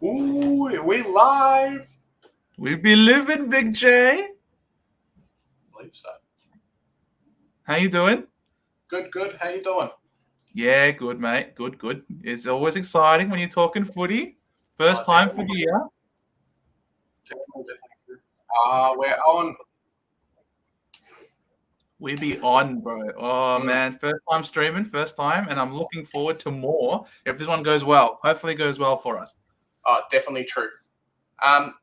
Ooh, we live. We be living, Big J. I believe so. How you doing? Good. How you doing? Yeah, good, mate. Good. It's always exciting when you're talking footy. First time for the Definitely, year. definitely. We're on. We be on, bro. Oh Mm, man, first time streaming, first time, and I'm looking forward to more if this one goes well. Hopefully, it goes well for us. definitely true. Um,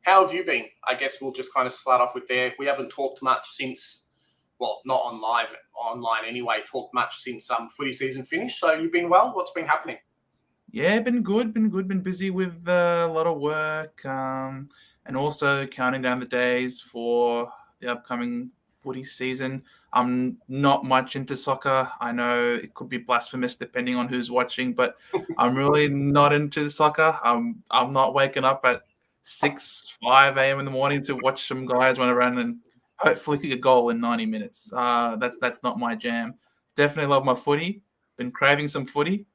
how have you been? I guess we'll just kind of start off with there. We haven't talked much since, well, not online anyway. Talked much since footy season finished. So you've been well. What's been happening? Yeah, been busy with a lot of work, and also counting down the days for the upcoming footy season. I'm not much into soccer. I know it could be blasphemous depending on who's watching, but I'm really not into soccer. I'm not waking up at 5 a.m. in the morning to watch some guys run around and hopefully kick a goal in 90 minutes. That's not my jam. Definitely love my footy. Been craving some footy.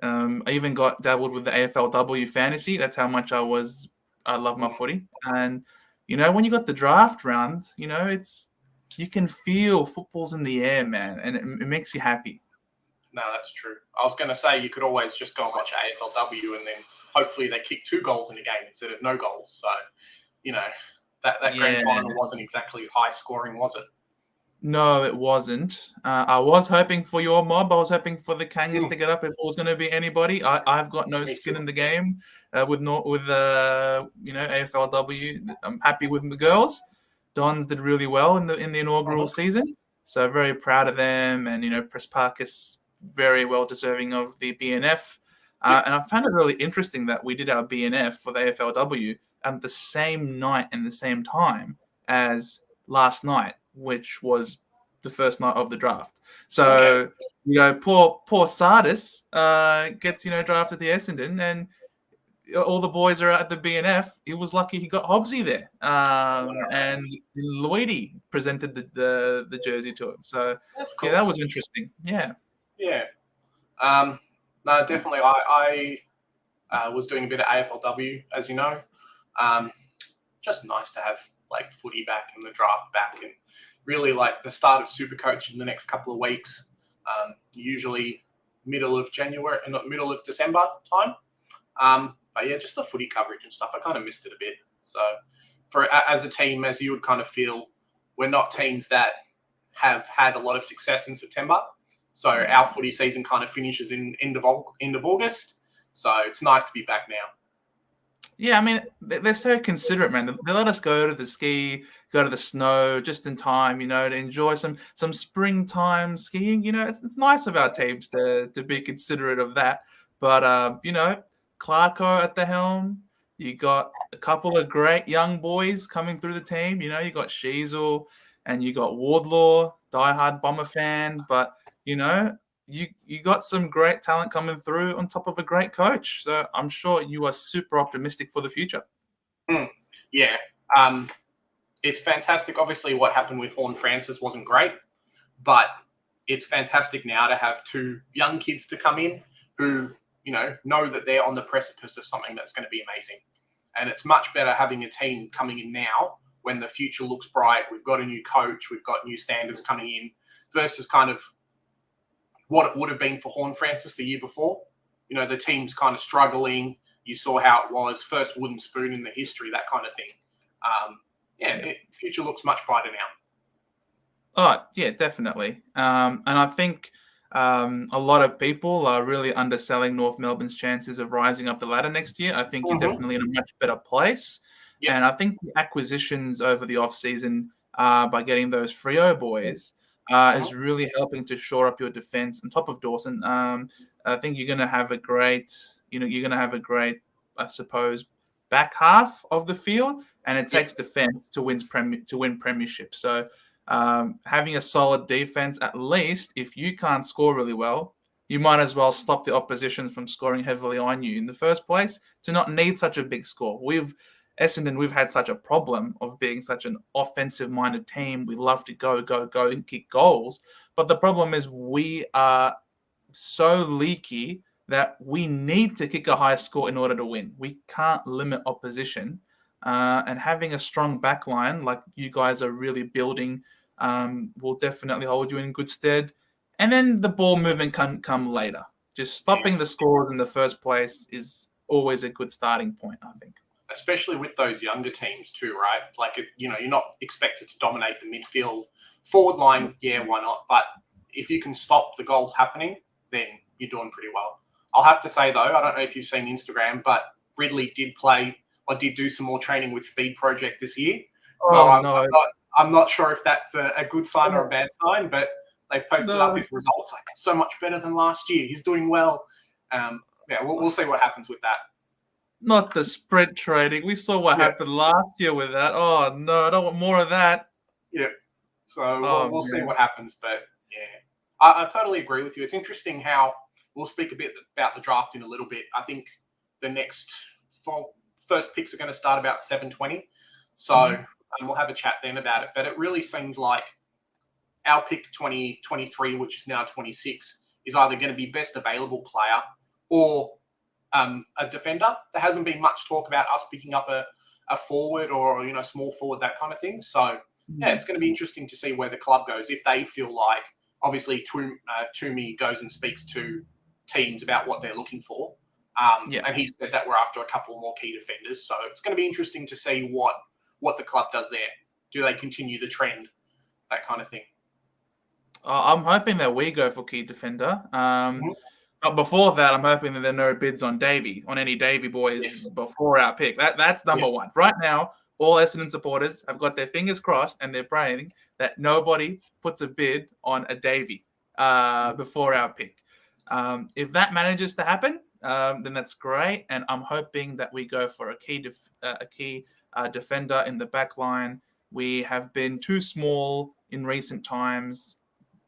I even got dabbled with the AFLW fantasy. That's how much I love my Mm, footy. And when you got the draft round, it's you can feel football's in the air, man, and it makes you happy. no, that's true. I was going to say you could always just go and watch AFLW and then hopefully they kick 2 goals in a game instead of no goals. So, you know, that grand Yeah. final wasn't exactly high scoring, was it? No, it wasn't. I was hoping for your mob. I was hoping for the Kangas Mm, to get up if it was going to be anybody. I've got no me skin too. in the game with AFLW. I'm happy with the girls. Dons did really well in the inaugural Mhm. season, so very proud of them. And Prasparkas very well deserving of the BNF. Yep. And I found it really interesting that we did our BNF for the AFLW at the same night and the same time as last night, which was the first night of the draft. Okay. So poor Sardis gets drafted to the Essendon, and all the boys are at the BNF. He was lucky he got Hobbsy there, and Lloydie presented the jersey to him. So That's yeah, cool. that was interesting. Yeah. Yeah. Um, no, definitely. I was doing a bit of AFLW, as you know. Um, just nice to have like footy back and the draft back, and really like the start of Supercoach in the next couple of weeks. Usually middle of January and not middle of December time. But yeah, just the footy coverage and stuff. I kind of missed it a bit. So as a team, as you would kind of feel, we're not teams that have had a lot of success in September. So our footy season kind of finishes in end of August. So it's nice to be back now. Yeah, I mean, they're so considerate, man. They let us go to the ski, go to the snow just in time, to enjoy some springtime skiing. It's nice of our teams to be considerate of that. But Clarko at the helm. You got a couple of great young boys coming through the team. You got Sheasel and you got Wardlaw, diehard Bomber fan. But you know, you got some great talent coming through on top of a great coach. So I'm sure you are super optimistic for the future. Yeah. It's fantastic. Obviously, what happened with Horn Francis wasn't great, but it's fantastic now to have 2 young kids to come in who know that they're on the precipice of something that's going to be amazing. And it's much better having a team coming in now when the future looks bright. We've got a new coach, we've got new standards coming in, versus kind of what it would have been for Horn Francis the year before. The team's kind of struggling. You saw how it was, first wooden spoon in the history, that kind of thing. Future looks much brighter now. Oh, yeah, definitely. And I think a lot of people are really underselling North Melbourne's chances of rising up the ladder next year. I think you're Mm-hmm. definitely in a much better place. Yep. And I think the acquisitions over the offseason by getting those Frio boys Mm-hmm. is really helping to shore up your defense on top of Dawson. I think you're going to have a great, I suppose, back half of the field, and it Yep. takes defense to win premiership. So having a solid defense, at least if you can't score really well, you might as well stop the opposition from scoring heavily on you in the first place to not need such a big score. We've had such a problem of being such an offensive-minded team. We love to go, go, and kick goals. But the problem is we are so leaky that we need to kick a high score in order to win. We can't limit opposition. And having a strong back line, like you guys are really building, will definitely hold you in good stead. And then the ball movement can come later. Just stopping the scores in the first place is always a good starting point, I think. Especially with those younger teams too, right? Like, you're not expected to dominate the midfield. Forward line, yeah, why not? But if you can stop the goals happening, then you're doing pretty well. I'll have to say, though, I don't know if you've seen Instagram, but Ridley did do some more training with Speed Project this year. So I'm not sure if that's a good sign or a bad sign, but they posted up his results, like, so much better than last year. He's doing well. We'll see what happens with that. Not the sprint training. We saw what happened last year with that. Oh, no, I don't want more of that. Yeah. So we'll see what happens. But, yeah, I totally agree with you. It's interesting how we'll speak a bit about the draft in a little bit. I think the next first picks are going to start about 7:20. So we'll have a chat then about it. But it really seems like our pick 2023, which is now 26, is either going to be best available player or a defender. There hasn't been much talk about us picking up a forward or small forward, that kind of thing. So it's going to be interesting to see where the club goes if they feel like, obviously, Toomey goes and speaks to teams about what they're looking for. And he said that we're after a couple more key defenders. So it's going to be interesting to see what the club does there. Do they continue the trend? That kind of thing. I'm hoping that we go for key defender. But before that, I'm hoping that there are no bids on any Davey boys before our pick. That's number one. Right now, all Essendon supporters have got their fingers crossed and they're praying that nobody puts a bid on a Davey before our pick. If that manages to happen, then that's great. And I'm hoping that we go for a key defender in the back line. We have been too small in recent times.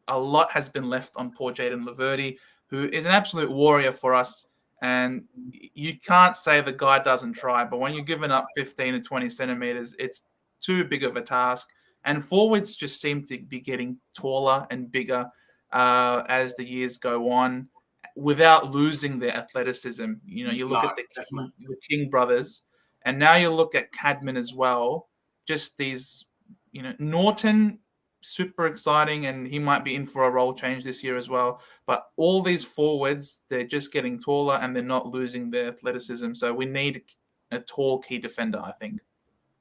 A lot has been left on poor Jaden Laverty, who is an absolute warrior for us. And you can't say the guy doesn't try, but when you're giving up 15 to 20 centimeters, it's too big of a task. And forwards just seem to be getting taller and bigger as the years go on without losing their athleticism. You look at the King brothers, and now you look at Cadman as well. Just these, Norton, super exciting, and he might be in for a role change this year as well. But all these forwards, they're just getting taller and they're not losing their athleticism. So we need a tall key defender, I think.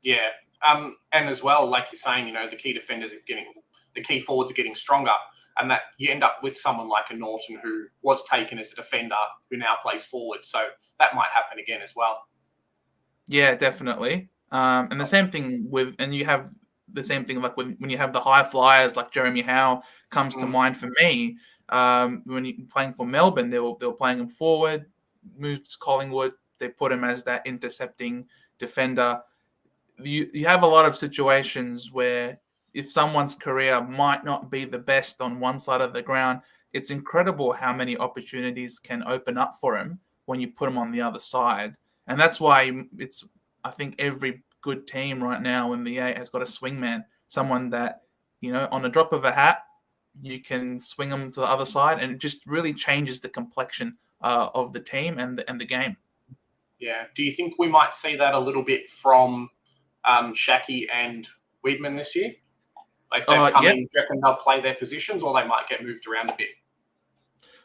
Yeah. And as well, like you're saying, the key forwards are getting stronger, and that you end up with someone like a Norton who was taken as a defender who now plays forward. So that might happen again as well. Yeah, definitely. And the same thing you have the same thing like when you have the high flyers like Jeremy Howe comes to mind for me. When you're playing for Melbourne, they were playing him forward, moves Collingwood, they put him as that intercepting defender. You have a lot of situations where if someone's career might not be the best on one side of the ground, it's incredible how many opportunities can open up for him when you put him on the other side. And that's why I think every good team right now in the A has got a swingman, someone that, on a drop of a hat, you can swing them to the other side, and it just really changes the complexion of the team and the game. Yeah. Do you think we might see that a little bit from Shaki and Weidman this year? Like they've come in, do you reckon they'll play their positions, or they might get moved around a bit?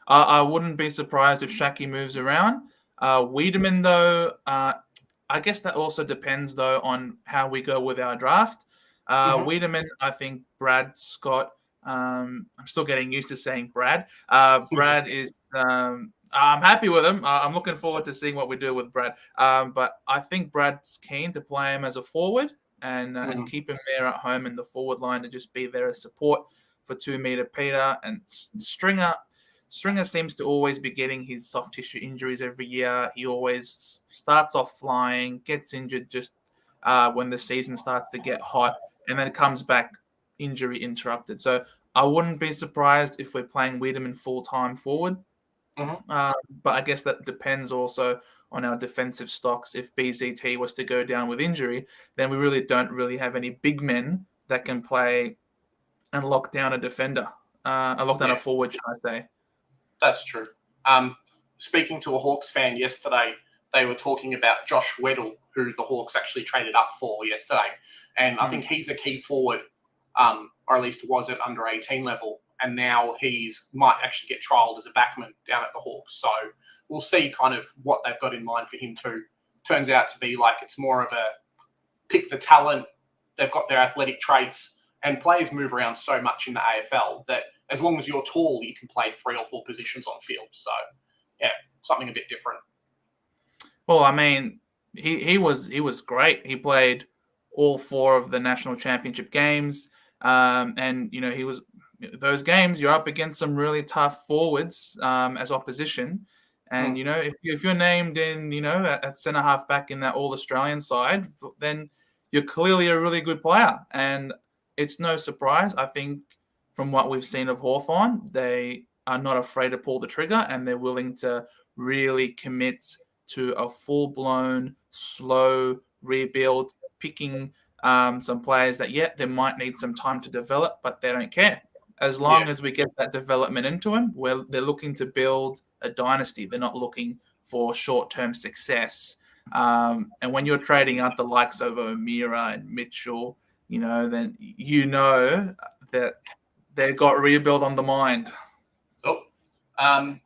I wouldn't be surprised if Shaki moves around. Wiedemann, though, I guess that also depends, though, on how we go with our draft. Wiedemann, I think Brad Scott, I'm still getting used to saying Brad. Brad is, I'm happy with him. I'm looking forward to seeing what we do with Brad. But I think Brad's keen to play him as a forward and keep him there at home in the forward line to just be there as support for 2-meter Peter. And Stringer seems to always be getting his soft tissue injuries every year. He always starts off flying, gets injured just when the season starts to get hot, and then comes back injury interrupted. So I wouldn't be surprised if we're playing Wiedemann full-time forward. But I guess that depends also on our defensive stocks. If BZT was to go down with injury, then we really don't have any big men that can play and lock down a defender, lock down a forward, should I say. That's true. speaking to a Hawks fan yesterday, they were talking about Josh Weddle, who the Hawks actually traded up for yesterday. And I think he's a key forward, or at least was at under 18 level. And now might actually get trialled as a backman down at the Hawks. So we'll see kind of what they've got in mind for him too. Turns out to be like it's more of a pick the talent. They've got their athletic traits, and players move around so much in the AFL that as long as you're tall, you can play 3 or 4 positions on field. So, yeah, something a bit different. Well, I mean, he was great. He played all 4 of the national championship games, and he was those games. You're up against some really tough forwards as opposition, and if you're named in at centre half back in that All Australian side, then you're clearly a really good player, and it's no surprise. I think from what we've seen of Hawthorn, they are not afraid to pull the trigger, and they're willing to really commit to a full-blown, slow rebuild, picking some players that, they might need some time to develop, but they don't care. As long as we get that development into them, they're looking to build a dynasty. They're not looking for short-term success. And when you're trading out the likes of O'Meara and Mitchell, then that they've got rebuild on the mind.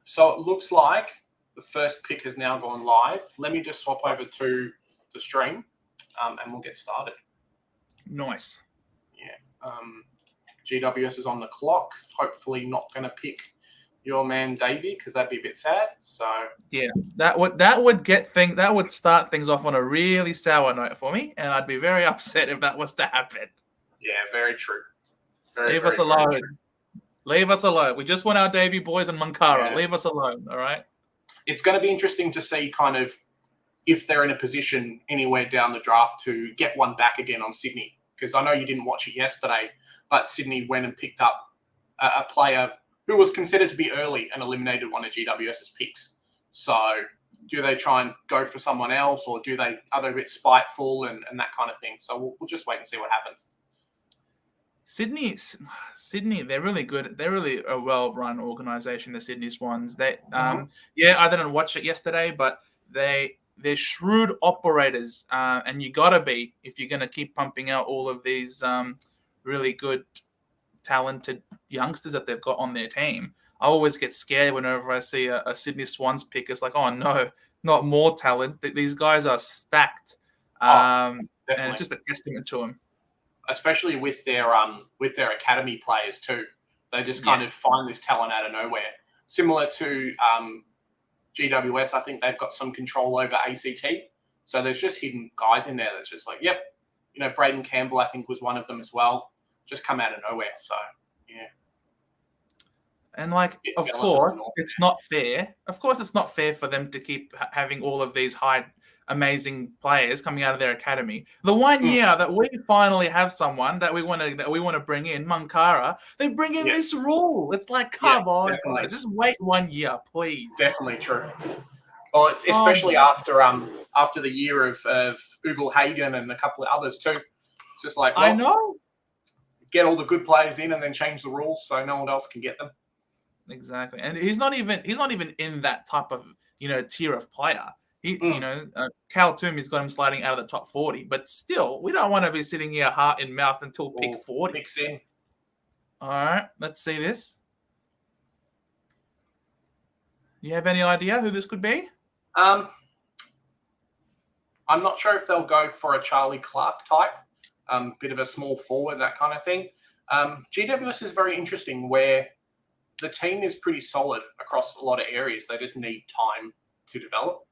So it looks like the first pick has now gone live. Let me just swap over to the stream, and we'll get started. Nice. Yeah. GWS is on the clock. Hopefully not going to pick your man Davey, because that'd be a bit sad. So yeah, that would start things off on a really sour note for me, and I'd be very upset if that was to happen. Yeah, very true. Leave us alone. Leave us alone. We just want our Davey boys and Mankara. Yeah. Leave us alone. All right. It's going to be interesting to see kind of if they're in a position anywhere down the draft to get one back again on Sydney, because I know you didn't watch it yesterday, but Sydney went and picked up a player who was considered to be early and eliminated one of GWS's picks. So do they try and go for someone else, or are they a bit spiteful and that kind of thing? So we'll just wait and see what happens. Sydney, they're really good. They're really a well-run organisation, the Sydney Swans. I didn't watch it yesterday, but they're shrewd operators, and you gotta be if you're gonna keep pumping out all of these really good, talented youngsters that they've got on their team. I always get scared whenever I see a Sydney Swans pick. It's like, oh no, not more talent. These guys are stacked, and it's just a testament to them. Especially with their academy players too. They just kind of find this talent out of nowhere. Similar to GWS, I think they've got some control over ACT. So there's just hidden guys in there that's just like, Braden Campbell, I think, was one of them as well. Just come out of nowhere. So, yeah. And of course, it's not fair. Of course, it's not fair for them to keep having all of these amazing players coming out of their academy. The one year that we finally have someone that we want to bring in, Mankara, they bring in this rule. It's like, come on, guys, just wait 1 year, please. Definitely true. Well, it's especially after the year of Ugal Hagen and a couple of others too. It's just like, I know. Get all the good players in and then change the rules so no one else can get them. Exactly, and he's not even in that type of tier of player. Cal Toomey's got him sliding out of the top 40, but still, we don't want to be sitting here heart in mouth until pick 40. Mix in. All right, let's see this. You have any idea who this could be? I'm not sure if they'll go for a Charlie Clark type, bit of a small forward, that kind of thing. GWS is very interesting, where the team is pretty solid across a lot of areas. They just need time to develop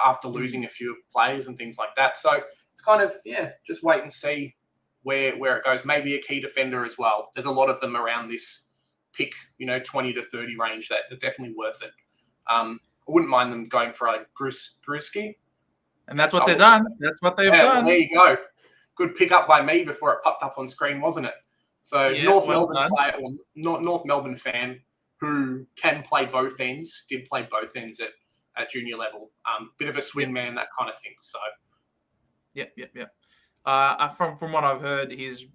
after losing a few players and things like that. So it's kind of, just wait and see where it goes. Maybe a key defender as well. There's a lot of them around this pick, 20 to 30 range that are definitely worth it. I wouldn't mind them going for a Gruski. And that's what they've done. That's what they've done. Well, there you go. Good pick up by me before it popped up on screen, wasn't it? So North Melbourne fan who can play both ends, did play both ends at junior level. Bit of a swing man, that kind of thing. So, Yep. From what I've heard, his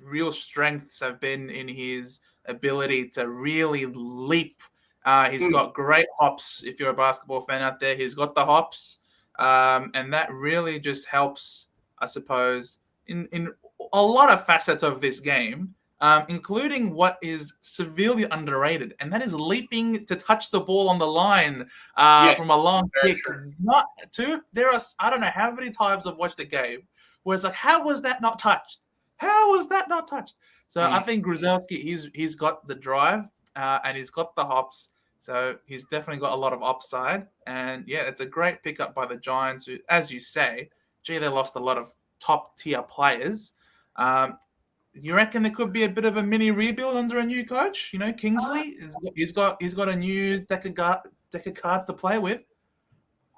real strengths have been in his ability to really leap He's got great hops. If you're a basketball fan out there, he's got the hops, and that really just helps, I suppose, in a lot of facets of this game, including what is severely underrated, and that is leaping to touch the ball on the line Yes, from a long very kick. true. Not to there are I don't know how many times I've watched the game where it's like, how was that not touched? How was that not touched? So I think Grzelski, he's got the drive and he's got the hops. So he's definitely got a lot of upside. And yeah, it's a great pickup by the Giants, who, as you say, gee, they lost a lot of top tier players. You reckon there could be a bit of a mini rebuild under a new coach? You know, Kingsley, he's got a new deck of cards to play with.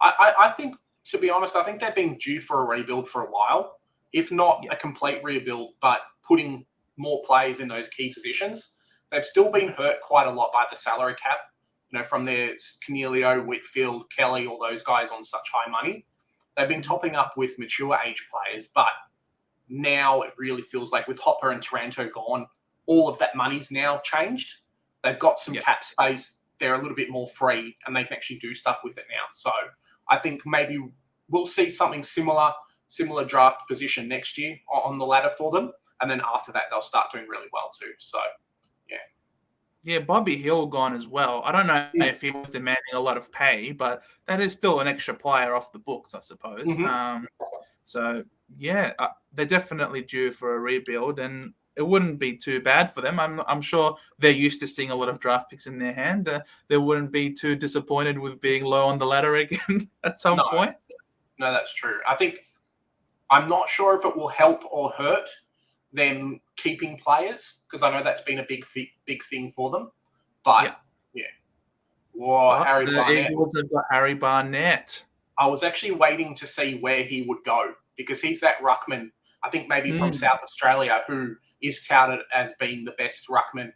I think, to be honest, I think they've been due for a rebuild for a while, if not a complete rebuild, but putting more players in those key positions. They've still been hurt quite a lot by the salary cap, you know, from their Cornelio, Whitfield, Kelly, all those guys on such high money. They've been topping up with mature age players, but now it really feels like with Hopper and Taranto gone, all of that money's now changed. They've got some cap space. They're a little bit more free and they can actually do stuff with it now. So I think maybe we'll see something similar draft position next year on the ladder for them. And then after that, they'll start doing really well too. So, yeah. Yeah, Bobby Hill gone as well. I don't know if he was demanding a lot of pay, but that is still an extra player off the books, I suppose. So, yeah, they're definitely due for a rebuild, and it wouldn't be too bad for them. I'm sure they're used to seeing a lot of draft picks in their hand. They wouldn't be too disappointed with being low on the ladder again at some point. No, that's true. I think I'm not sure if it will help or hurt them keeping players, because I know that's been a big thing for them. But, Whoa, Harry Barnett. Eagles have got Harry Barnett. I was actually waiting to see where he would go, because he's that ruckman, I think maybe from South Australia, who is touted as being the best ruckman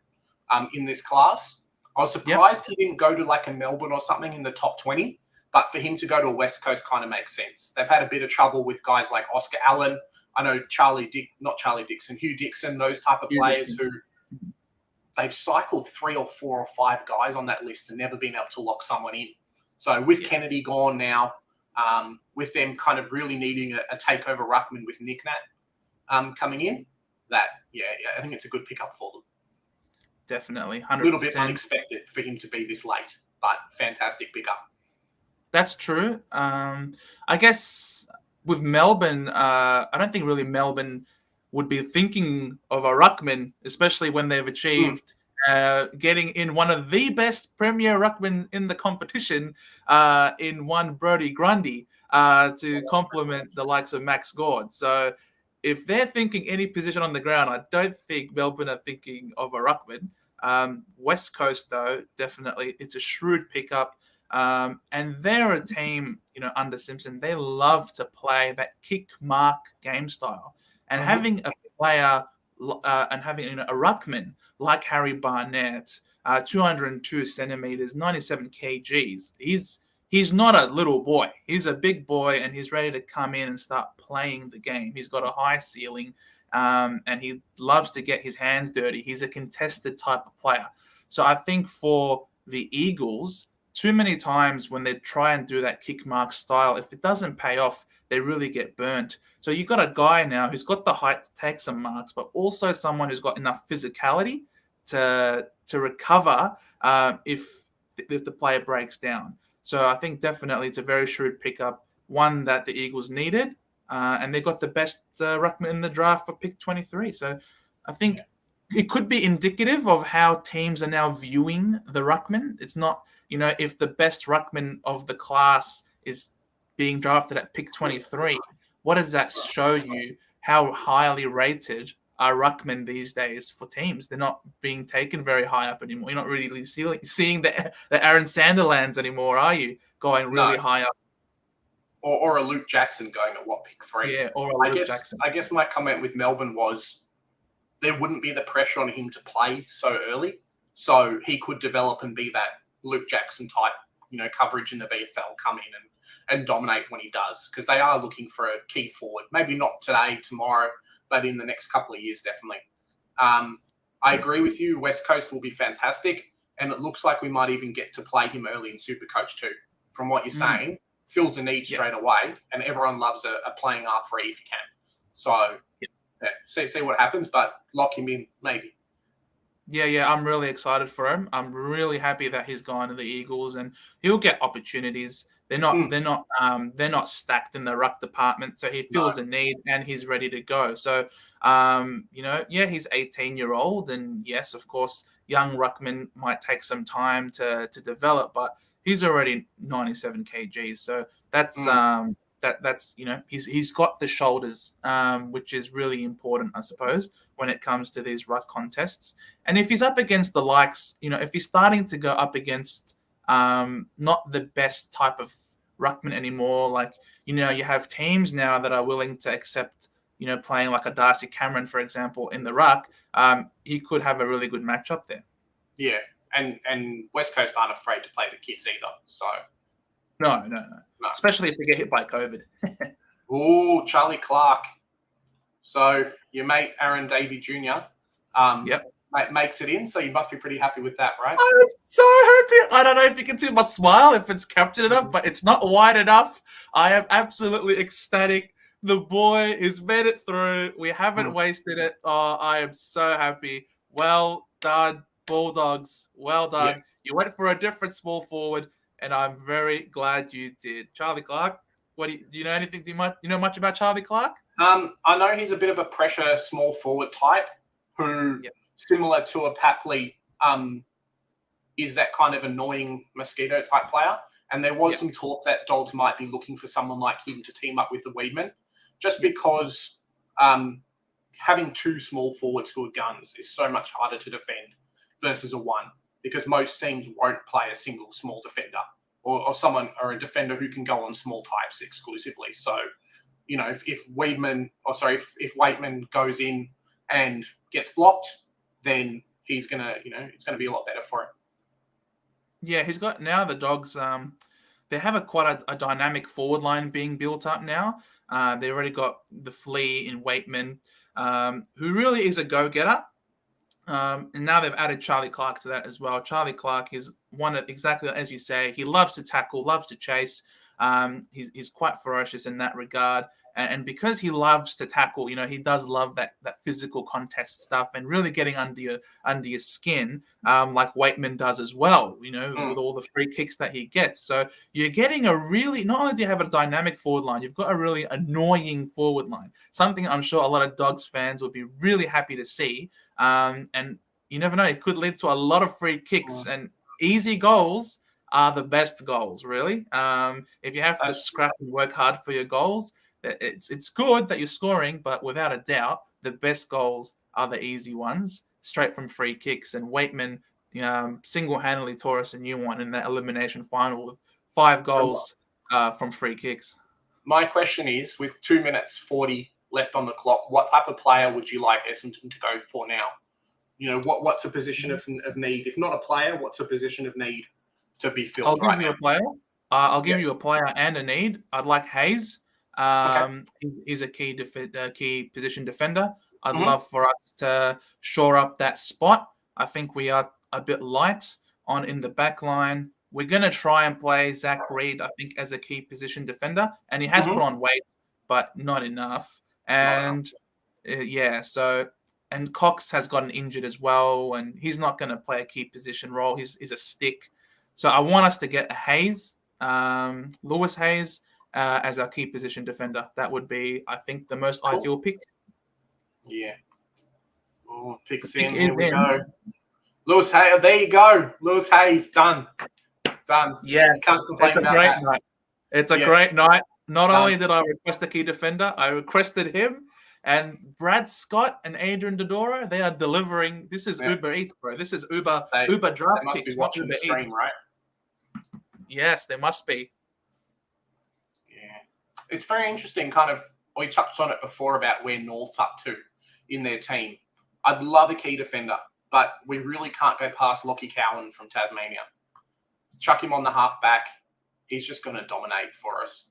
in this class. I was surprised he didn't go to like a Melbourne or something in the top 20, but for him to go to a West Coast kind of makes sense. They've had a bit of trouble with guys like Oscar Allen. I know Hugh Dixon, those type of players who they've cycled 3 or 4 or 5 guys on that list and never been able to lock someone in. So with Kennedy gone now, with them kind of really needing a takeover ruckman with Nick Nat coming in, I think it's a good pickup for them. Definitely, 100%. A little bit unexpected for him to be this late, but fantastic pickup. That's true. I guess with Melbourne, I don't think really Melbourne would be thinking of a ruckman, especially when they've achieved getting in one of the best premier ruckmen in the competition in one Brodie Grundy to complement the likes of Max Gaud. So if they're thinking any position on the ground, I don't think Melbourne are thinking of a ruckman. West Coast, though, definitely. It's a shrewd pickup. And they're a team, under Simpson, they love to play that kick mark game style. And having a player and having a ruckman like Harry Barnett, 202 centimeters, 97 kgs, he's not a little boy. He's a big boy, and he's ready to come in and start playing the game. He's got a high ceiling, and he loves to get his hands dirty. He's a contested type of player. So I think for the Eagles, too many times when they try and do that kick mark style, if it doesn't pay off, they really get burnt. So you've got a guy now who's got the height to take some marks, but also someone who's got enough physicality to recover if the player breaks down. So I think definitely it's a very shrewd pickup, one that the Eagles needed, and they got the best ruckman in the draft for pick 23. So I think it could be indicative of how teams are now viewing the ruckman. It's not, if the best ruckman of the class is being drafted at pick 23, what does that show you? How highly rated are ruckmen these days for teams? They're not being taken very high up anymore. You're not really seeing the Aaron Sanderlands anymore, are you? Going really high up. Or a Luke Jackson going at pick 3? Yeah, or a Luke Jackson. I guess my comment with Melbourne was there wouldn't be the pressure on him to play so early. So he could develop and be that Luke Jackson type, coverage in the VFL, come in and dominate when he does, because they are looking for a key forward. Maybe not today, tomorrow, but in the next couple of years, definitely. I agree with you. West Coast will be fantastic. and it looks like we might even get to play him early in Supercoach too. From what you're saying, fills a need straight away, and everyone loves a playing R3 if you can. So, see what happens, but lock him in maybe. Yeah, I'm really excited for him. I'm really happy that he's gone to the Eagles, and he'll get opportunities. They're not stacked in the ruck department, so he feels the need and he's ready to go. So, he's 18-year-old, and yes, of course, young ruckman might take some time to develop, but he's already 97 kgs. So that's he's got the shoulders, which is really important, I suppose, when it comes to these ruck contests. And if he's up against the likes, if he's starting to go up against not the best type of ruckman anymore, like, you have teams now that are willing to accept, playing like a Darcy Cameron, for example, in the ruck, he could have a really good matchup there. Yeah, and West Coast aren't afraid to play the kids either, so... No. Especially if they get hit by COVID. Oh, Charlie Clark. So your mate Aaron Davey Jr. Makes it in, so you must be pretty happy with that, right? I'm so happy. I don't know if you can see my smile, if it's captured enough, but it's not wide enough. I am absolutely ecstatic. The boy has made it through. We haven't wasted it. Oh, I am so happy. Well done, Bulldogs. Well done. Yeah. You went for a different small forward, and I'm very glad you did. Charlie Clark, do you know anything? Do you know much about Charlie Clark? I know he's a bit of a pressure small forward type who, similar to a Papley, is that kind of annoying mosquito type player. And there was some talk that Dogs might be looking for someone like him to team up with the Weedman, just because having two small forwards who are guns is so much harder to defend versus a one, because most teams won't play a single small defender or a defender who can go on small types exclusively. So, if Weidman goes in and gets blocked, then he's gonna, it's gonna be a lot better for him. Yeah, he's got now the Dogs. They have quite a dynamic forward line being built up now. They already got the Flea in Waitman, who really is a go-getter. And now they've added Charlie Clark to that as well. Charlie Clark is one of, exactly as you say, he loves to tackle, loves to chase. He's quite ferocious in that regard. And because he loves to tackle, he does love that physical contest stuff and really getting under your skin, like Waitman does as well, with all the free kicks that he gets. So you're getting not only do you have a dynamic forward line, you've got a really annoying forward line, something I'm sure a lot of Dogs fans would be really happy to see. And you never know, it could lead to a lot of free kicks and easy goals are the best goals, really. If you have to scrap and work hard for your goals, it's good that you're scoring, but without a doubt, the best goals are the easy ones, straight from free kicks. And Waitman single-handedly tore us a new one in that elimination final with 5 goals from free kicks. My question is, with 2 minutes 40 left on the clock, what type of player would you like Essendon to go for now? What's a position of need? If not a player, what's a position of need to be filled? I'll give you a player. I'll give you a player and a need. I'd like Hayes. He's a key position defender. I'd love for us to shore up that spot. I think we are a bit light in the back line. We're going to try and play Zach Reed, I think, as a key position defender. And he has put on weight, but not enough. And and Cox has gotten injured as well, and he's not going to play a key position role. He's a stick. So I want us to get a Hayes, Lewis Hayes, as our key position defender. That would be, I think, the most ideal pick. Yeah. Oh, ticks in. Here we go. Lewis Hayes. There you go. Lewis Hayes. Done. Yeah. Can't complain about that. Night. It's a great night. Not only did I request a key defender, I requested him. And Brad Scott and Adrian Dodoro, they are delivering. This is Uber Eats, bro. This is Uber Draft Picks, not Uber Eats. Right? Yes, there must be. Yeah. It's very interesting, kind of, we touched on it before about where North's up to in their team. I'd love a key defender, but we really can't go past Lockie Cowan from Tasmania. Chuck him on the half-back. He's just going to dominate for us.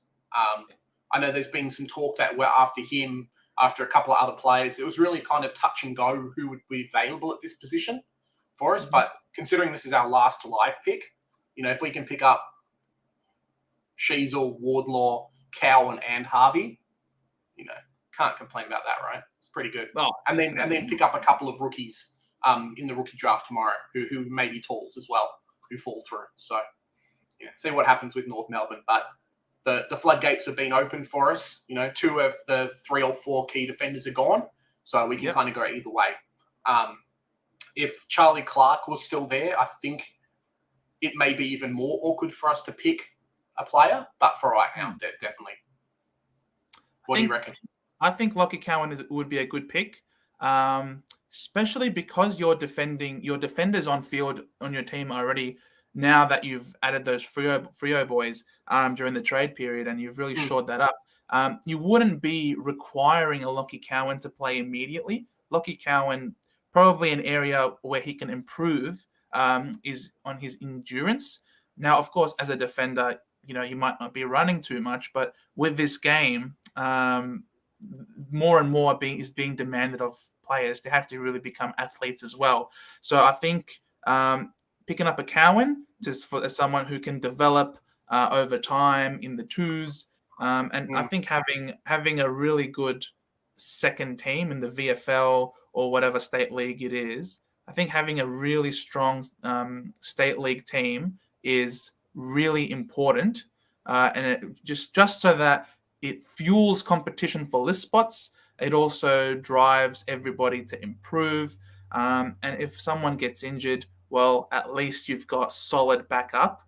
I know there's been some talk that we're after him, after a couple of other players. It was really kind of touch and go who would be available at this position for us, but considering this is our last live pick, if we can pick up Sheasel, Wardlaw, Cowan, and Harvey, can't complain about that, right? It's pretty good. Oh, and then pick up a couple of rookies in the rookie draft tomorrow who may be talls as well, who fall through. So, see what happens with North Melbourne. But the floodgates have been open for us. 2 of the 3 or 4 key defenders are gone, so we can kind of go either way. If Charlie Clark was still there, I think it may be even more awkward for us to pick a player. But for right now, definitely. What do you reckon? I think Lockie Cowan would be a good pick, especially because your defenders on field on your team already. Now that you've added those Freo boys during the trade period and you've really shored that up, you wouldn't be requiring a Lockie Cowan to play immediately. Lockie Cowan, probably an area where he can improve is on his endurance. Now, of course, as a defender, you might not be running too much, but with this game, more and more is being demanded of players. They have to really become athletes as well. So I think picking up a Cowan as someone who can develop over time in the twos, and I think having a really good second team in the VFL or whatever state league it is, I think having a really strong state league team is really important, and it just so that it fuels competition for list spots. It also drives everybody to improve. And if someone gets injured, well, at least you've got solid backup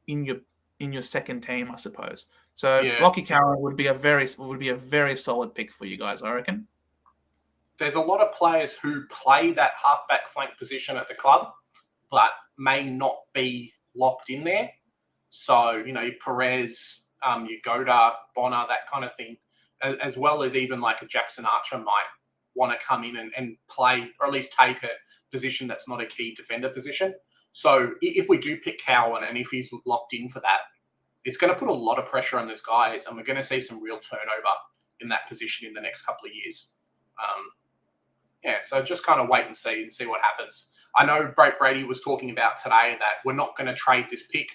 in your second team, I suppose. So Lockie Cowan would be a very solid pick for you guys, I reckon. There's a lot of players who play that halfback flank position at the club, but may not be locked in there. So, Perez, Yagoda, Bonner, that kind of thing, as well as even like a Jackson Archer might want to come in and play, or at least take a position that's not a key defender position. So if we do pick Cowan and if he's locked in for that, it's going to put a lot of pressure on those guys, and we're going to see some real turnover in that position in the next couple of years. So just kind of wait and see what happens. I know Brady was talking about today that we're not going to trade this pick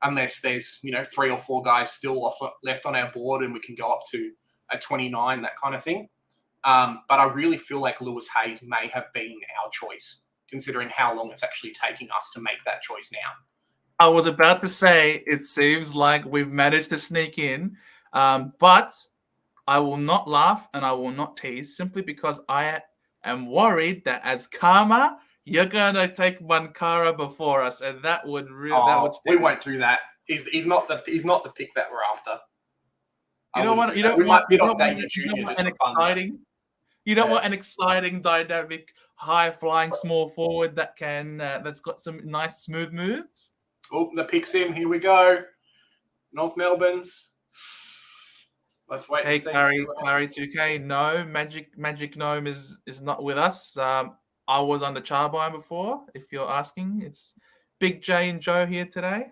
unless there's 3 or 4 guys still left on our board and we can go up to a 29, that kind of thing. But I really feel like Lewis Hayes may have been our choice, considering how long it's actually taking us to make that choice now. I was about to say, it seems like we've managed to sneak in, but I will not laugh and I will not tease simply because I am worried that as karma, you're gonna take Mankara before us, and that would we won't do that. He's not the pick that we're after. You don't want an exciting, dynamic, high-flying small forward that can that's got some nice smooth moves. Oh, the pick's in. Here we go. North Melbourne's. Let's wait. Hey, Clary 2K. No, Magic Gnome is not with us. I was on the Charbine before, if you're asking. It's Big J and Joe here today.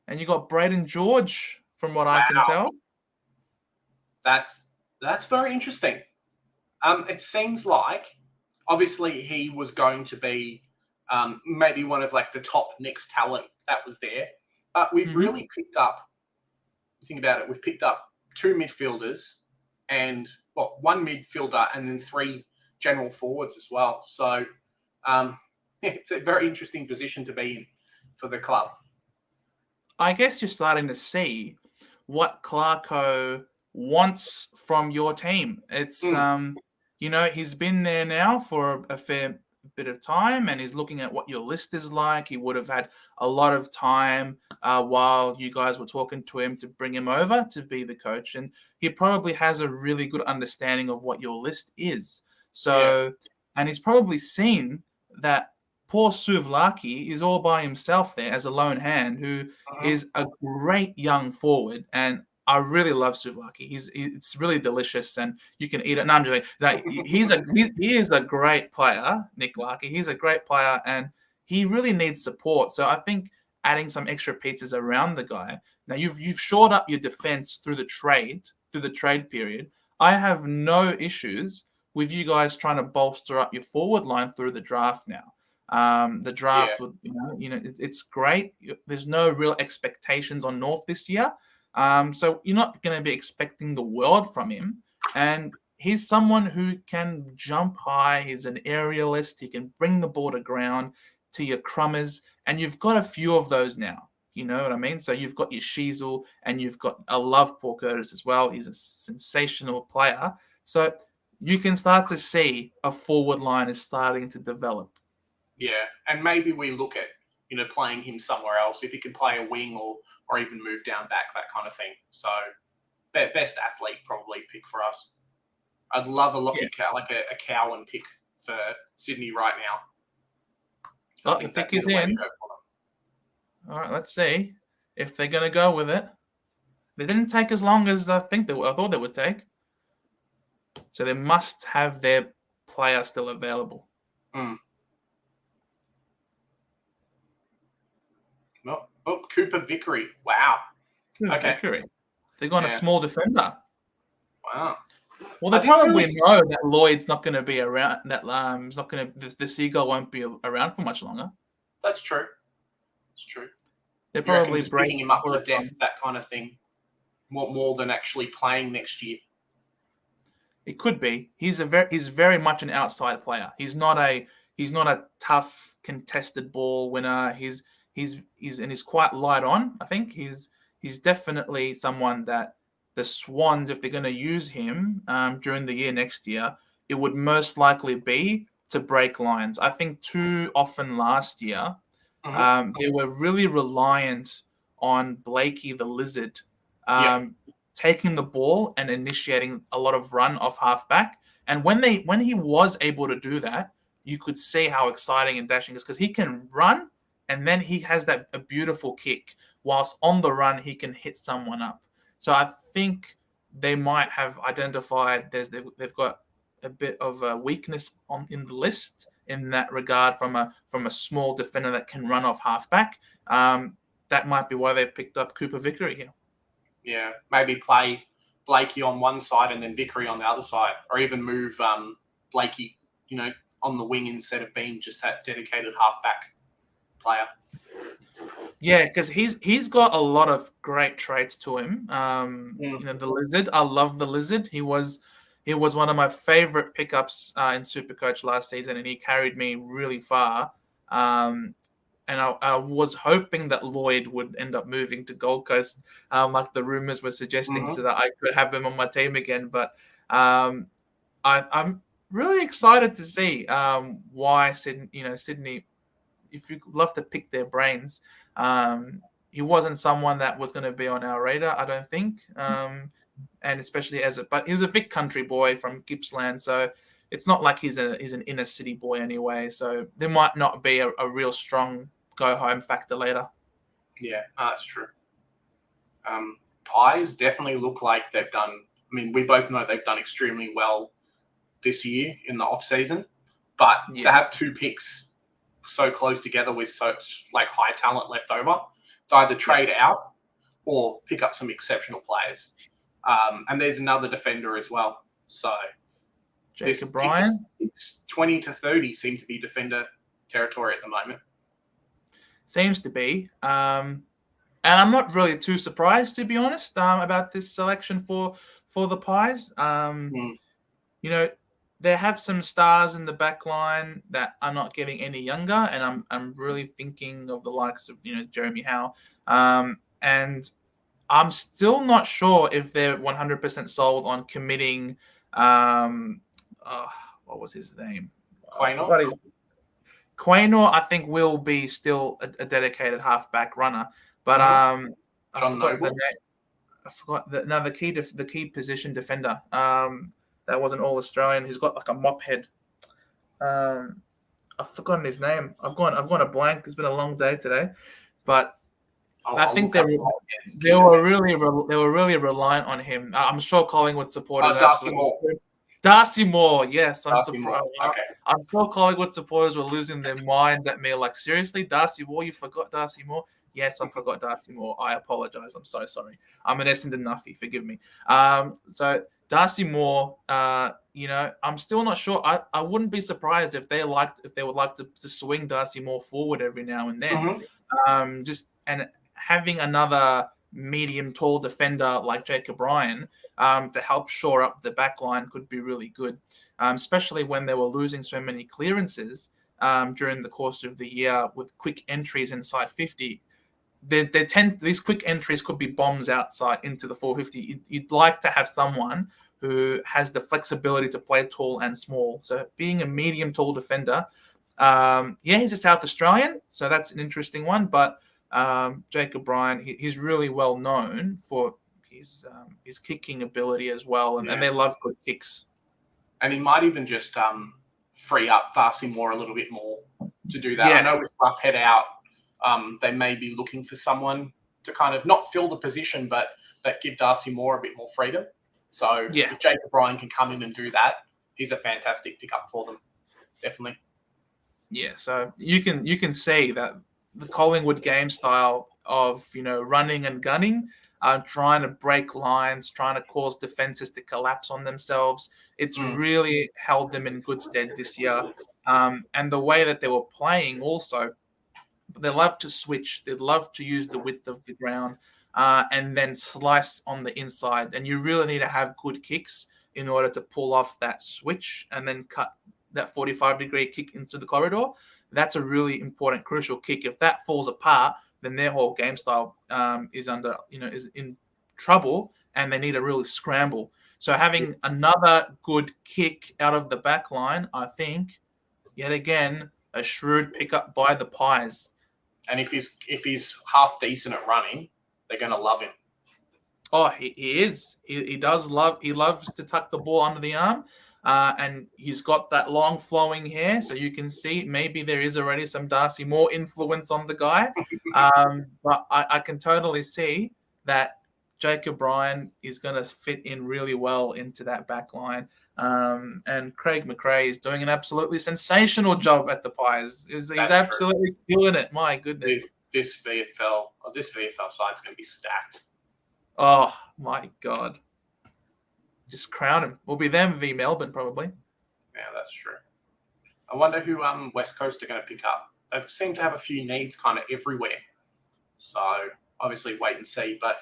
And you got Braden George, from what I can tell. That's very interesting. It seems like, obviously, he was going to be maybe one of like the top next talent that was there. But we've really picked up, think about it, we've picked up 2 midfielders and, 1 midfielder and then 3 general forwards as well. So it's a very interesting position to be in for the club. I guess you're starting to see what Clarko wants from your team. It's, he's been there now for a fair bit of time and he's looking at what your list is like. He would have had a lot of time while you guys were talking to him to bring him over to be the coach. And he probably has a really good understanding of what your list is. So, and he's probably seen that poor Suvlaki is all by himself there as a lone hand, who is a great young forward. And I really love Suvlaki. It's really delicious, and you can eat it. No, I'm just like, he is a great player, Nick Larkey. He's a great player, and he really needs support. So I think adding some extra pieces around the guy. Now you've shored up your defense through the trade period. I have no issues with you guys trying to bolster up your forward line through the draft now. The draft, it's great. There's no real expectations on North this year. So you're not going to be expecting the world from him. And he's someone who can jump high. He's an aerialist. He can bring the ball to ground to your crummers. And you've got a few of those now. You know what I mean? So you've got your Sheasel and you've got I love Paul Curtis as well. He's a sensational player. So you can start to see a forward line is starting to develop. Yeah, and maybe we look at, playing him somewhere else, if he can play a wing or even move down back, that kind of thing. So best athlete probably pick for us. I'd love a Cowan pick for Sydney right now. The pick is in. All right, let's see if they're going to go with it. They didn't take as long as I thought they would take. So they must have their player still available. Oh, Cooper Vickery. Wow. Vickery. They've got a small defender. Wow. Well, they probably know that Lloyd's not going to be around. That is not going to. The Seagull won't be around for much longer. That's true. It's true. They're probably picking him up for depth, that kind of thing, more than actually playing next year. It could be. He's very much an outside player. He's not a tough contested ball winner. He's quite light on. I think he's definitely someone that the Swans, if they're going to use him during the year next year, it would most likely be to break lines. I think too often last year, they were really reliant on Blakey the Lizard taking the ball and initiating a lot of run off halfback. And when he was able to do that, you could see how exciting and dashing it is, because he can run and then he has a beautiful kick. Whilst on the run, he can hit someone up. So I think they might have identified they've got a bit of a weakness in the list in that regard from a small defender that can run off halfback. That might be why they picked up Cooper Vickery here. Yeah, maybe play Blakey on one side and then Vickery on the other side, or even move Blakey, on the wing instead of being just that dedicated halfback player. Yeah, because he's got a lot of great traits to him. The Lizard, I love the Lizard. He was one of my favorite pickups in Supercoach last season, and he carried me really far. And I was hoping that Lloyd would end up moving to Gold Coast, like the rumors were suggesting, so that I could have him on my team again. But I'm really excited to see why Sydney. If you love to pick their brains, he wasn't someone that was going to be on our radar, I don't think. And especially but he was a Vic country boy from Gippsland, so it's not like he's an inner city boy anyway. So there might not be a real strong go home factor later. Yeah, that's true. Pies definitely look like they've done. I mean, we both know they've done extremely well this year in the off season, but to have two picks so close together with such high talent left over, it's either trade out or pick up some exceptional players. And there's another defender as well. So Jacob Bryan, 20 to 30 seem to be defender territory at the moment. Seems to be. And I'm not really too surprised, to be honest, about this selection for the Pies. They have some stars in the back line that are not getting any younger, and I'm really thinking of the likes of Jeremy Howe, and I'm still not sure if they're 100% sold on committing. What was his name? Quaynor, I think, will be still a dedicated halfback runner, but I forgot the name. I forgot the key position defender. That was an All-Australian. He's got a mop head. I've forgotten his name. I've gone a blank. It's been a long day today, but I think they were really reliant on him. I'm sure Collingwood supporters. Darcy Moore, yes, I'm Darcy Moore. surprised. Okay. I'm sure Collingwood supporters were losing their minds at me, like, seriously, Darcy Moore, you forgot Darcy Moore? Yes, I forgot Darcy Moore. I apologize. I'm so sorry. I'm an Essendon Nuffy. Forgive me. So Darcy Moore, I'm still not sure. I wouldn't be surprised if they would like to swing Darcy Moore forward every now and then. And having another medium tall defender like Jacob Ryan to help shore up the back line could be really good, especially when they were losing so many clearances during the course of the year with quick entries inside 50. These quick entries could be bombs outside into the 450. You'd like to have someone who has the flexibility to play tall and small. So being a medium tall defender, he's a South Australian, so that's an interesting one. But Jacob Ryan, he's really well known for his kicking ability as well, and they love good kicks. And he might even just free up Darcy Moore a little bit more to do that. Yeah. I know with Rough Head out, they may be looking for someone to kind of not fill the position, but give Darcy Moore a bit more freedom. So if Jacob Ryan can come in and do that, he's a fantastic pickup for them. Definitely. Yeah, so you can see that the Collingwood game style of running and gunning, trying to break lines, trying to cause defenses to collapse on themselves. It's really held them in good stead this year. And the way that they were playing also, they love to switch. They love to use the width of the ground and then slice on the inside. And you really need to have good kicks in order to pull off that switch and then cut that 45-degree kick into the corridor. That's a really important, crucial kick. If that falls apart, then their whole game style is in trouble, and they need to really scramble. So having another good kick out of the back line, I think, yet again, a shrewd pickup by the Pies. And if he's half decent at running, they're going to love him. Oh, he is. He loves to tuck the ball under the arm. And he's got that long flowing hair, so you can see maybe there is already some Darcy Moore influence on the guy. But I can totally see that Jacob Ryan is going to fit in really well into that back line. And Craig McRae is doing an absolutely sensational job at the Pies. He's absolutely killing it. My goodness. This VFL side's going to be stacked. Oh, my God. Just crown him. We'll be them v Melbourne, probably. Yeah, that's true. I wonder who West Coast are going to pick up. They seem to have a few needs kind of everywhere. So, obviously, wait and see. But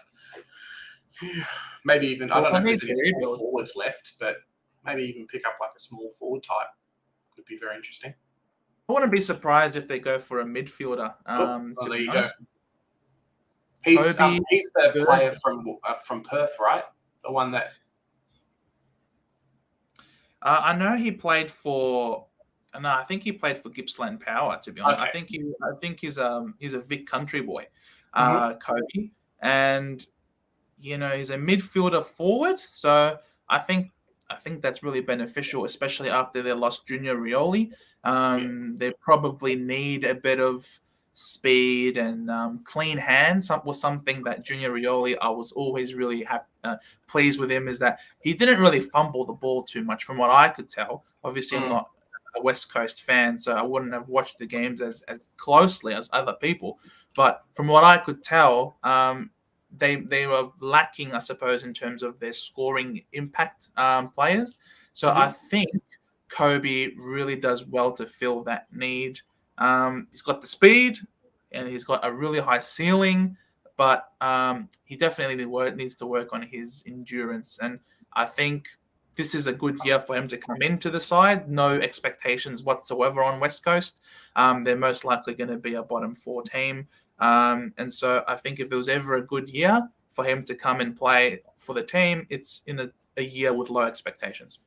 maybe even, I don't know if there's any small forwards left, but maybe even pick up like a small forward type. Could be very interesting. I wouldn't be surprised if they go for a midfielder. There you go. He's the player from Perth, right? The one that... I know he played for... No, I think he played for Gippsland Power, to be honest. Okay. I think he's a Vic country boy, Kobe. And, he's a midfielder forward. So I think that's really beneficial, especially after they lost Junior Rioli. They probably need a bit of speed and clean hands. Was something that Junior Rioli, I was always really pleased with him, is that he didn't really fumble the ball too much from what I could tell. Obviously, I'm not a West Coast fan, so I wouldn't have watched the games as closely as other people. But from what I could tell, they were lacking, I suppose, in terms of their scoring impact players. So I think Kobe really does well to fill that need. He's got the speed and he's got a really high ceiling, but he definitely needs to work on his endurance. And I think this is a good year for him to come into the side. No expectations whatsoever on West Coast. They're most likely going to be a bottom 4 team. And so I think if there was ever a good year for him to come and play for the team, it's in a year with low expectations.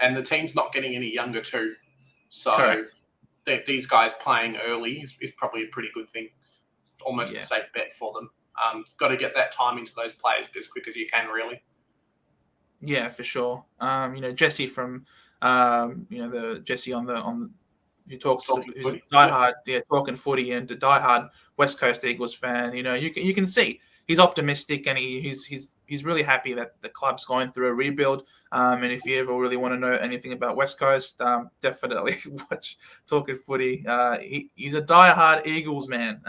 And the team's not getting any younger too. So these guys playing early is probably a pretty good thing. Almost a safe bet for them. Got to get that time into those players as quick as you can, really. Yeah, for sure. Jesse from, the Jesse on who talks, who's a diehard, talking footy, and a diehard West Coast Eagles fan. You can see he's optimistic, and he's really happy that the club's going through a rebuild. And if you ever really want to know anything about West Coast, definitely watch Talking Footy. He's a diehard Eagles man,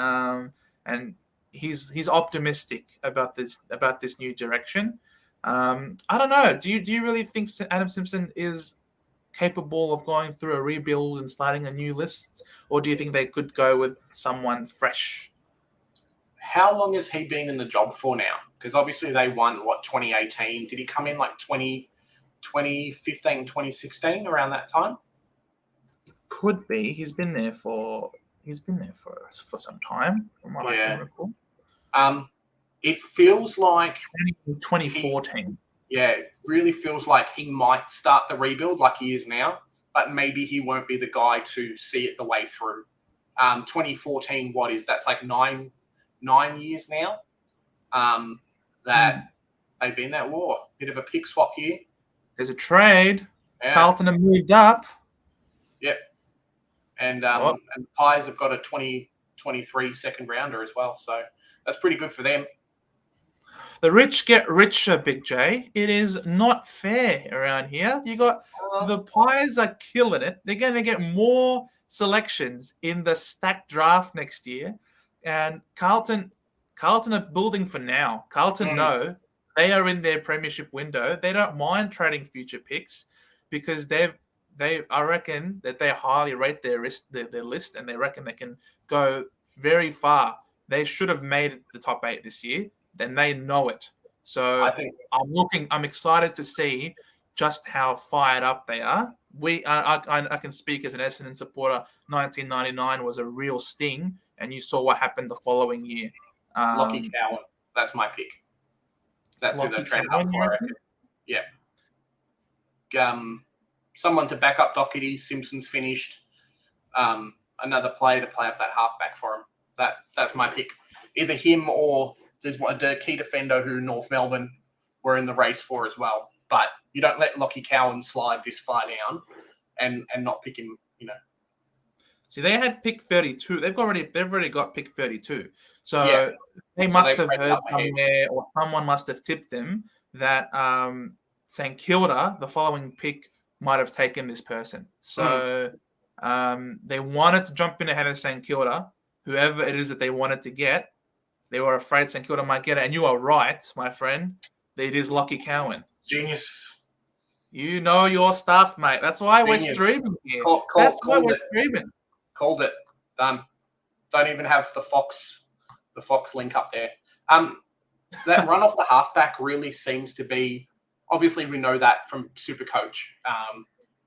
and he's optimistic about this new direction. I don't know. Do you really think Adam Simpson is capable of going through a rebuild and starting a new list, or do you think they could go with someone fresh? How long has he been in the job for now? Because obviously they won, 2018? Did he come in like 2015, 2016, around that time? Could be. He's been there for some time, from what I can recall. It feels like 2014. It really feels like he might start the rebuild like he is now, but maybe he won't be the guy to see it the way through. 2014, that's like nine years now that they've been at war. Bit of a pick swap here. There's a trade. Yeah. Carlton have moved up. Yep. And the Pies have got a 2023 second rounder as well, so that's pretty good for them. The rich get richer, Big J. It is not fair around here. You got the Pies are killing it. They're going to get more selections in the stacked draft next year. And Carlton are building for now. Carlton know they are in their premiership window. They don't mind trading future picks because I reckon that they highly rate their list, and they reckon they can go very far. They should have made the top 8 this year. Then they know it. So I'm excited to see just how fired up they are. I can speak as an Essendon supporter. 1999 was a real sting, and you saw what happened the following year. Lockie Cowan, that's my pick. That's who they're traded up for, I reckon. Yeah. Someone to back up Doherty. Simpson's finished. Another player to play off that halfback for him. That's my pick. Either him or there's a key defender who North Melbourne were in the race for as well. But you don't let Lockie Cowan slide this far down and not pick him, See, they had pick 32. They've already got pick 32. So they must have heard somewhere, or someone must have tipped them that St Kilda, the following pick, might have taken this person. So they wanted to jump in ahead of St Kilda, whoever it is that they wanted to get. They were afraid St Kilda might get it. And you are right, my friend. It is Lockie Cowan. Genius. You know your stuff, mate. That's why we're streaming here. That's why we're streaming. Called it. Done. Don't even have the Fox link up there. That run off the halfback really seems to be, obviously we know that from Supercoach,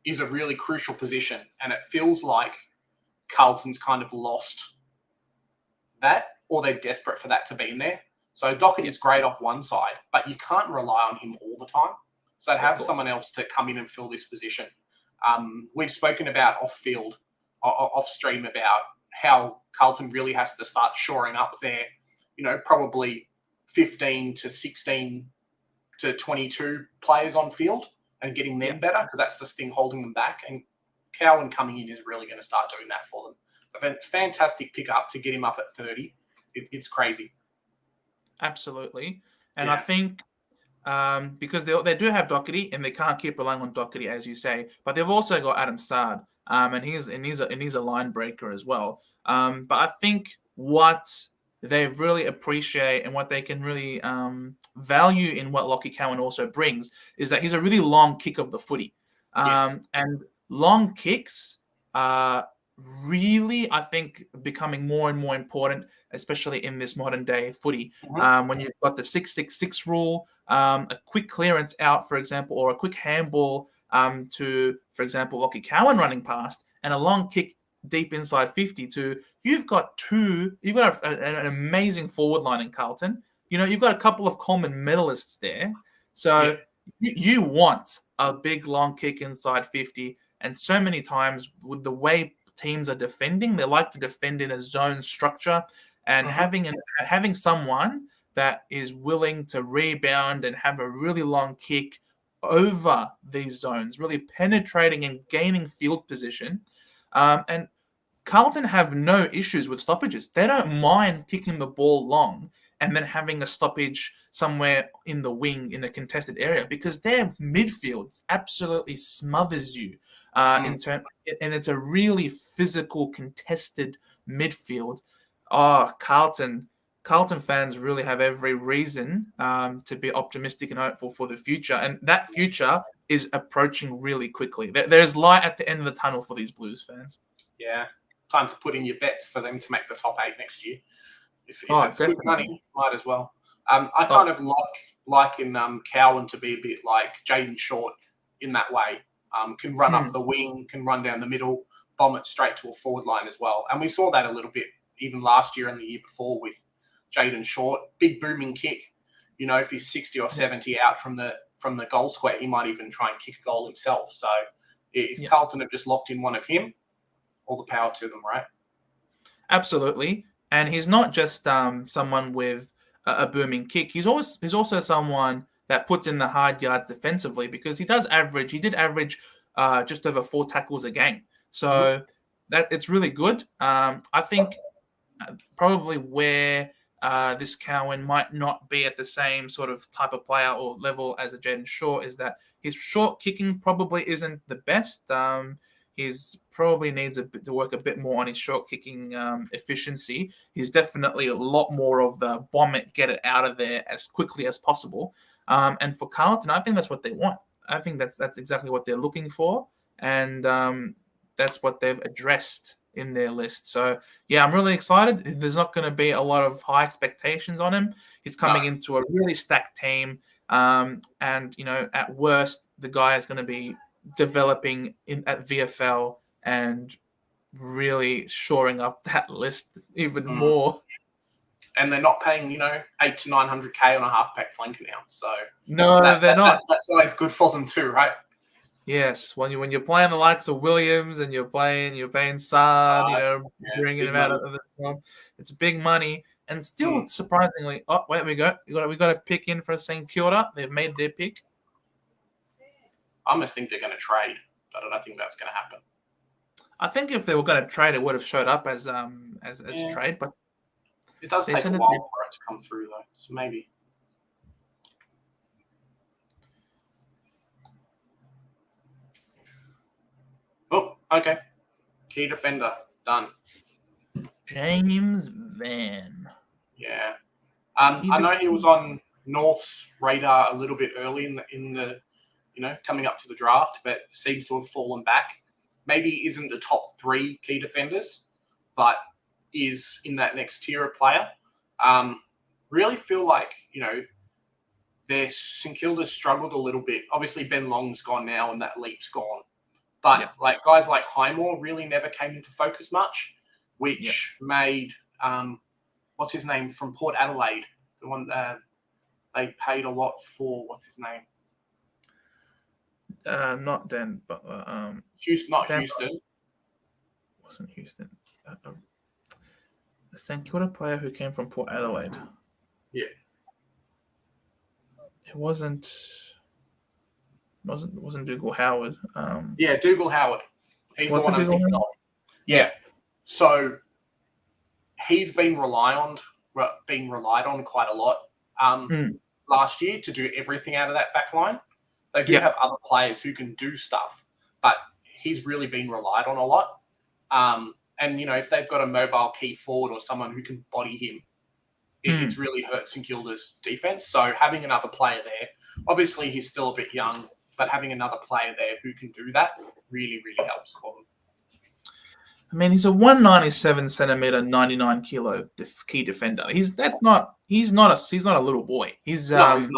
is a really crucial position. And it feels like Carlton's kind of lost that, or they're desperate for that to be in there. So Doherty is great off one side, but you can't rely on him all the time. So to have someone else to come in and fill this position. We've spoken about off stream about how Carlton really has to start shoring up their, probably 15 to 16 to 22 players on field and getting them better, because that's the thing holding them back. And Cowan coming in is really going to start doing that for them. So a fantastic pickup to get him up at 30. It's crazy. Absolutely. And I think because they do have Doherty, and they can't keep relying on Doherty, as you say, but they've also got Adam Sard, and he's a line breaker as well. But I think what they really appreciate and what they can really value in what Lockie Cowan also brings is that he's a really long kick of the footy. And long kicks are really, I think, becoming more and more important, especially in this modern day footy. When you've got the 6-6-6 rule, a quick clearance out, for example, or a quick handball to, for example, Lockie Cowan running past, and a long kick deep inside 50 to, you've got an amazing forward line in Carlton. You've got a couple of Coleman medalists there. So you want a big long kick inside 50. And so many times with the way teams are defending, they like to defend in a zone structure, and having someone that is willing to rebound and have a really long kick over these zones, really penetrating and gaining field position. And Carlton have no issues with stoppages. They don't mind kicking the ball long and then having a stoppage somewhere in the wing in a contested area, because their midfield absolutely smothers you in turn, and it's a really physical contested midfield. Oh, Carlton fans really have every reason to be optimistic and hopeful for the future, and that future is approaching really quickly. There's light at the end of the tunnel for these Blues fans. Yeah, time to put in your bets for them to make the top 8 next year. If it's Definitely. good money, might as well. I kind of like in Cowan to be a bit like Jaden Short in that way. Can run up the wing, can run down the middle, bomb it straight to a forward line as well. And we saw that a little bit even last year and the year before with Jaden Short. Big booming kick. You know, if he's 60 or 70 out from the goal square, he might even try and kick a goal himself. So if Carlton have just locked in one of him, all the power to them, right? Absolutely. And he's not just someone with a booming kick. He's also someone that puts in the hard yards defensively, because he did average just over 4 tackles a game. So that it's really good. I think probably where this Cowan might not be at the same sort of type of player or level as a Jaden Short is that his short kicking probably isn't the best. He's probably needs to work a bit more on his short kicking efficiency. He's definitely a lot more of the bomb it, get it out of there as quickly as possible. And for Carlton, I think that's what they want. I think that's exactly what they're looking for, and that's what they've addressed in their list. So yeah, I'm really excited. There's not going to be a lot of high expectations on him. He's coming into a really stacked team, and at worst, the guy is going to be developing at VFL and really shoring up that list even more. And they're not paying, 800 to 900K on a half-back flanker now. So no, they're not. That's always good for them too, right? Yes, when you're playing the likes of Williams and you're paying Sard, bringing them out of the club, it's big money. And still, surprisingly, wait, we got a pick in for St Kilda. They've made their pick. I almost think they're going to trade, but I don't think that's going to happen. I think if they were going to trade, it would have showed up as trade, but it does take a while for it to come through, though. So maybe. Oh, okay. Key defender done. James Van. Yeah, I know he was on North's radar a little bit early in the coming up to the draft, but seems to have fallen back. Maybe isn't the top 3 key defenders, but is in that next tier of player. Really feel like, their St Kilda's struggled a little bit. Obviously, Ben Long's gone now and that leap's gone. But like guys like Highmore really never came into focus much, which made, what's his name, from Port Adelaide, the one they paid a lot for, what's his name? Not Dan Butler. Houston, not Dan Houston. Wasn't Houston. The St Kilda player who came from Port Adelaide. Yeah. It wasn't Dougal Howard. Dougal Howard. He's the one I'm thinking of. Yeah. So he's been relied on quite a lot last year to do everything out of that back line. They do have other players who can do stuff, but he's really been relied on a lot. And, if they've got a mobile key forward or someone who can body him, it's really hurt St Kilda's defense. So having another player there, obviously he's still a bit young, but having another player there who can do that really, really helps for them. I mean, he's a 197 centimeter, 99 kilo key defender. He's not a little boy. He's not.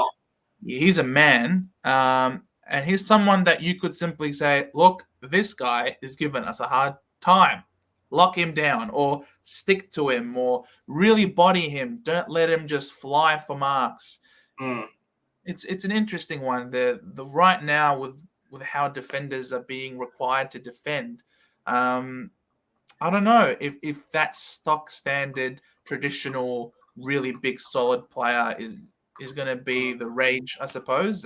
He's a man, and he's someone that you could simply say, look, this guy is giving us a hard time. Lock him down or stick to him or really body him. Don't let him just fly for marks. It's an interesting one. The right now with how defenders are being required to defend, I don't know if that stock standard traditional really big solid player is going to be the rage, I suppose.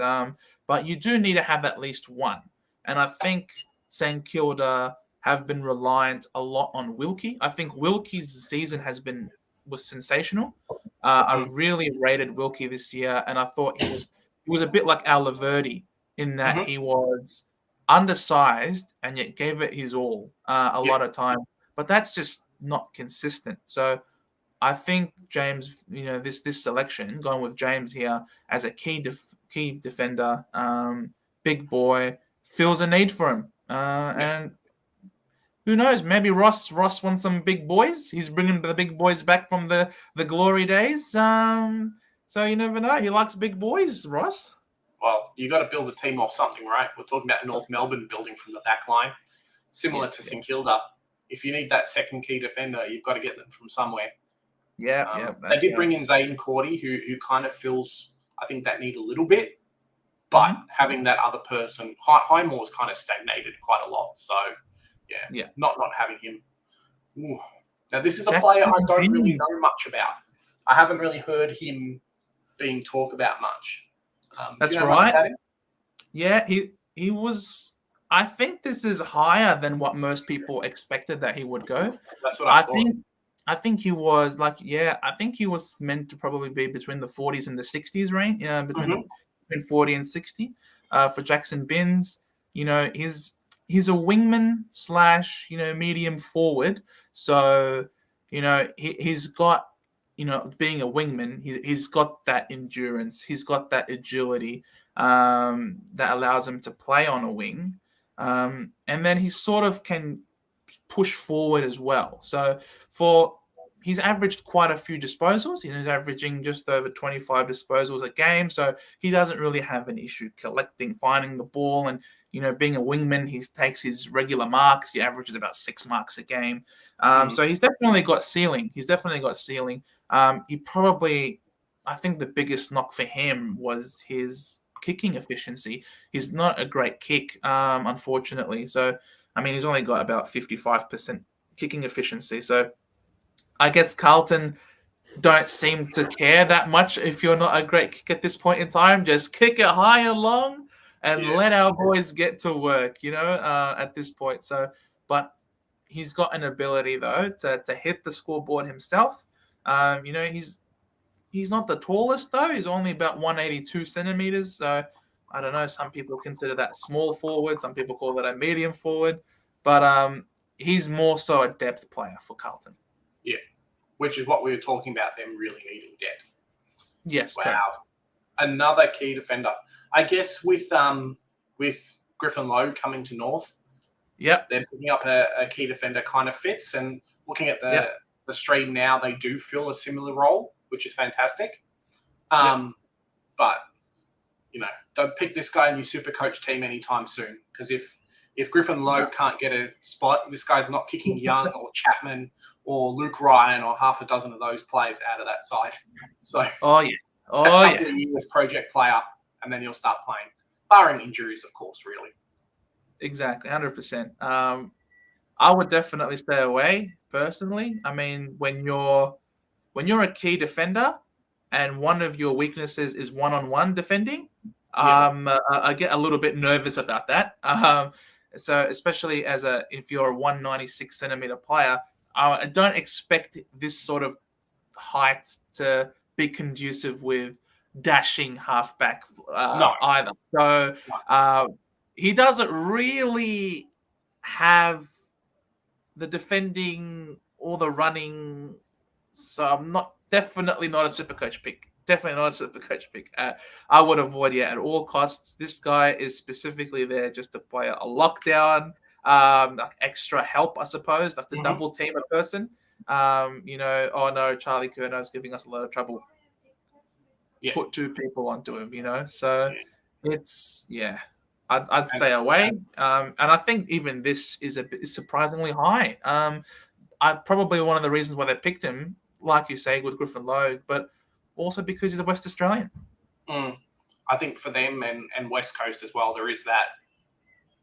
But you do need to have at least one. And I think St Kilda have been reliant a lot on Wilkie. I think Wilkie's season was sensational. I really rated Wilkie this year, and I thought he was a bit like Alaverde in that Mhm. he was undersized and yet gave it his all a Yeah. lot of time. But that's just not consistent. So I think James, this selection going with James here as a key defender, big boy, feels a need for him, Yeah. and who knows? Maybe Ross wants some big boys. He's bringing the big boys back from the glory days. So you never know. He likes big boys, Ross. Well, you got to build a team off something, right? We're talking about North Melbourne building from the back line, similar to St Kilda. If you need that second key defender, you've got to get them from somewhere. Yeah. They did bring in Zayden Cordy, who kind of fills, I think, that need a little bit. But having that other person, Highmore's kind of stagnated quite a lot. So, Yeah. not having him. Ooh. Now, this is a Jackson player I don't really Binns. know much about. I haven't really heard him being talked about much. That's do you know much right. about him? Yeah, he was. I think this is higher than what most people expected that he would go. That's what I thought. I think he was I think he was meant to probably be between the 40s and the 60s range. Yeah, between 40 and 60. For Jackson Binns, he's a wingman / medium forward. So he's got being a wingman, he's got that endurance, he's got that agility that allows him to play on a wing, and then he sort of can push forward as well. So he's averaged quite a few disposals. He's averaging just over 25 disposals a game. So he doesn't really have an issue finding the ball. And, being a wingman, he takes his regular marks. He averages about 6 marks a game. So he's definitely got ceiling. I think the biggest knock for him was his kicking efficiency. He's not a great kick, unfortunately. So, he's only got about 55% kicking efficiency. So I guess Carlton don't seem to care that much if you're not a great kick at this point in time. Just kick it high and long and let our boys get to work, at this point. So, but he's got an ability, though, to hit the scoreboard himself. He's not the tallest, though. He's only about 182 centimeters. So I don't know. Some people consider that small forward. Some people call it a medium forward. But he's more so a depth player for Carlton. Yeah, which is what we were talking about, them really needing depth. Yes. Wow. Correct. Another key defender. I guess with Griffin Lowe coming to North, they're picking up a key defender kind of fits. And looking at the stream now, they do fill a similar role, which is fantastic. But, don't pick this guy in your super coach team anytime soon. Because if Griffin Lowe can't get a spot, this guy's not kicking Young or Chapman or Luke Ryan or half a dozen of those players out of that side. So, a couple of years project player, and then he'll start playing, barring injuries, of course, really. Exactly, 100%. I would definitely stay away personally. When you're a key defender and one of your weaknesses is one-on-one defending, I get a little bit nervous about that. So especially if you're a 196 centimeter player, I don't expect this sort of height to be conducive with dashing halfback either. So he doesn't really have the defending or the running. So I'm definitely not a super coach pick. I would avoid at all costs. This guy is specifically there just to play a lockdown, like extra help, I suppose, like to double team a person. Oh no, Charlie Curno's giving us a lot of trouble. Put 2 people onto him, So it's I'd stay away. And I think even this is surprisingly high. Probably one of the reasons why they picked him, like you say, with Griffin Lowe, but also because he's a West Australian. I think for them and West Coast as well, there is that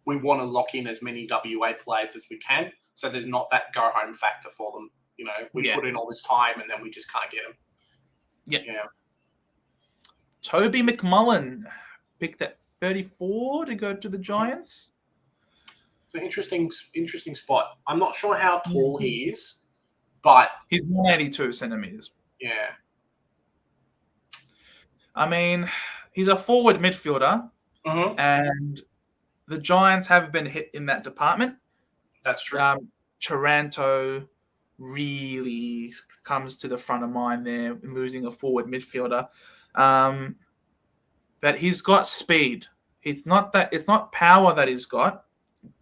we want to lock in as many WA players as we can, so there's not that go-home factor for them. We put in all this time and then we just can't get them. Toby McMullen picked at 34 to go to the Giants. It's an interesting spot. I'm not sure how tall he is, but he's 182 centimeters. Yeah. I mean, he's a forward midfielder, Mm-hmm. and the Giants have been hit in that department. That's true. Taranto really comes to the front of mind there in losing a forward midfielder. But he's got speed. It's not power that he's got,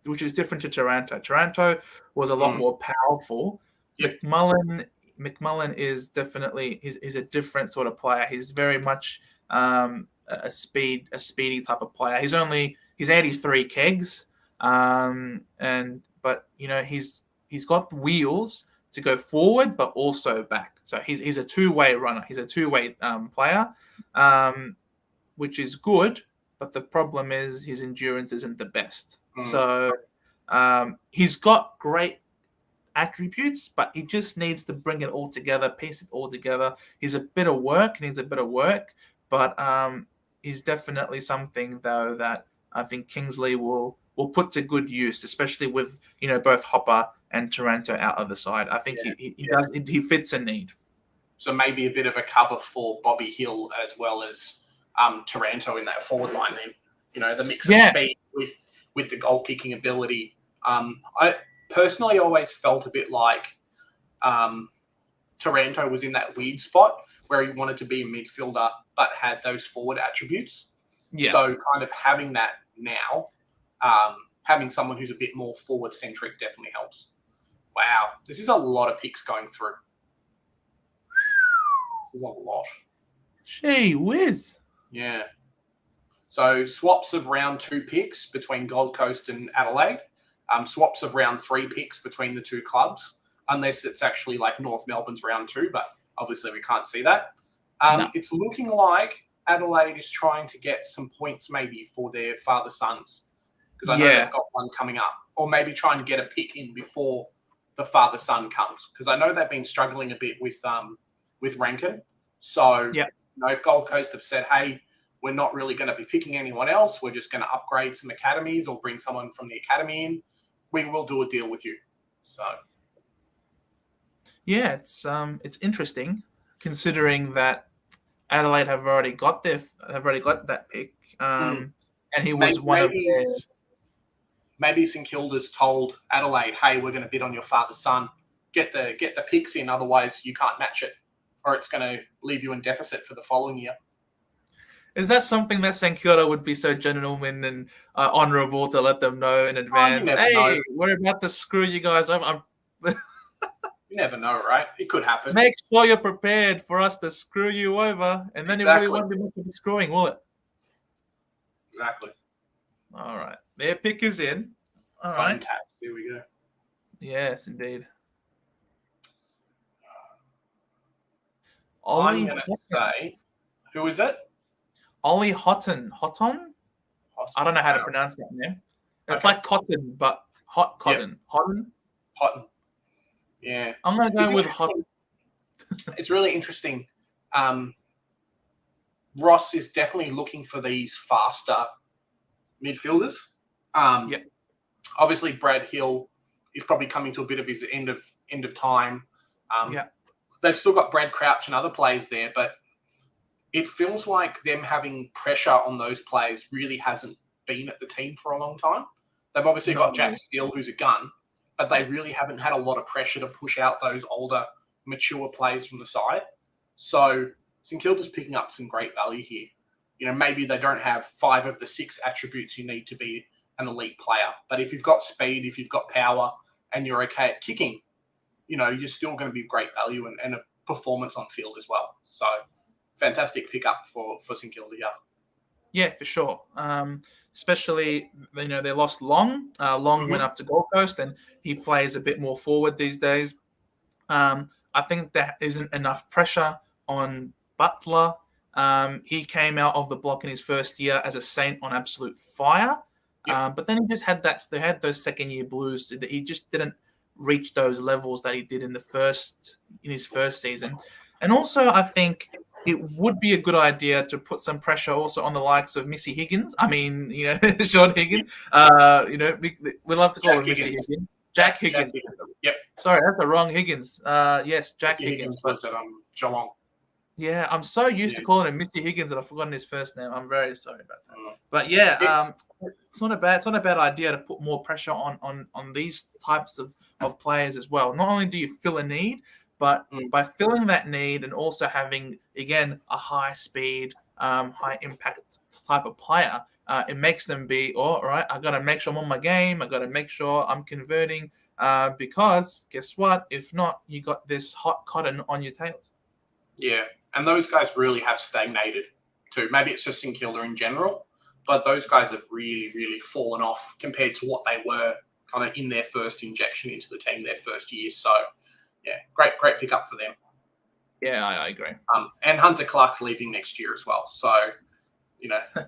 which is different to Taranto. Taranto was a lot more powerful. Yep. McMullen is definitely he's a different sort of player. He's very much a speedy type of player. He's 83 kegs, but he's got wheels to go forward, but also back. So he's a two-way runner. He's a two-way player, which is good. But the problem is his endurance isn't the best. So he's got great attributes, but he just needs to bring it all together, piece it all together. He's a bit of work, needs a bit of work, but he's definitely something though that I think Kingsley will put to good use, especially with both Hopper and Taranto out of the side. I think he fits a need. So maybe a bit of a cover for Bobby Hill as well as Taranto in that forward line. Then the mix of speed with the goal kicking ability. I personally always felt a bit like Taranto was in that weird spot where he wanted to be a midfielder but had those forward attributes. Yeah. So kind of having that now, having someone who's a bit more forward centric definitely helps. Wow, this is a lot of picks going through. This is a lot. Gee whiz. Yeah. So swaps of round 2 picks between Gold Coast and Adelaide. Swaps of round 3 picks between the two clubs, unless it's actually like North Melbourne's round 2, but obviously we can't see that. No. It's looking like Adelaide is trying to get some points maybe for their father-sons, because I know they've got one coming up, or maybe trying to get a pick in before the father-son comes, because I know they've been struggling a bit with Rankin. So if Gold Coast have said, hey, we're not really going to be picking anyone else, we're just going to upgrade some academies or bring someone from the academy in, we will do a deal with you. So it's interesting considering that Adelaide have already got that pick, and he was maybe St Kilda's told Adelaide, hey, we're going to bid on your father's son, get the picks in, otherwise you can't match it, or it's going to leave you in deficit for the following year. Is that something that St Kilda would be so gentleman and honourable to let them know in advance? Hey, we're about to screw you guys up. You never know, right? It could happen. Make sure you're prepared for us to screw you over, and then it really won't be much of a screwing, will it? Exactly. All right. Their pick is in. All Fun right. tap. Here we go. Yes, indeed. I'm going to say, who is it? Ollie Houghton. I don't know how to pronounce that name. It's like cotton, but hot cotton. Yep. Houghton. Yeah. I'm going to go with Houghton. It's really interesting. Ross is definitely looking for these faster midfielders. Obviously, Brad Hill is probably coming to a bit of his end of time. They've still got Brad Crouch and other players there, but it feels like them having pressure on those players really hasn't been at the team for a long time. They've obviously got Jack Steele, who's a gun, but they really haven't had a lot of pressure to push out those older, mature players from the side. So St Kilda's picking up some great value here. Maybe they don't have 5 of the 6 attributes you need to be an elite player, but if you've got speed, if you've got power, and you're okay at kicking, you're still going to be great value and a performance on field as well. So fantastic pickup for St Kilda, Yeah, for sure. Especially, they lost Long. Long went up to Gold Coast, and he plays a bit more forward these days. I think there isn't enough pressure on Butler. He came out of the block in his first year as a Saint on absolute fire. But then he just had they had those second-year blues. That he just didn't reach those levels that he did in his first season. And also, I think it would be a good idea to put some pressure also on the likes of Missy Higgins. I mean, Sean Higgins. We love to call him Missy Higgins. Jack Higgins. Yep. Sorry, that's the wrong Higgins. Yes, Jack Higgins was at Geelong. Yeah, I'm so used to Yeah. calling him Mr. Higgins that I've forgotten his first name. I'm very sorry about that. Mm. But yeah, it's not a bad idea to put more pressure on these types of players as well. Not only do you fill a need, but Mm. by filling that need and also having again a high speed, high impact type of player, it makes them be all right. I got to make sure I'm on my game. I got to make sure I'm converting. Because guess what? If not, you got this hot cotton on your tails. Yeah, and those guys really have stagnated too. Maybe it's just St Kilda in general, but those guys have really, really fallen off compared to what they were kind of in their first injection into the team, their first year. So, yeah, great pickup for them. Yeah, I agree. And Hunter Clark's leaving next year as well. So,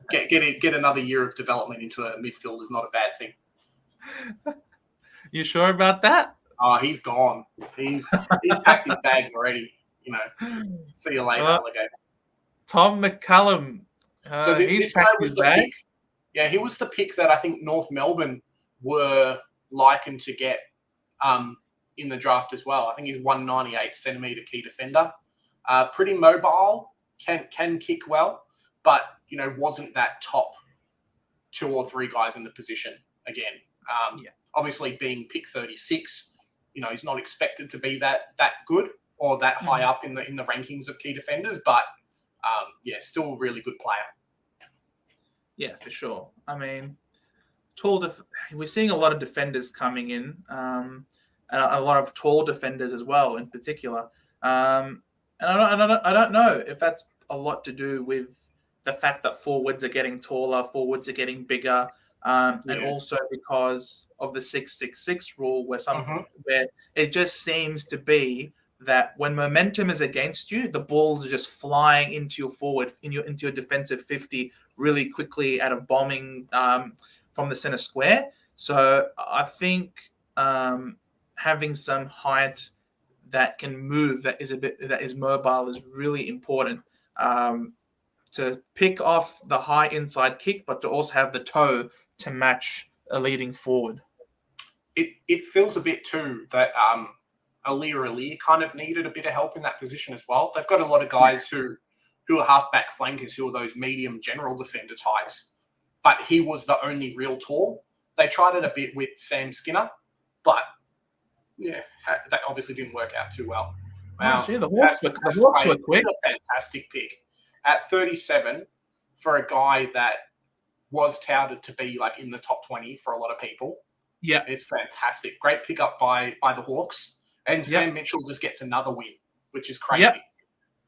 get another year of development into a midfield is not a bad thing. You sure about that? Oh, he's gone. He's packed his bags already. See you later, alligator. Tom McCallum. So He's this guy packed was his the bag. pick. Yeah, he was the pick that I think North Melbourne were likened to get in the draft as well. I think he's 198 centimetre key defender. Pretty mobile, can kick well, but wasn't that top 2 or 3 guys in the position again. Obviously being pick 36, he's not expected to be that good or that high up in the rankings of key defenders, but still a really good player. Yeah, for sure. I mean, we're seeing a lot of defenders coming in, and a lot of tall defenders as well, in particular. And I don't know if that's a lot to do with the fact that forwards are getting taller, forwards are getting bigger, and also because of the 666 rule, where it just seems to be that when momentum is against you, the balls are just flying into your forward, into your defensive 50 really quickly out of bombing from the center square. So I think having some height that can move, that is mobile, is really important to pick off the high inside kick, but to also have the toe to match a leading forward. It feels a bit too that Ali kind of needed a bit of help in that position as well. They've got a lot of guys who are halfback flankers, who are those medium general defender types, but he was the only real tall. They tried it a bit with Sam Skinner, but that obviously didn't work out too well. Wow, the Hawks were quick. A fantastic pick at 37 for a guy that was touted to be like in the top 20 for a lot of people. Yeah, it's fantastic. Great pickup by the Hawks, and Sam Mitchell just gets another win, which is crazy.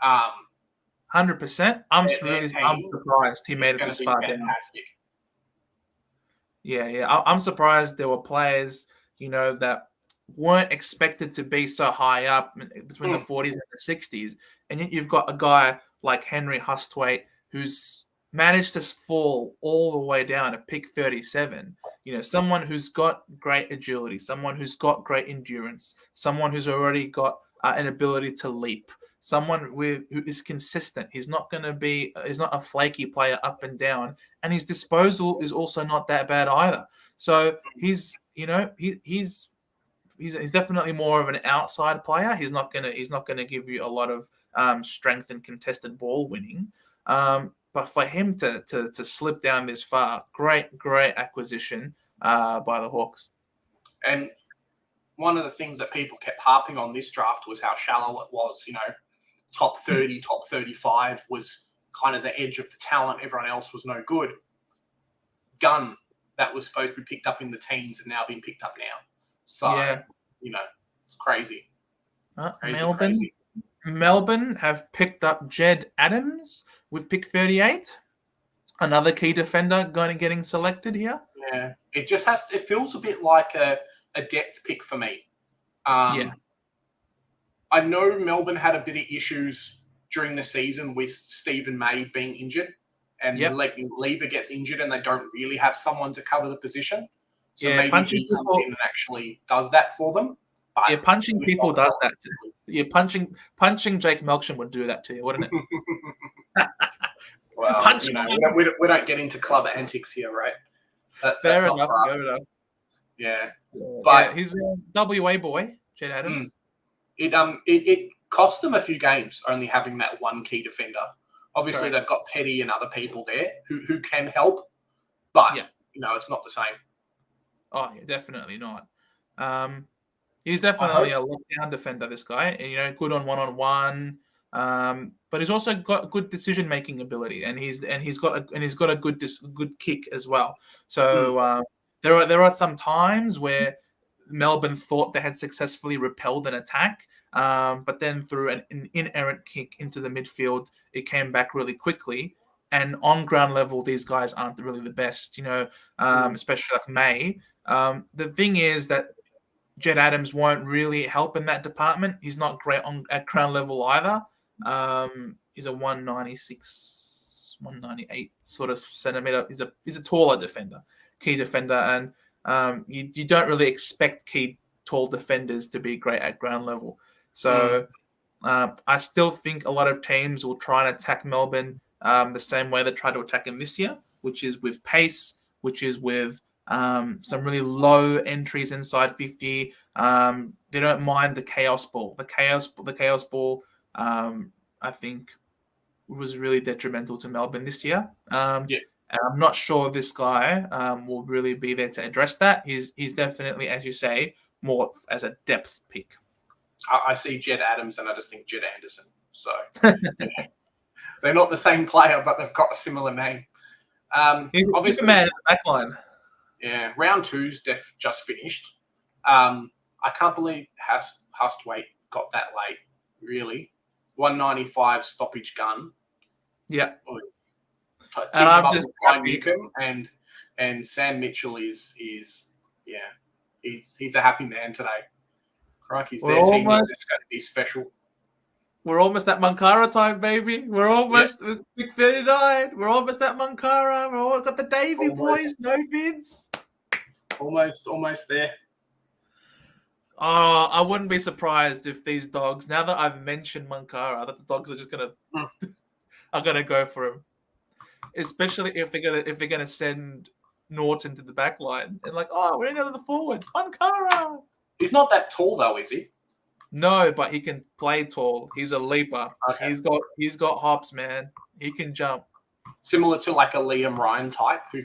100%. I'm surprised he made it this far down. Yeah. I'm surprised there were players, that weren't expected to be so high up between the 40s and the 60s, and yet you've got a guy like Henry Hustwaite who's managed to fall all the way down to pick 37. Someone who's got great agility, someone who's got great endurance, someone who's already got an ability to leap, someone who is consistent. He's not a flaky player up and down, and his disposal is also not that bad either. So he's definitely more of an outside player. He's not gonna give you a lot of strength and contested ball winning. But for him to slip down this far, great acquisition by the Hawks. And one of the things that people kept harping on this draft was how shallow it was. Top 30, top 35 was kind of the edge of the talent. Everyone else was no good. Gunn, that was supposed to be picked up in the teens and now being picked up now. So, it's crazy. Melbourne have picked up Jed Adams with pick 38. Another key defender getting selected here. Yeah, it feels a bit like a depth pick for me. I know Melbourne had a bit of issues during the season with Stephen May being injured, and Lever gets injured and they don't really have someone to cover the position. So maybe he comes in and actually does that for them. But punching people does that too. Yeah, punching Jake Melksham would do that to you, wouldn't it? Well, we don't get into club antics here, right? Fair enough. Yeah. But he's a WA boy, Jed Adams. It cost them a few games only having that one key defender. Obviously, Correct. they've got Petty and other people there who can help, but Yeah. it's not the same. Oh, yeah, definitely not. He's I definitely hope. a lockdown defender. This guy, good on one-on-one. But he's also got good decision-making ability, and he's got a good kick as well. So there are some times where Melbourne thought they had successfully repelled an attack, but then through an inerrant kick into the midfield, it came back really quickly. And on ground level, these guys aren't really the best, especially like May. The thing is that Jed Adams won't really help in that department. He's not great at ground level either. He's a 196, 198 sort of centimeter. He's a taller defender, key defender, and you don't really expect key tall defenders to be great at ground level. So I still think a lot of teams will try and attack Melbourne the same way they tried to attack him this year, which is with pace, which is with some really low entries inside 50. They don't mind the chaos ball. The chaos ball, I think, was really detrimental to Melbourne this year. Yeah. And I'm not sure this guy will really be there to address that. He's definitely, as you say, more as a depth pick. I see Jed Adams and I just think Jed Anderson. So they're not the same player, but they've got a similar name. He's obviously, a man in the backline. Yeah, round two's just finished. I can't believe Hustwaite got that late. Really, 195 stoppage gun. Yeah, and I'm just Newcomb and Sam Mitchell is he's a happy man today. Crikey's their team is just going to be special. We're almost at Mankara time, baby. We're almost with Pick 39. We're almost at Mankara. We're all got the Davey boys, no bids. Almost there. Oh, I wouldn't be surprised if these dogs, now that I've mentioned Mankara, that the dogs are just gonna go for him. Especially if they're gonna send Norton to the back line and we're in the forward. Mankara. He's not that tall though, is he? No, but he can play tall. He's a leaper. Okay. He's got hops, man. He can jump. Similar to like a Liam Ryan type who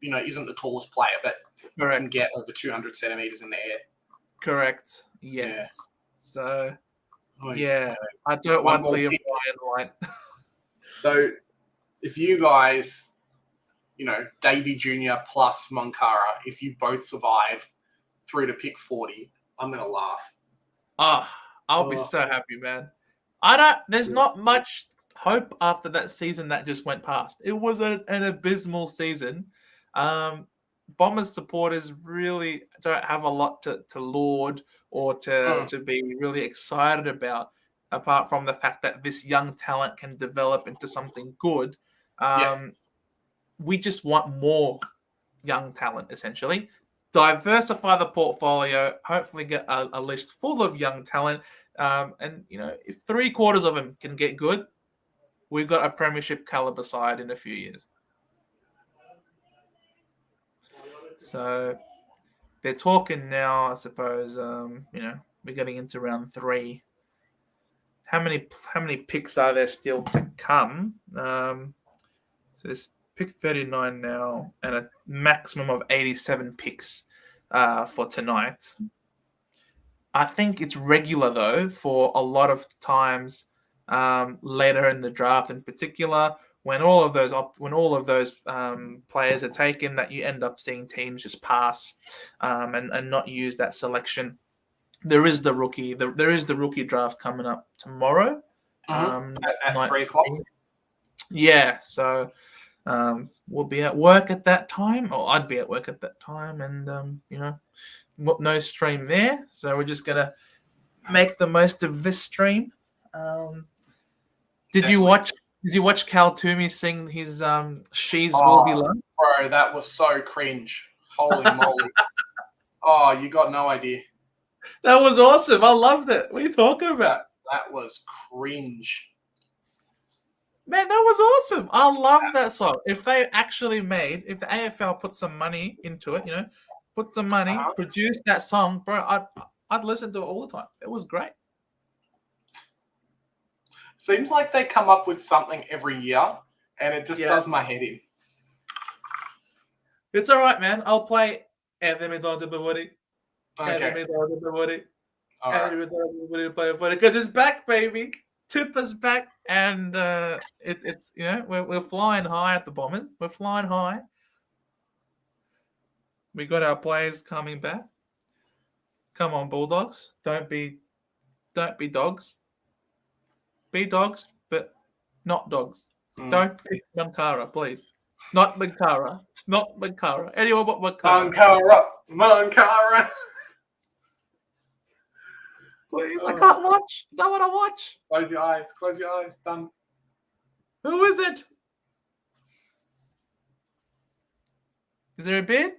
isn't the tallest player, but can get over 200 centimeters in the air. Correct. Yes. Yeah. So yeah, I don't want Liam Ryan light. So if you guys, Davey Jr. plus Monkara, if you both survive through to pick 40, I'm gonna laugh. I'll be so happy, man. There's not much hope after that season that just went past. It was an abysmal season. Bombers supporters really don't have a lot to laud or to be really excited about, apart from the fact that this young talent can develop into something good. We just want more young talent, essentially. Diversify the portfolio, hopefully get a list full of young talent. And, if 3/4 of them can get good, we've got a premiership caliber side in a few years. So they're talking now, I suppose, we're getting into round 3. How many picks are there still to come? So there's pick 39 now and a maximum of 87 picks for tonight. I think it's regular, though, for a lot of times later in the draft in particular, when all of those players are taken, that you end up seeing teams just pass and not use that selection. There is the rookie draft coming up tomorrow at 3 o'clock. Yeah, so we'll be at work at that time, or I'd be at work at that time, and no stream there, so we're just gonna make the most of this stream. Did you watch Cal Toomey sing his "She's Will Be Loved"? Bro, that was so cringe. Holy moly! Oh, you got no idea. That was awesome. I loved it. What are you talking about? That was cringe. Man, that was awesome. I love that song. If the AFL put some money into it, put some money, produce that song, bro, I'd listen to it all the time. It was great. Seems like they come up with something every year, and it just does my head in. It's all right, man. I'll play every Okay. All right. because it's back, baby. Tipper's back, and it's we're flying high at the Bombers. We're flying high. We got our players coming back. Come on, Bulldogs! Don't be dogs. Be dogs, but not dogs. Don't pick Mankara, please. Not Mankara. Not Mankara. Anyone but Mankara. Mankara. Please, I can't watch. Don't want to watch. Close your eyes. Close your eyes. Done. Who is it? Is there a bid?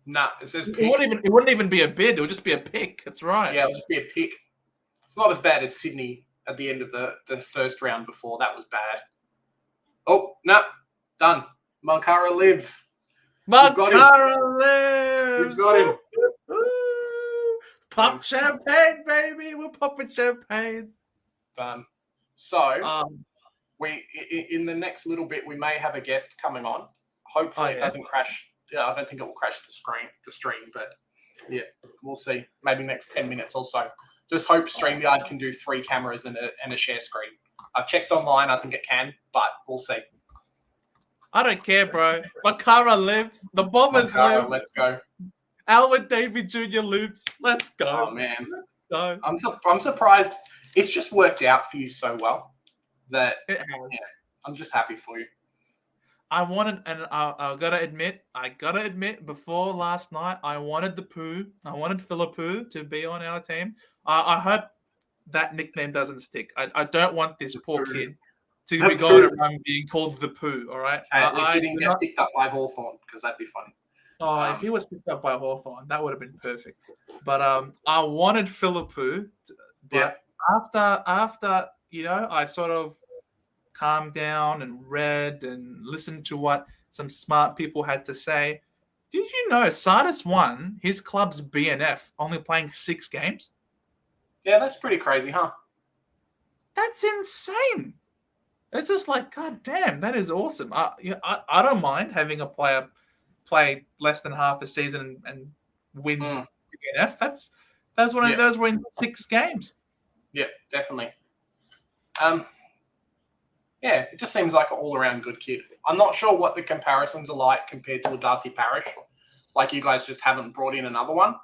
Nah, it says pick. It wouldn't even be a bid. It would just be a pick. That's right. Yeah, it would just be a pick. It's not as bad as Sydney at the end of the first round before. That was bad. Oh, no. Done. Mankara lives. Mankara lives. You've got him. Pop champagne, baby. We're popping champagne. Done. So, we in the next little bit, we may have a guest coming on. Hopefully it doesn't crash. Yeah, I don't think it will crash the stream, but yeah, we'll see. Maybe next 10 minutes or so. Just hope StreamYard can do 3 cameras and a share screen. I've checked online. I think it can, but we'll see. I don't care, bro. Mankara lives. The Bombers live. Let's go. Alwyn David Jr. lives. Let's go. Oh, man. Go. I'm surprised. It's just worked out for you so well that I'm just happy for you. I wanted, and I gotta admit, before last night, I wanted Philippou to be on our team. I hope that nickname doesn't stick. I don't want this poor kid to be going around being called the Poo. All right. At least he didn't get picked up by Hawthorn, because that'd be funny. Oh, if he was picked up by Hawthorn, that would have been perfect. But I wanted Philippou, but after I sort of calmed down and read and listened to what some smart people had to say. Did you know Sardis won his club's BNF only playing 6 games? Yeah, that's pretty crazy, huh? That's insane. It's just like, God damn, that is awesome. I don't mind having a player play less than half a season and win BNF. That's one of those were in 6 games. Yeah, definitely. Yeah, it just seems like an all-around good kid. I'm not sure what the comparisons are like compared to a Darcy Parish. Like you guys just haven't brought in another one,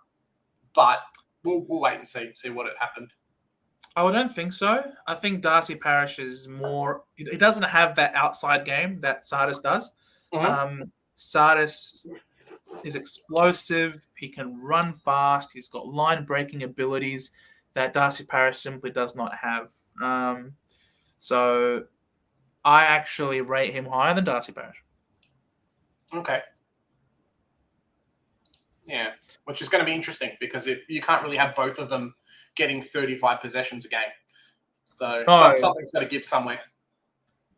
but we'll wait and see what had happened. Oh, I don't think so. I think Darcy Parish is more. He doesn't have that outside game that Sardis does. Sardis is explosive. He can run fast. He's got line-breaking abilities that Darcy Parish simply does not have. So I actually rate him higher than Darcy Parish. Okay. Yeah, which is going to be interesting because you can't really have both of them getting 35 possessions a game. So something's got to give somewhere.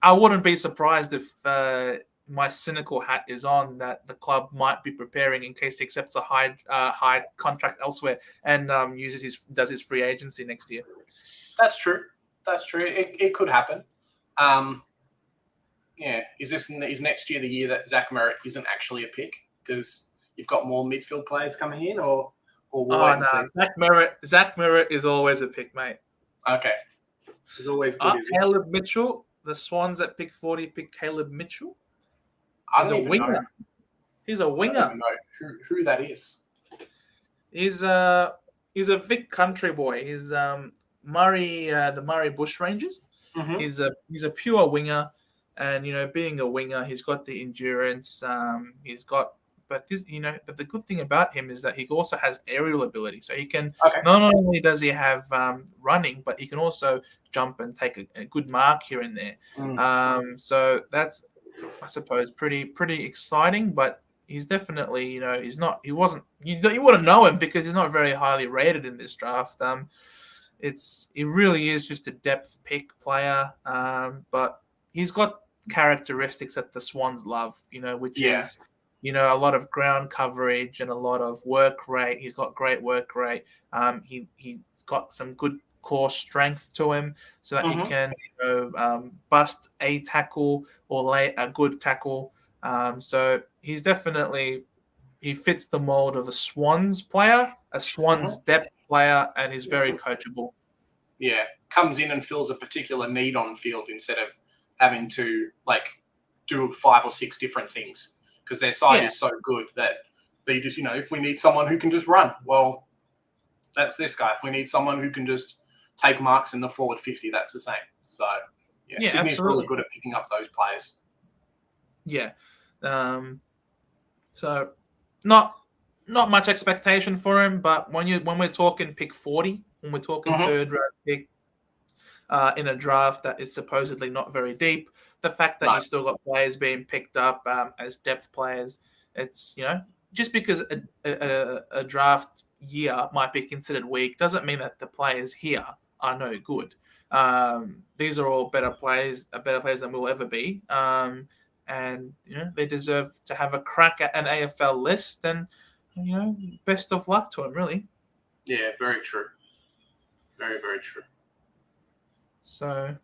I wouldn't be surprised if my cynical hat is on that the club might be preparing in case he accepts a high contract elsewhere and does his free agency next year. That's true. It could happen. Yeah, is next year the year that Zach Merritt isn't actually a pick because you've got more midfield players coming in, or we'll wait and see? Zach Merritt is always a pick, mate. Okay, he's always good. Caleb Mitchell, the Swans at pick 40 pick Caleb Mitchell. He's a winger. Know. He's a winger. I don't even know who that is. He's a Vic country boy. He's the Murray Bushrangers. Mm-hmm. He's a pure winger, and being a winger, he's got the endurance. But the good thing about him is that he also has aerial ability. So he can not only does he have running, but he can also jump and take a good mark here and there. So that's, I suppose, pretty exciting. But he's definitely, you wouldn't know him because he's not very highly rated in this draft. He really is just a depth pick player. But he's got characteristics that the Swans love, which is, a lot of ground coverage and a lot of work rate. He's got great work rate. He's got some good core strength to him, so that he Mhm. can bust a tackle or lay a good tackle. So he's definitely he fits the mold of a Swans player, a Swans Mhm. depth player, and he's very coachable. Yeah, comes in and fills a particular need on field instead of having to like do 5 or 6 different things because their side Yeah. is so good that they just, if we need someone who can just run, well, that's this guy. If we need someone who can just take marks in the forward 50, that's the same. So, yeah, Yeah, Sydney's really absolutely. good at picking up those players. Yeah. So not much expectation for him, but when we're talking pick 40, when we're talking Mm-hmm. third round pick in a draft that is supposedly not very deep, the fact that No. you still got players being picked up as depth players, it's just because a draft year might be considered weak doesn't mean that the players here are no good. These are all better players than we'll ever be. And they deserve to have a crack at an AFL list. And best of luck to them, really. Yeah, very true. Very, very true. So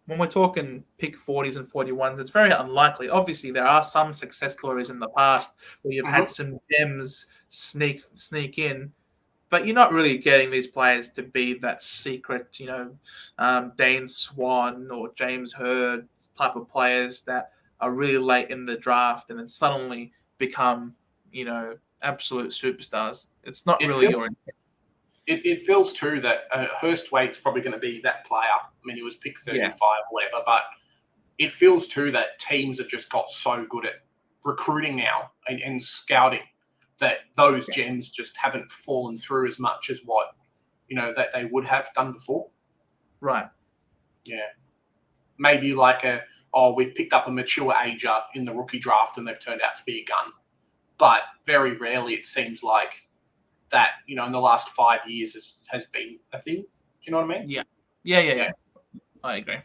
when we're talking pick 40s and 41s, it's very unlikely. Obviously, there are some success stories in the past where you've had Mm-hmm. some gems sneak in, but you're not really getting these players to be that secret, Dane Swan or James Hurd type of players that are really late in the draft and then suddenly become, absolute superstars. It's not It really feels your intent. it feels too that Hurstwaite's probably going to be that player. I mean, he was pick 35 or whatever, but it feels too that teams have just got so good at recruiting now and scouting that those gems just haven't fallen through as much as what that they would have done before. Right. Yeah, maybe like we've picked up a mature ager in the rookie draft and they've turned out to be a gun, but very rarely it seems like that in the last 5 years has been a thing. Do you know what I mean? Yeah. I agree.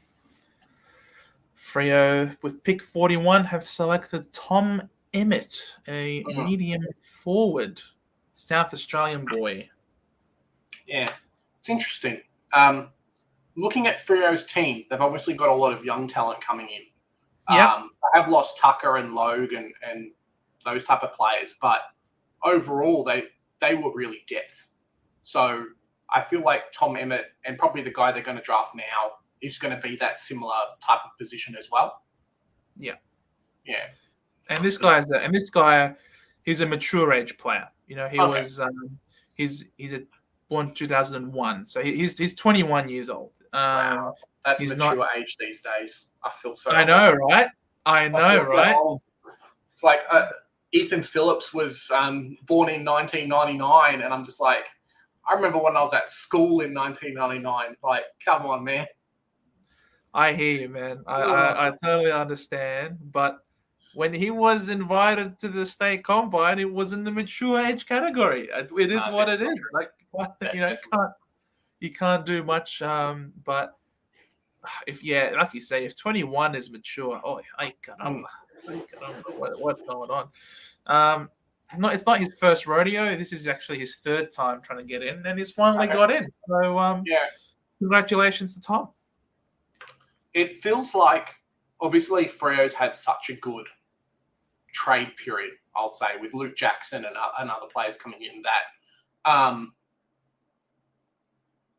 Freo with pick 41 have selected Tom Emmett, a medium forward, South Australian boy. Yeah, it's interesting. Looking at Freo's team, they've obviously got a lot of young talent coming in. Yep. They have lost Tucker and Logue and those type of players, but overall they were really depth. So I feel like Tom Emmett and probably the guy they're going to draft now is going to be that similar type of position as well. Yeah. Yeah. And this guy, he's a mature age player. He was he's born 2001, so he's 21 years old. Wow, that's he's mature not. age these days. I feel so. I know, right? I know, right? So it's like Ethan Phillips was born in 1999, and I'm just like, I remember when I was at school in 1999. Like, come on, man. I hear you, man. I totally understand. But when he was invited to the state combine, it was in the mature age category. It is what it is. Like, you can't do much. But like you say, if 21 is mature, I don't know what's going on. No, it's not his first rodeo. This is actually his third time trying to get in, and he's finally got in. So, congratulations to Tom. It feels like, obviously, Freo's had such a good trade period, I'll say, with Luke Jackson and other players coming in that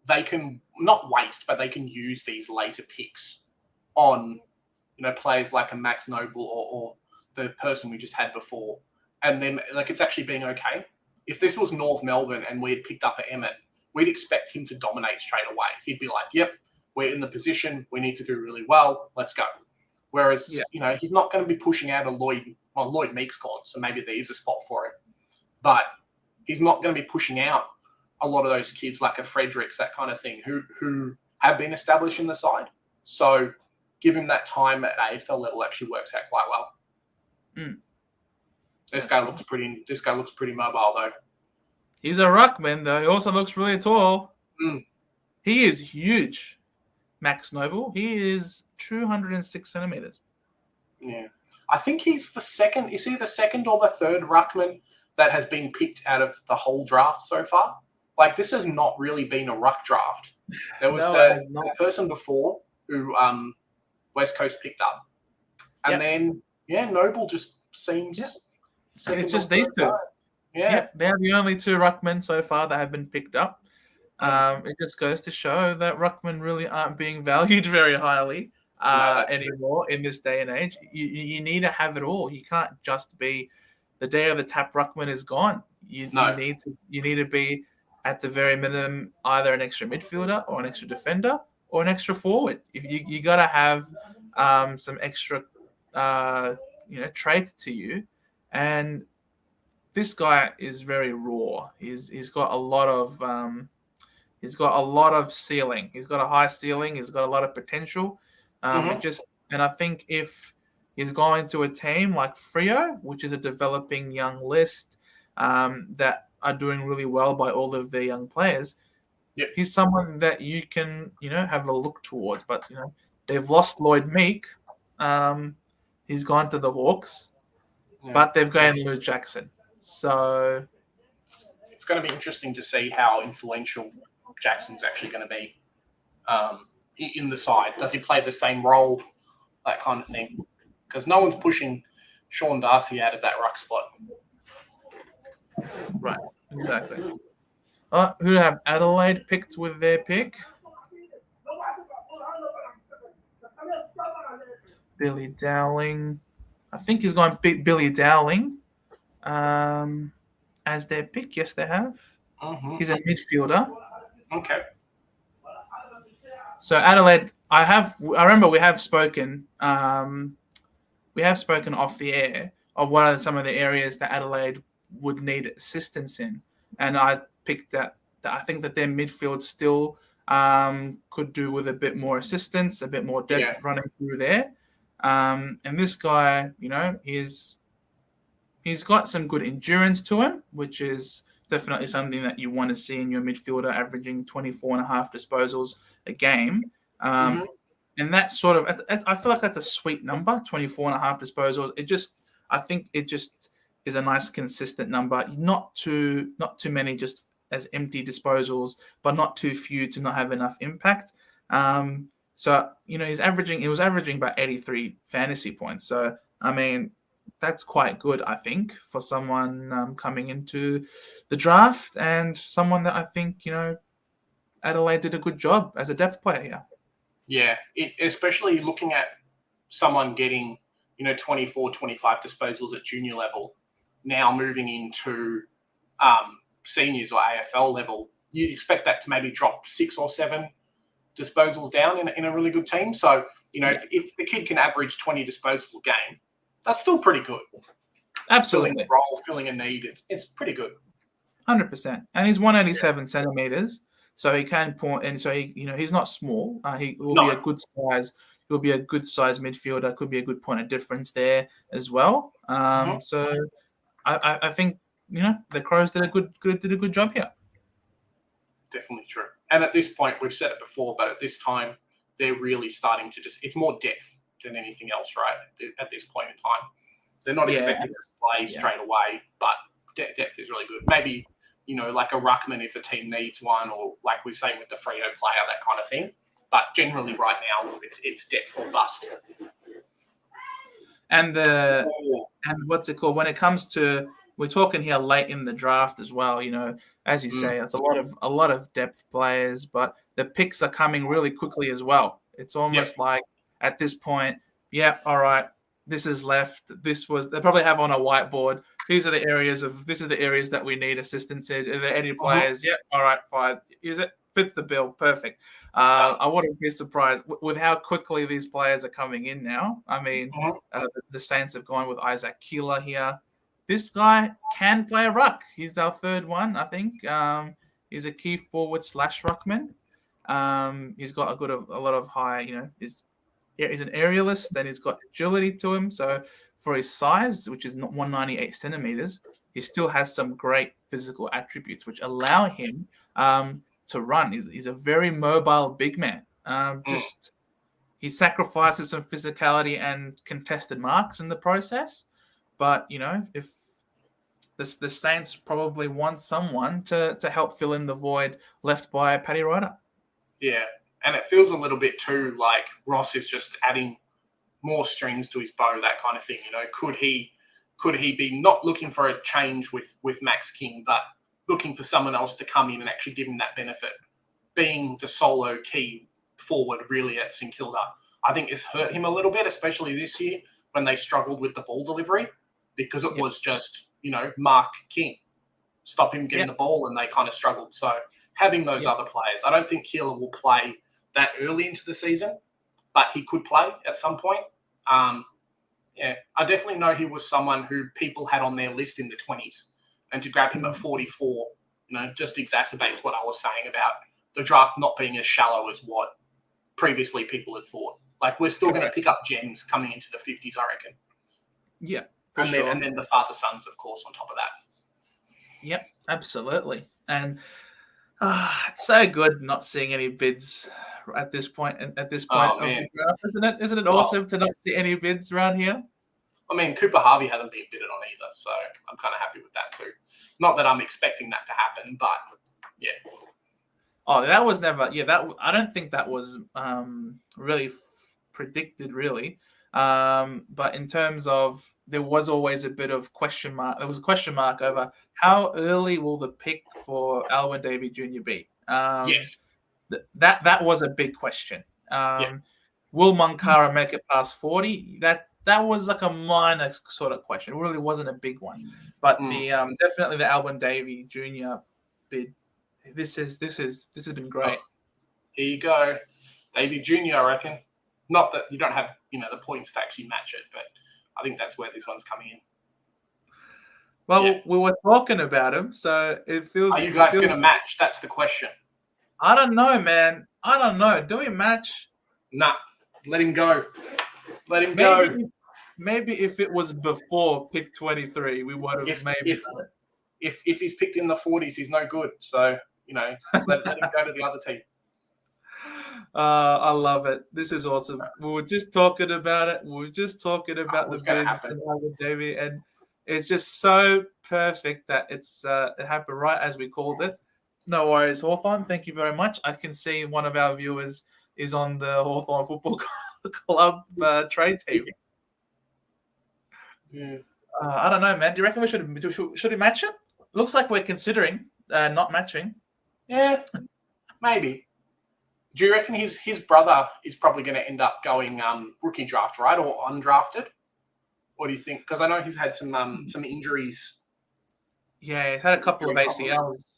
they can not waste, but they can use these later picks on, players like a Max Noble or the person we just had before. And then, it's actually been okay. If this was North Melbourne and we had picked up an Emmett, we'd expect him to dominate straight away. He'd be like, yep, we're in the position. We need to do really well. Let's go. Whereas, he's not going to be pushing out a Lloyd. Well, Lloyd Meek's gone, so maybe there is a spot for him. But he's not going to be pushing out a lot of those kids like a Fredericks, that kind of thing, who have been established in the side. So give him that time at AFL level actually works out quite well. This guy looks pretty mobile, though. He's a ruckman, though. He also looks really tall. He is huge. Max Noble. He is 206 centimeters. Yeah. I think he's the second. Is he the second or the third ruckman that has been picked out of the whole draft so far? Like, this has not really been a ruck draft. There was No, it has not. the person before who West Coast picked up, and Yep. then Noble just Yep. seems And it's second or just these third two. guy. Yeah. Yep, they're the only two ruckmen so far that have been picked up. It just goes to show that ruckmen really aren't being valued very highly No, that's anymore in this day and age. You need to have it all. You can't just be the day of the tap ruckman is gone. You No. need to be at the very minimum either an extra midfielder or an extra defender or an extra forward. If you got to have some extra traits to you, and this guy is very raw. He's got a lot of ceiling. He's got a high ceiling. He's got a lot of potential. And I think if he's going to a team like Freo, which is a developing young list that are doing really well by all of their young players, he's someone that you can have a look towards. But they've lost Lloyd Meek. He's gone to the Hawks, but they've gained Lou Jackson. So it's going to be interesting to see how influential Jackson's actually going to be in the side. Does he play the same role, that kind of thing? Because no one's pushing Sean Darcy out of that ruck spot. Right, exactly. Who have Adelaide picked with their pick? Billy Dowling. I think he's going to pick Billy Dowling as their pick. Yes, they have. He's a midfielder. Okay. So Adelaide, I remember we have spoken off the air of what are some of the areas that Adelaide would need assistance in, and I picked that I think that their midfield still could do with a bit more assistance, a bit more depth running through there. And this guy, he's got some good endurance to him, which is definitely something that you want to see in your midfielder, averaging 24.5 disposals a game. And that's sort of, I feel like that's a sweet number, 24.5 disposals. I think it just is a nice consistent number. Not too many just as empty disposals, but not too few to not have enough impact. So he was averaging about 83 fantasy points. So I mean, that's quite good, I think, for someone coming into the draft and someone that I think Adelaide did a good job as a depth player here. Yeah, especially looking at someone getting 24, 25 disposals at junior level, now moving into seniors or AFL level, you'd expect that to maybe drop 6 or 7 disposals down in a really good team. So, if the kid can average 20 disposals a game, that's still pretty good. Absolutely. Filling a role, filling a need, it's pretty good. 100%. And he's 187 centimeters, so he can point, and so he's not small. He will be a good size. He'll be a good size midfielder. Could be a good point of difference there as well. So I think the Crows did a good job here. Definitely true. And at this point, we've said it before, but at this time, they're really starting to it's more depth than anything else, right? At this point in time, they're not expected to play straight away, but depth is really good. Maybe, like a ruckman if a team needs one, or like we're saying with the Freo player, that kind of thing. But generally right now, it's depth or bust. And what's it called? When it comes to, we're talking here late in the draft as well, as you say, it's a lot of depth players, but the picks are coming really quickly as well. It's almost like at this point, all right, this is left. They probably have on a whiteboard. These are the areas that we need assistance in. Are there any players? All right, fine. Is it fits the bill? Perfect. I wouldn't be surprised with how quickly these players are coming in now. I mean, the Saints have gone with Isaac Keeler here. This guy can play a ruck. He's our third one, I think. He's a key forward / ruckman. He's got a lot of high, he's an aerialist, and he's got agility to him. So for his size, which is not 198 centimeters, he still has some great physical attributes, which allow him to run. He's a very mobile big man. He sacrifices some physicality and contested marks in the process. But, if the Saints probably want someone to help fill in the void left by Paddy Ryder. Yeah, and it feels a little bit too like Ross is just adding more strings to his bow, that kind of thing. Could he be not looking for a change with Max King, but looking for someone else to come in and actually give him that benefit? Being the solo key forward really at St Kilda, I think it's hurt him a little bit, especially this year when they struggled with the ball delivery, because it was just, Mark King. Stop him getting the ball, and they kind of struggled. So having those other players, I don't think Keeler will play that early into the season, but he could play at some point. I definitely know he was someone who people had on their list in the 20s, and to grab him at 44, just exacerbates what I was saying about the draft not being as shallow as what previously people had thought. Like, we're still going to pick up gems coming into the 50s, I reckon. Yeah, and then the father-sons, of course, on top of that. Yep, absolutely. And it's so good not seeing any bids at this point. At this point of the draft, isn't it? Isn't it awesome to not see any bids around here? I mean, Cooper Harvey hasn't been bidded on either, so I'm kind of happy with that too. Not that I'm expecting that to happen, but yeah. Oh, that was never. Yeah, that I don't think that was really predicted, really. But in terms of, there was always a bit of question mark. There was a question mark over how early will the pick for Alwyn Davey Jr. be. Yes, that was a big question. Will Moncara make it past 40? That was like a minor sort of question. It really wasn't a big one. But the definitely the Alwyn Davey Jr. bid. This has been great. Here you go, Davey Jr. I reckon. Not that you don't have the points to actually match it, but I think that's where this one's coming in. Well, we were talking about him, so it feels. Are you guys going to match? That's the question. I don't know, man. I don't know. Do we match? Nah, let him go. Let him go. Maybe if it was before pick 23, we would have maybe. If he's picked in the 40s, he's no good. So let him go to the other team. I love it. This is awesome. We were just talking about it. We were just talking about the bids and Alwyn Davey, and it's just so perfect that it happened right as we called it. No worries, Hawthorn. Thank you very much. I can see one of our viewers is on the Hawthorn Football Club trade team. Yeah. I don't know, man. Do you reckon we should we match it? Looks like we're considering not matching. Yeah, maybe. Do you reckon his brother is probably going to end up going rookie draft, right, or undrafted? Or do you think? Because I know he's had some injuries. Yeah, he's had a couple of ACLs.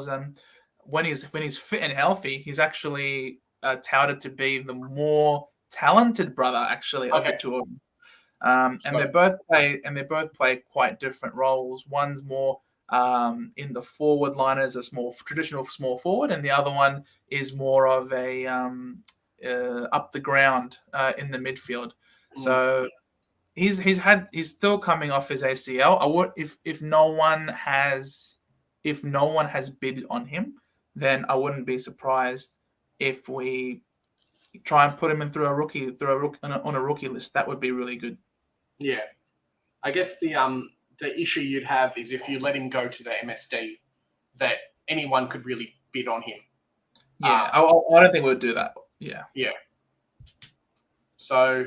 And when he's fit and healthy, he's actually touted to be the more talented brother, actually, of the two of them. And they both play quite different roles. One's more in the forward line as a traditional small forward, and the other one is more of a up the ground in the midfield. So he's still coming off his ACL. I would if no one has bid on him, then I wouldn't be surprised if we try and put him in on a rookie list. That would be really good. Yeah, I guess the issue you'd have is if you let him go to the MSD, that anyone could really bid on him. Yeah, I don't think we'd do that. Yeah. Yeah. So,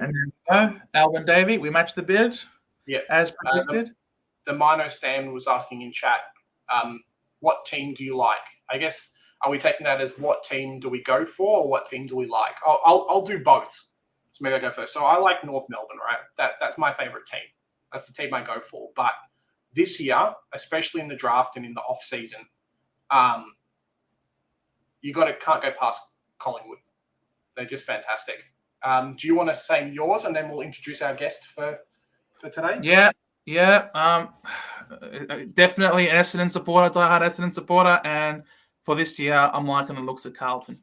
and Alwyn Davey, we matched the bid. Yeah, as predicted. The Mino Stan was asking in chat, what team do you like? I guess, are we taking that as what team do we go for, or what team do we like? I'll do both. So maybe I go first. So I like North Melbourne, right? That's my favorite team. That's the team I go for. But this year, especially in the draft and in the off season, you can't go past Collingwood. They're just fantastic. Do you want to say yours, and then we'll introduce our guest for today? Yeah. Definitely an Essendon supporter, diehard Essendon supporter, and for this year, I'm liking the looks of Carlton.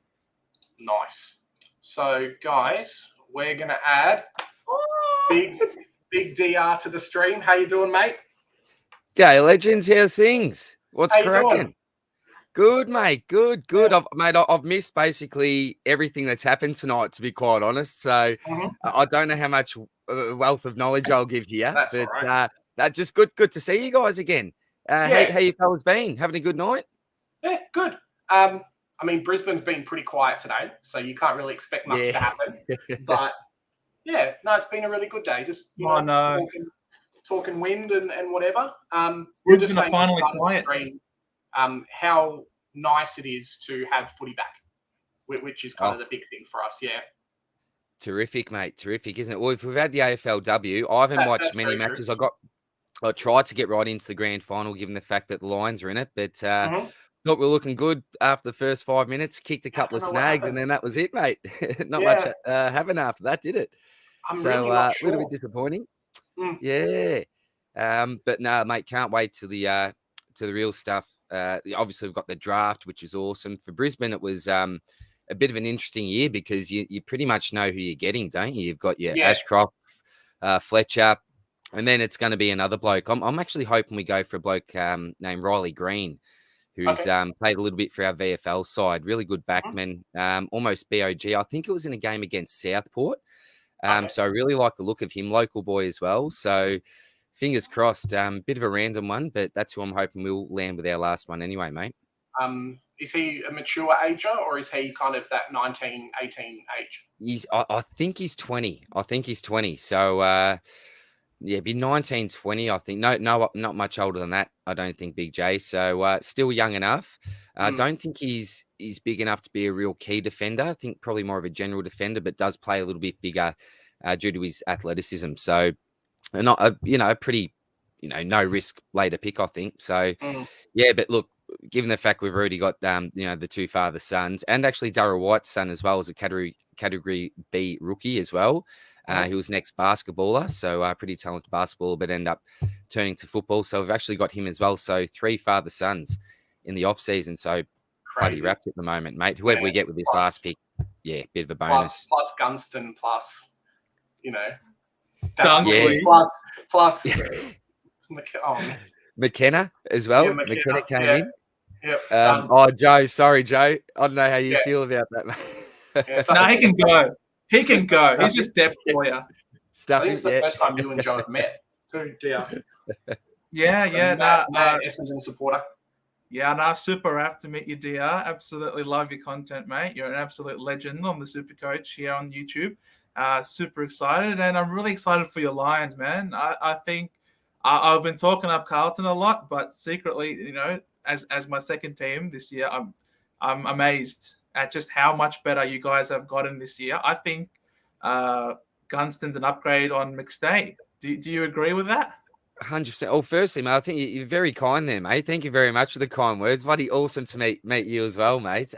Nice. So, guys, we're going to add big DR to the stream. How you doing, mate? G'day, legends. How's things? What's cracking? Good, mate. Good. Yeah. I've missed basically everything that's happened tonight, to be quite honest. So I don't know how much wealth of knowledge I'll give you. That's but all right. that's just good to see you guys again. How you fellas been? Having a good night? Yeah, good. I mean, Brisbane's been pretty quiet today, so you can't really expect much to happen. But yeah, no, it's been a really good day. Just talking wind and whatever. We're just saying finally quiet. Stream, how nice it is to have footy back, which is kind of the big thing for us. Yeah. Terrific, mate. Terrific, isn't it? Well, if we've had the AFLW, I haven't watched many matches. I tried to get right into the grand final, given the fact that the Lions are in it, but thought we're looking good after the first 5 minutes. Kicked a couple of snags, and then that was it, mate. Not much happened after that, did it? I'm really not sure. A little bit disappointing. Yeah, but no, mate, can't wait to the real stuff. Obviously, we've got the draft, which is awesome for Brisbane. It was a bit of an interesting year because you pretty much know who you're getting, don't you? You've got your Ashcroft, Fletcher, and then it's going to be another bloke. I'm actually hoping we go for a bloke named Riley Green, who's played a little bit for our VFL side. Really good backman, almost BOG. I think it was in a game against Southport. So I really like the look of him, local boy as well. So fingers crossed. Bit of a random one, but that's who I'm hoping we'll land with our last one anyway, mate. Is he a mature ager or is he kind of that 19, 18 age? I think he's 20. I think he's 20. So, be 19, 20, I think. No, not much older than that, I don't think, Big J. So, still young enough. I don't think he's big enough to be a real key defender. I think probably more of a general defender, but does play a little bit bigger due to his athleticism. So, not a pretty, no risk later pick, I think. So, yeah, but look, given the fact we've already got, the two father sons, and actually Darryl White's son as well as a category B rookie as well. He was an ex-basketballer, so pretty talented basketballer, but end up turning to football. So we've actually got him as well. So 3 father sons in the off season. So bloody wrapped at the moment, mate. Whoever we get with this last pick, bit of a bonus. Plus Gunston, plus Dunkley, plus McKenna as well. Yeah, McKenna came in. Yep. Joe, sorry, Joe. I don't know how you feel about that, mate. No, he can go. He can go. He's just depth for you. I think it's the first time you and Joe have met too, dear. Essendon supporter. Yeah, super apt to meet you, dear. Absolutely love your content, mate. You're an absolute legend on the Super Coach here on YouTube. Super excited, and I'm really excited for your Lions, man. I think I've been talking up Carlton a lot, but secretly, as my second team this year, I'm amazed at just how much better you guys have gotten this year. I think Gunston's an upgrade on McStay. Do you agree with that? 100%. Well, firstly, mate, I think you're very kind there, mate. Thank you very much for the kind words. Bloody awesome to meet you as well, mate.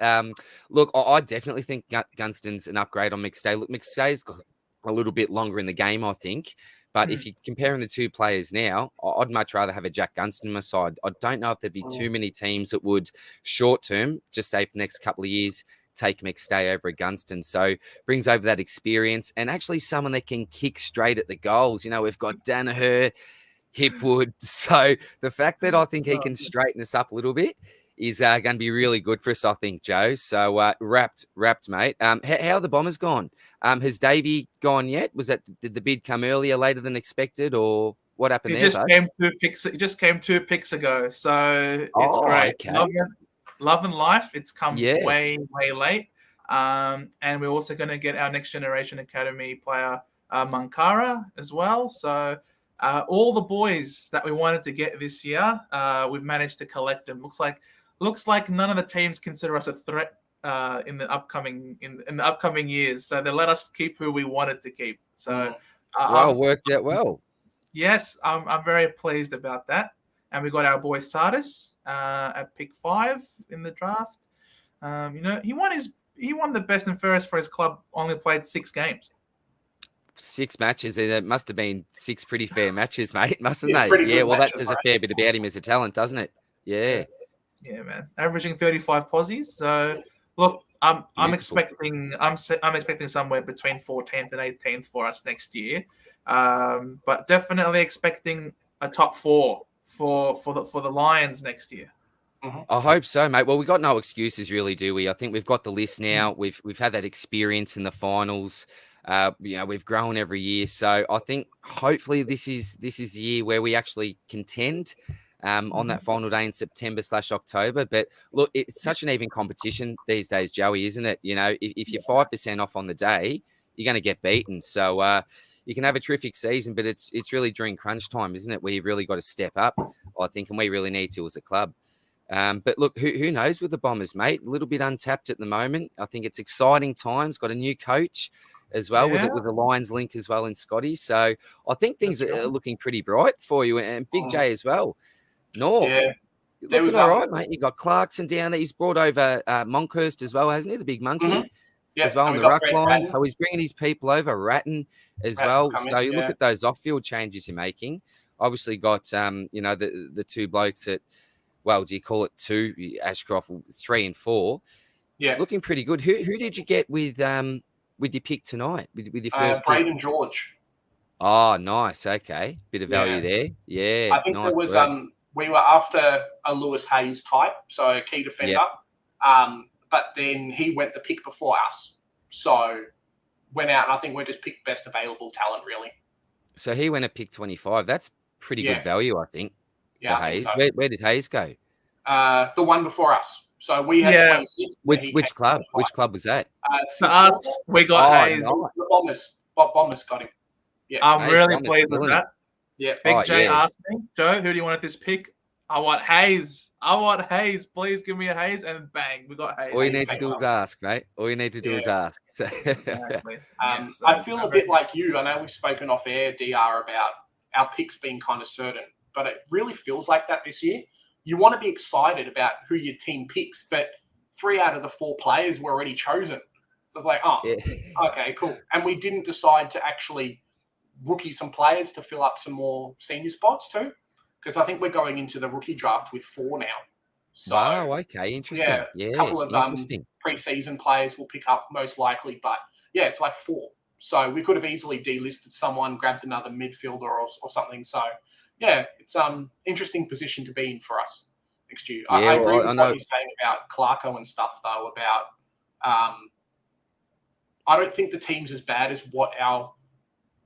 Look, I definitely think Gunston's an upgrade on McStay. Look, McStay's got a little bit longer in the game, I think. But if you're comparing the two players now, I'd much rather have a Jack Gunston on my side. I don't know if there'd be too many teams that would short term, just say for the next couple of years, take McStay over a Gunston. So brings over that experience and actually someone that can kick straight at the goals. We've got Danaher, Hipwood. So the fact that I think he can straighten us up a little bit is going to be really good for us, I think, Joe. So wrapped, mate. How are the Bombers gone? Has Davey gone yet? Did the bid come earlier, later than expected, or what happened there? It just came 2 picks ago, so it's great. Okay. Love and life. It's come way, way late. And we're also going to get our next generation academy player, Mankara, as well. So all the boys that we wanted to get this year, we've managed to collect them. Looks like none of the teams consider us a threat in the upcoming years. So they let us keep who we wanted to keep. So worked out well. Yes, I'm very pleased about that. And we got our boy Sardis at pick 5 in the draft. He won the best and fairest for his club. Only played 6 games. 6 matches. It must have been 6 pretty fair matches, mate, mustn't they? Yeah, well, that says a fair bit about him as a talent, doesn't it? Yeah. Yeah, man. Averaging 35 posies. So, look, I'm expecting somewhere between 14th and 18th for us next year. But definitely expecting a top 4 for the Lions next year. I hope so, mate. Well, we got no excuses, really, do we? I think we've got the list now. We've had that experience in the finals. We've grown every year, so I think hopefully this is the year where we actually contend. on that final day in September/October. But look, it's such an even competition these days, Joey, isn't it? You know, if you're 5% off on the day, you're going to get beaten. So you can have a terrific season, but it's really during crunch time, isn't it? Where you've really got to step up, I think, and we really need to as a club. But look, who knows with the Bombers, mate? A little bit untapped at the moment. I think it's exciting times. Got a new coach as well with the Lions link as well in Scotty. So I think things are looking pretty bright for you, and Big J as well. North. Yeah. Looking all right, mate. You got Clarkson down there. He's brought over Monkhurst as well, hasn't he? The big monkey as well on the ruck line. So he's bringing his people over, Ratton as well. So you look at those off-field changes you're making. Obviously got, you know, the two blokes at, well, do you call it two? Ashcroft, 3 and 4. Yeah. Looking pretty good. Who did you get with your pick tonight? With your first Braden George. Oh, nice. Okay. Bit of value there. Yeah. I think there was we were after a Lewis Hayes type, so a key defender. But then he went the pick before us. So went out, and I think we just picked best available talent, really. So he went at pick 25. That's pretty good value, I think, for Hayes. Think so. Where did Hayes go? The one before us. So we had 26. Which club? 25. Which club was that? For us, we got Hayes. Nice. The Bombers. Bombers got him. Yeah. I'm really pleased with that. Yeah. Big J asked me, Joe, who do you want at this pick? I want Hayes. Please give me a Hayes. And bang, we got Hayes. All you need to do is ask, mate. All you need to do is ask. Exactly. I feel a bit like you. I know we've spoken off air, DR, about our picks being kind of certain, but it really feels like that this year. You want to be excited about who your team picks, but 3 out of the 4 players were already chosen. So it's like, okay, cool. And we didn't decide to actually rookie some players to fill up some more senior spots too. Because I think we're going into the rookie draft with 4 now. So, wow, okay, interesting. Yeah, a couple of pre-season players will pick up most likely, but it's like 4. So we could have easily delisted someone, grabbed another midfielder or something. So it's interesting position to be in for us next year. I agree with what you're saying about Clarko and stuff, though. About I don't think the team's as bad as what our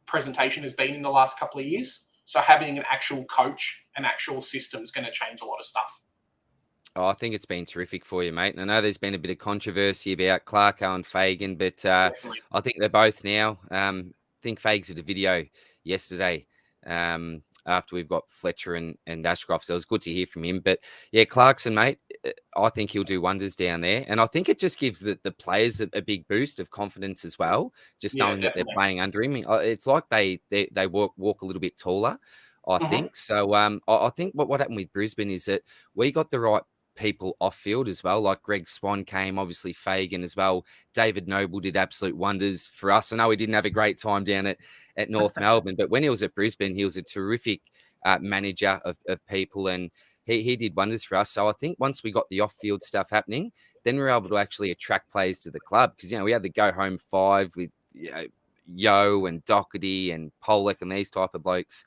presentation has been in the last couple of years. So having an actual coach and actual system is going to change a lot of stuff. Oh, I think it's been terrific for you, mate. And I know there's been a bit of controversy about Clarko and Fagan, but I think they're both now. I think Fags did a video yesterday after we've got Fletcher and Ashcroft, so it was good to hear from him. But yeah, Clarkson, mate, I think he'll do wonders down there. And I think it just gives the players a big boost of confidence as well, just knowing that they're playing under him. It's like they walk a little bit taller, I think. So I think what happened with Brisbane is that we got the right people off field as well. Like Greg Swan came, obviously Fagan as well. David Noble did absolute wonders for us. I know he didn't have a great time down at North Melbourne, but when he was at Brisbane, he was a terrific manager of people, and he did wonders for us. So I think once we got the off-field stuff happening, then we were able to actually attract players to the club, because we had the go home 5 with Yo and Doherty and Pollock and these type of blokes.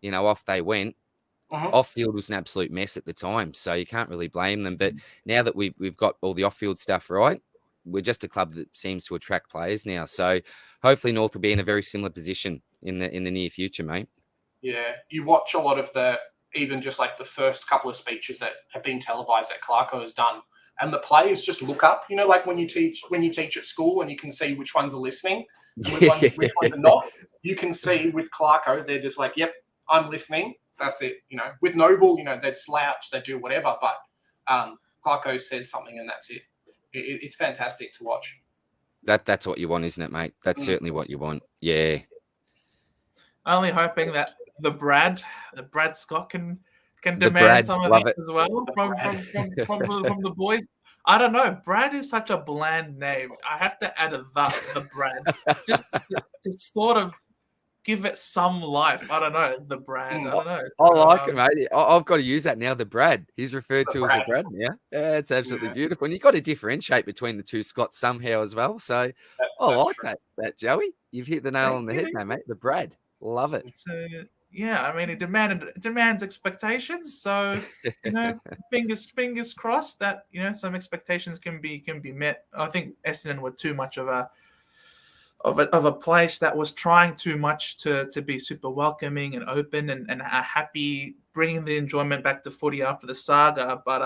Off they went. Off-field was an absolute mess at the time, so you can't really blame them. But now that we've got all the off-field stuff right, we're just a club that seems to attract players now. So hopefully North will be in a very similar position in the near future, mate. Yeah, you watch a lot of even just like the first couple of speeches that have been televised that Clarko has done, and the players just look up. Like when you teach at school, and you can see which ones are listening and which ones are not. You can see with Clarko, they're just like, "Yep, I'm listening." That's it. With Noble, they'd slouch, they'd do whatever, but Clarko says something and that's it. It's fantastic to watch. That's what you want, isn't it, mate? That's certainly what you want. Yeah. Only hoping that the Brad Scott can demand some of it as well from the boys. I don't know. Brad is such a bland name. I have to add the Brad just to sort of give it some life. I don't know. The Brad. I don't know. I like it, mate. I've got to use that now. The Brad. He's referred to as a Brad. Yeah, it's absolutely beautiful. And you've got to differentiate between the two Scotts somehow as well. So I like that, Joey. You've hit the nail on the head now, mate. The Brad. Love it. So, I mean, it demands expectations. So, fingers crossed that some expectations can be met. I think Essendon were too much of of a place that was trying too much to be super welcoming and open and happy, bringing the enjoyment back to footy after the saga. But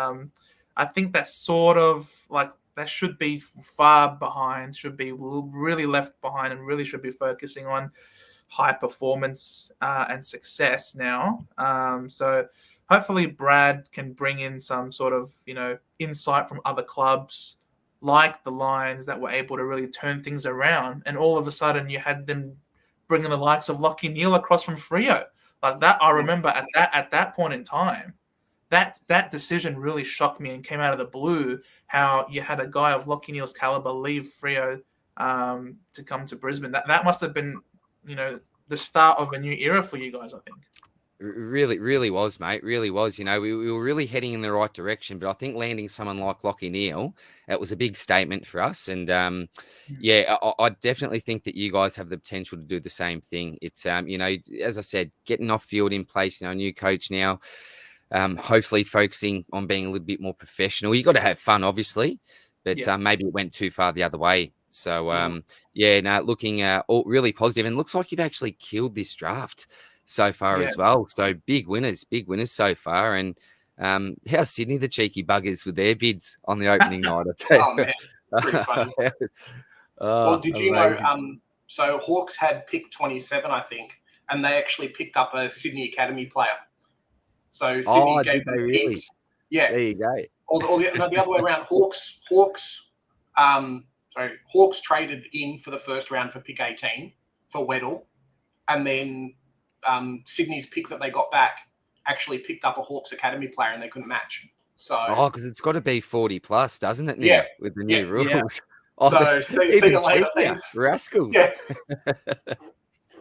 I think that's sort of like that should be far behind, should be really left behind, and really should be focusing on high performance and success now. So hopefully Brad can bring in some sort of insight from other clubs like the Lions that were able to really turn things around, and all of a sudden you had them bringing the likes of Lachie Neale across from Freo like that. I remember at that point in time, that decision really shocked me and came out of the blue. How you had a guy of Lachie Neale's caliber leave Freo to come to Brisbane. That must have been the start of a new era for you guys, I think. Really was, mate. Really was. We were really heading in the right direction, but I think landing someone like Lachie Neale, it was a big statement for us. And I definitely think that you guys have the potential to do the same thing. It's as I said, getting off field in place. New coach now. Hopefully focusing on being a little bit more professional. You got to have fun, obviously, but maybe it went too far the other way. So looking really positive, and looks like you've actually killed this draft so far as well. So big winners so far. And how's Sydney, the cheeky buggers, with their bids on the opening night? I tell you. Oh man, pretty funny. Well, did you know? So Hawks had pick 27, I think, and they actually picked up a Sydney Academy player. So Sydney gave them picks. Yeah, there you go. The other way around. Hawks traded in for the first round for pick 18 for Weddle, and then Sydney's pick that they got back actually picked up a Hawks Academy player, and they couldn't match. So because it's got to be 40 plus, doesn't it? Now, with the new rules. Yeah. So see you later, thanks. Rascals. Yeah.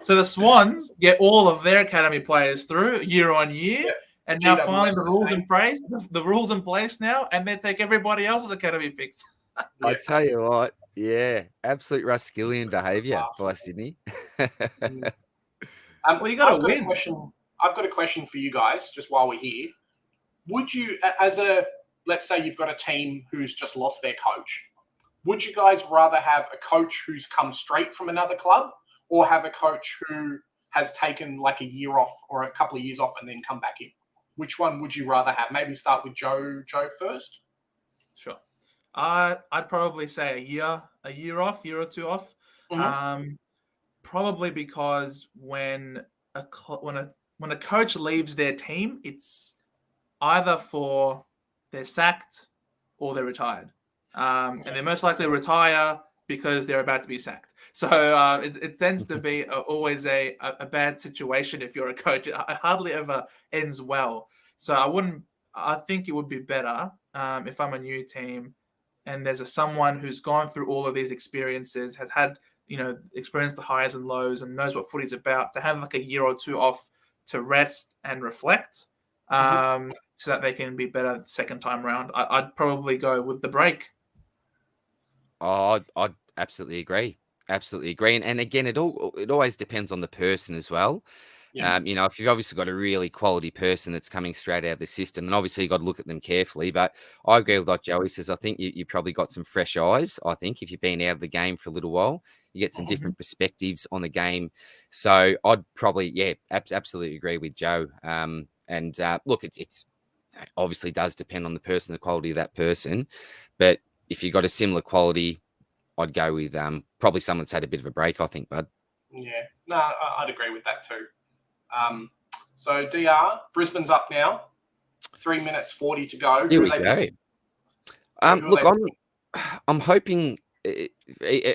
So the Swans get all of their academy players through year on year. Yeah. And now finally the rules in place now, and they take everybody else's academy picks. I tell you what, absolute Rascallian behaviour by Sydney. Well, you got to win. I've got a question for you guys, just while we're here. Would you, let's say you've got a team who's just lost their coach, would you guys rather have a coach who's come straight from another club, or have a coach who has taken like a year off or a couple of years off and then come back in? Which one would you rather have? Maybe start with Joe first. Sure. I'd probably say a year or two off. Mm-hmm. Probably because when a coach leaves their team, it's either they're sacked or they're retired, and they most likely retire because they're about to be sacked. So it tends to be always a bad situation if you're a coach. It hardly ever ends well. So I think it would be better if I'm a new team and there's someone who's gone through all of these experiences, has had, experienced the highs and lows and knows what footy's about, to have like a year or two off to rest and reflect so that they can be better the second time around. I'd probably go with the break. Oh, I'd absolutely agree. Absolutely agree. And again, it always depends on the person as well. Yeah. If you've obviously got a really quality person that's coming straight out of the system, then obviously you've got to look at them carefully. But I agree with what Joey says. I think you probably got some fresh eyes. I think if you've been out of the game for a little while, you get some different perspectives on the game. So I'd probably, absolutely agree with Joe. Look, it's obviously does depend on the person, the quality of that person. But if you've got a similar quality, I'd go with probably someone that's had a bit of a break, I think, bud. Yeah, no, I'd agree with that too. So DR, Brisbane's up now. 3 minutes 40 to go. Here we go. Look, I'm hoping,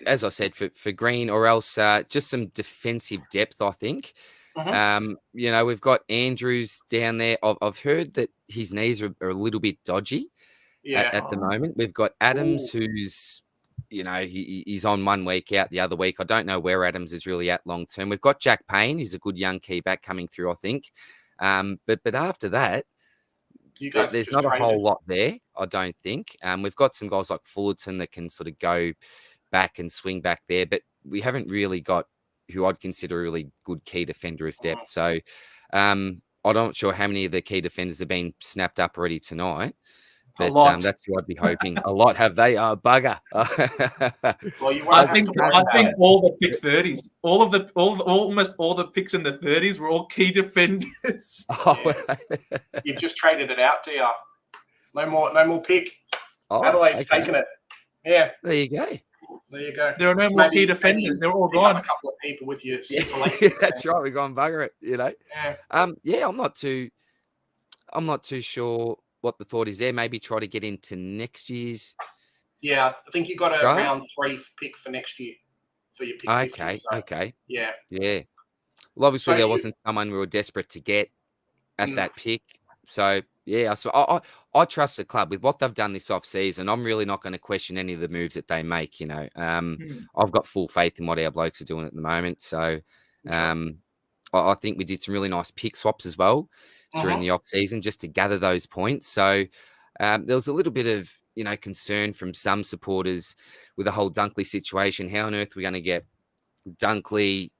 as I said, for Green, or else just some defensive depth, I think. Mm-hmm. We've got Andrews down there. I've heard that his knees are a little bit dodgy at the moment. We've got Adams, who's, he's on 1 week out the other week. I don't know where Adams is really at long term. We've got Jack Payne, who's a good young key back coming through, I think. But after that, there's not a whole lot there, I don't think. We've got some guys like Fullerton that can sort of go back and swing back there, but we haven't really got who I'd consider a really good key defender as depth. So I'm not sure how many of the key defenders have been snapped up already tonight. But lot. that's who I'd be hoping. A lot have they? Bugger. Well, you I won't have think to worry I about think it. all the pick 30s, almost all the picks in the 30s were all key defenders. Oh, You've just traded it out, DR. No more pick. Adelaide's okay. taking it. Yeah, There you go. there you go. There are no more key defenders. They're all pick up gone. a couple of people with you. Yeah, that's right. We're going bugger it. Yeah. I'm not too sure what the thought is there. Maybe try to get into next year's. Yeah, I think you got a Try? round 3 pick for next year for your pick 50. Okay, So, okay. yeah. Yeah. Well, obviously So there you- wasn't someone we were desperate to get at Mm. that pick. So yeah, so I trust the club with what they've done this off season. I'm really not going to question any of the moves that they make. I've got full faith in what our blokes are doing at the moment. So Sure. I think we did some really nice pick swaps as well during the off season just to gather those points. So there was a little bit of concern from some supporters with the whole Dunkley situation. How on earth are we going to get Dunkley,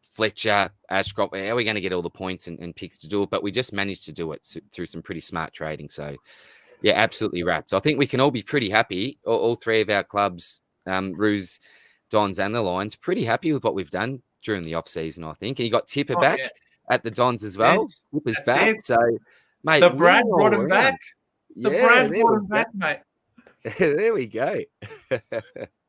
Fletcher, Ashcroft? How are we going to get all the points and picks to do it? But we just managed to do it through some pretty smart trading. So yeah, absolutely wrapped. So I think we can all be pretty happy. All three of our clubs, Roos, Dons, and the Lions, pretty happy with what we've done during the off season. I think, and you got Tipper back at the Dons as well. Tipper's back. So, mate, The Brad winning brought all him back. round. The Yeah, Brad there brought we him back, mate. There we go.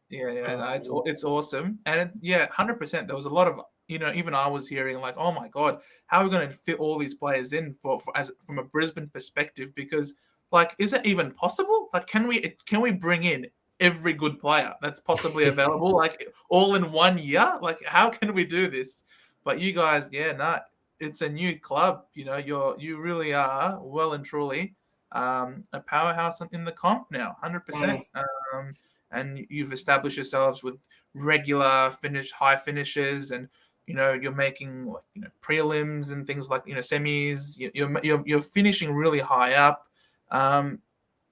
Yeah, no, it's awesome, and it's 100%. There was a lot of even I was hearing like, oh my god, how are we going to fit all these players in from a Brisbane perspective? Because like, is it even possible? Like, can we bring in every good player that's possibly available, like all in 1 year? Like, how can we do this? But you guys, it's a new club. You really are well and truly a powerhouse in the comp now, 100%. And you've established yourselves with regular high finishes, and you're making prelims and things like semis. You're finishing really high up.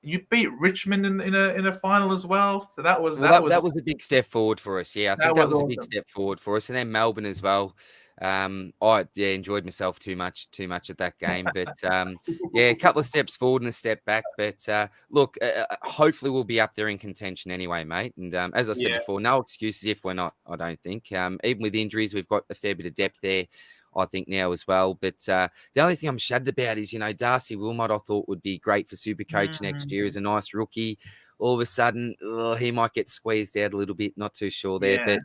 You beat Richmond in a final as well, so that was a big step forward for us. Yeah, I think that was a big awesome. step forward for us, and then Melbourne as well. I enjoyed myself too much at that game, but a couple of steps forward and a step back. But look, hopefully we'll be up there in contention anyway, mate. And as I said before, no excuses if we're not. I don't think. Even with injuries, we've got a fair bit of depth there, I think, now as well. But the only thing I'm shattered about is, Darcy Wilmot, I thought would be great for Supercoach next year as a nice rookie. All of a sudden, he might get squeezed out a little bit. Not too sure there, but.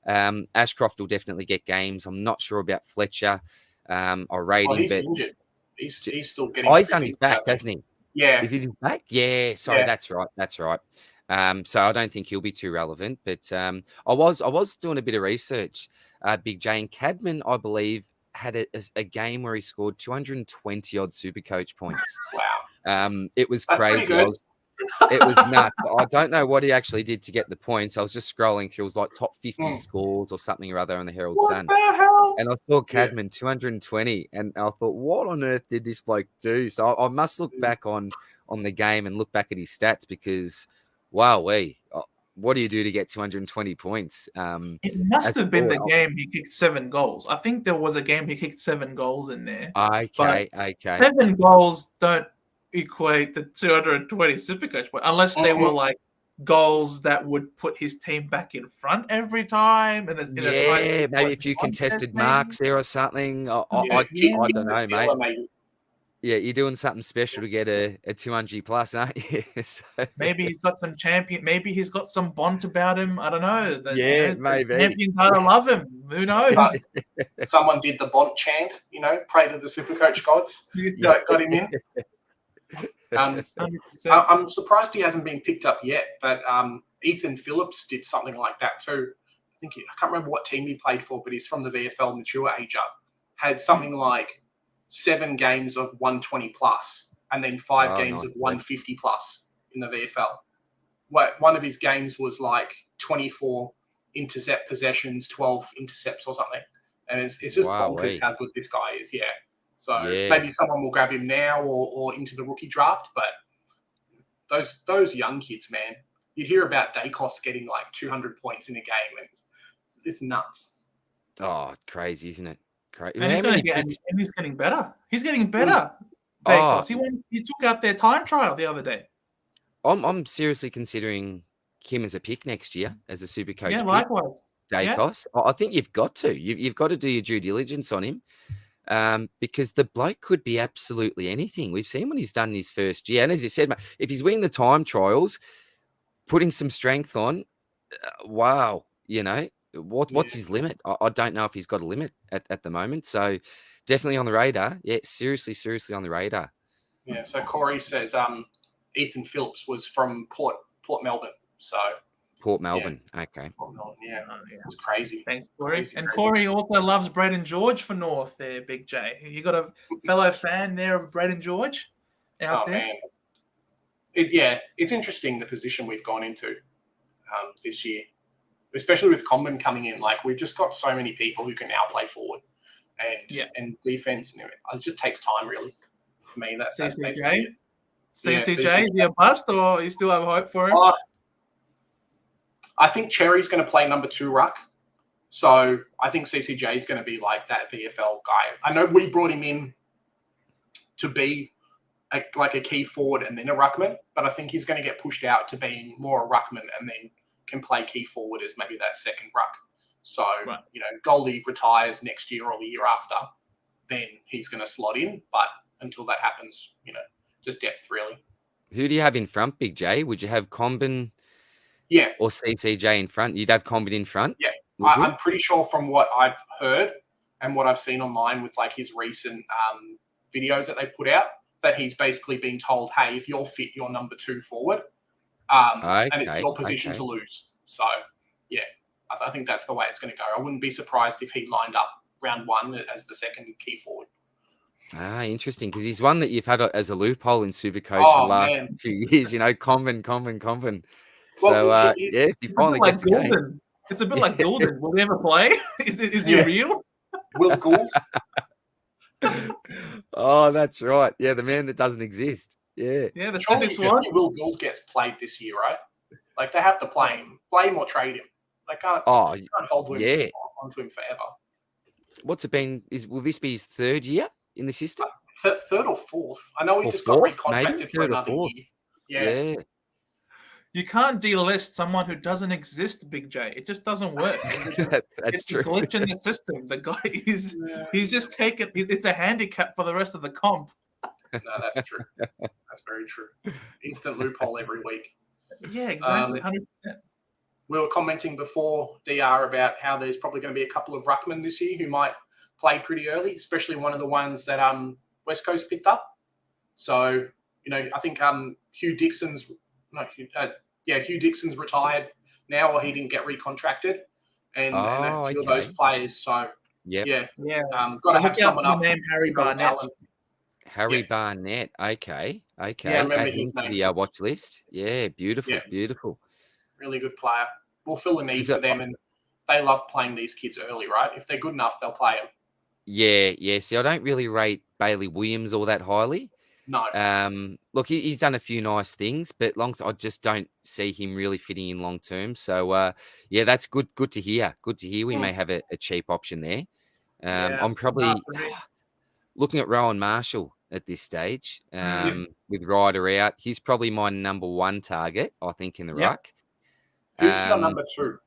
Ashcroft will definitely get games. I'm not sure about Fletcher. Or rating, he's but injured. He's still getting. He's done his back, hasn't he? Yeah. Is it his back? Yeah. Sorry, that's right. So I don't think he'll be too relevant. But I was doing a bit of research. Big J and Cadman, I believe, had a game where he scored 220 odd Supercoach points. Wow. It was That's crazy. It was nuts. I don't know what he actually did to get the points. I was just scrolling through. It was like top 50 scores or something or other on the Herald Sun. What the hell? And I saw Cadman 220, and I thought, what on earth did this bloke do? So I must look back on the game and look back at his stats, because, what do you do to get 220 points? It must have been the game he kicked 7 goals. I think there was a game he kicked 7 goals in there. Okay. 7 goals don't equate to 220 Supercoach points unless they were like goals that would put his team back in front every time. And maybe if you contested marks there or something. I don't know, mate. Yeah, you're doing something special to get a 200 plus, aren't you? So, maybe he's got some champion. Maybe he's got some bont about him. I don't know. Maybe. The champion kind of love him. Who knows? Someone did the bont chant. Pray to the Supercoach gods. Got him in. 100%. I'm surprised he hasn't been picked up yet, but Ethan Phillips did something like that too. I can't remember what team he played for, but he's from the VFL mature age up. Had something like 7 games of 120 plus, and then 5 games of 150 plus in the VFL. One of his games was like 24 intercept possessions, 12 intercepts or something, and it's just bonkers how good this guy is. Yeah. So maybe someone will grab him now or into the rookie draft. But those young kids, man, you'd hear about Dacos getting like 200 points in a game, and it's nuts. Oh, crazy, isn't it? Crazy. And he's getting better. He's getting better. Dacos. He took out their time trial the other day. I'm seriously considering him as a pick next year as a super coach Yeah, pick. likewise. Yeah. Dacos. I think you've got to. You've got to do your due diligence on him. Because the bloke could be absolutely anything. We've seen what he's done in his first year. And as you said, mate, if he's winning the time trials, putting some strength on, wow, what's his limit? I don't know if he's got a limit at the moment. So definitely on the radar. Yeah, seriously on the radar. Yeah, so Corey says Ethan Phillips was from Port Melbourne. So Port Melbourne. Yeah. Okay. Port Melbourne, yeah. It's crazy. Thanks, Corey. And Corey also loves Brad and George for North there, Big J. You got a fellow fan there of Brad and George out there? Man. It's interesting the position we've gone into this year, especially with Comben coming in. Like, we've just got so many people who can now play forward and defense and everything. It just takes time, really, for me. CCJ? CCJ, is he a bust, or you still have hope for him? I think Cherry's going to play number 2 ruck. So I think CCJ is going to be like that VFL guy. I know we brought him in to be like a key forward and then a ruckman, but I think he's going to get pushed out to being more a ruckman and then can play key forward as maybe that second ruck. So, Goldie retires next year or the year after, then he's going to slot in. But until that happens, just depth, really. Who do you have in front, Big J? Would you have Comben? Yeah. Or CCJ in front? You'd have Comben in front? Yeah. I'm pretty sure from what I've heard and what I've seen online with like his recent videos that they put out, that he's basically been told, hey, if you're fit, you're number 2 forward. And it's your position to lose. So, yeah, I think that's the way it's going to go. I wouldn't be surprised if he lined up round 1 as the second key forward. Interesting, because he's one that you've had as a loophole in Supercoach for the last few years, Comben. So, if he finally gets a game. It's a bit like Goulden. Will he ever play? Is he real? Will Gould? Oh, that's right. Yeah, the man that doesn't exist. Yeah. Yeah, the this one. Will Gould gets played this year, right? Like, they have to play him or trade him. They can't hold onto him forever. What's it been? Will this be his 3rd year in the system? 3rd or 4th. I know he just got recontracted for another year. Yeah. You can't delist someone who doesn't exist, Big J. It just doesn't work. That's true. It's a glitch in the system. The guy he's just taken. It's a handicap for the rest of the comp. No, that's true. That's very true. Instant loophole every week. Yeah, exactly. 100%. We were commenting before DR about how there's probably going to be a couple of ruckmen this year who might play pretty early, especially one of the ones that West Coast picked up. So, I think Hugh Dixon's retired now, or he didn't get recontracted, and a few of those players. So got to have someone up named Harry Barnett. Barnett. Okay. Yeah, remember his name. The watch list. Yeah, beautiful. Really good player. We'll fill the need for them, and they love playing these kids early, right? If they're good enough, they'll play them. Yeah. See, I don't really rate Bailey Williams all that highly. No. Look, he's done a few nice things, but I just don't see him really fitting in long term. So, that's good to hear. Good to hear. We may have a cheap option there. I'm probably looking at Rowan Marshall at this stage. With Ryder out, he's probably my number 1 target, I think, in the ruck. Who's your number 2?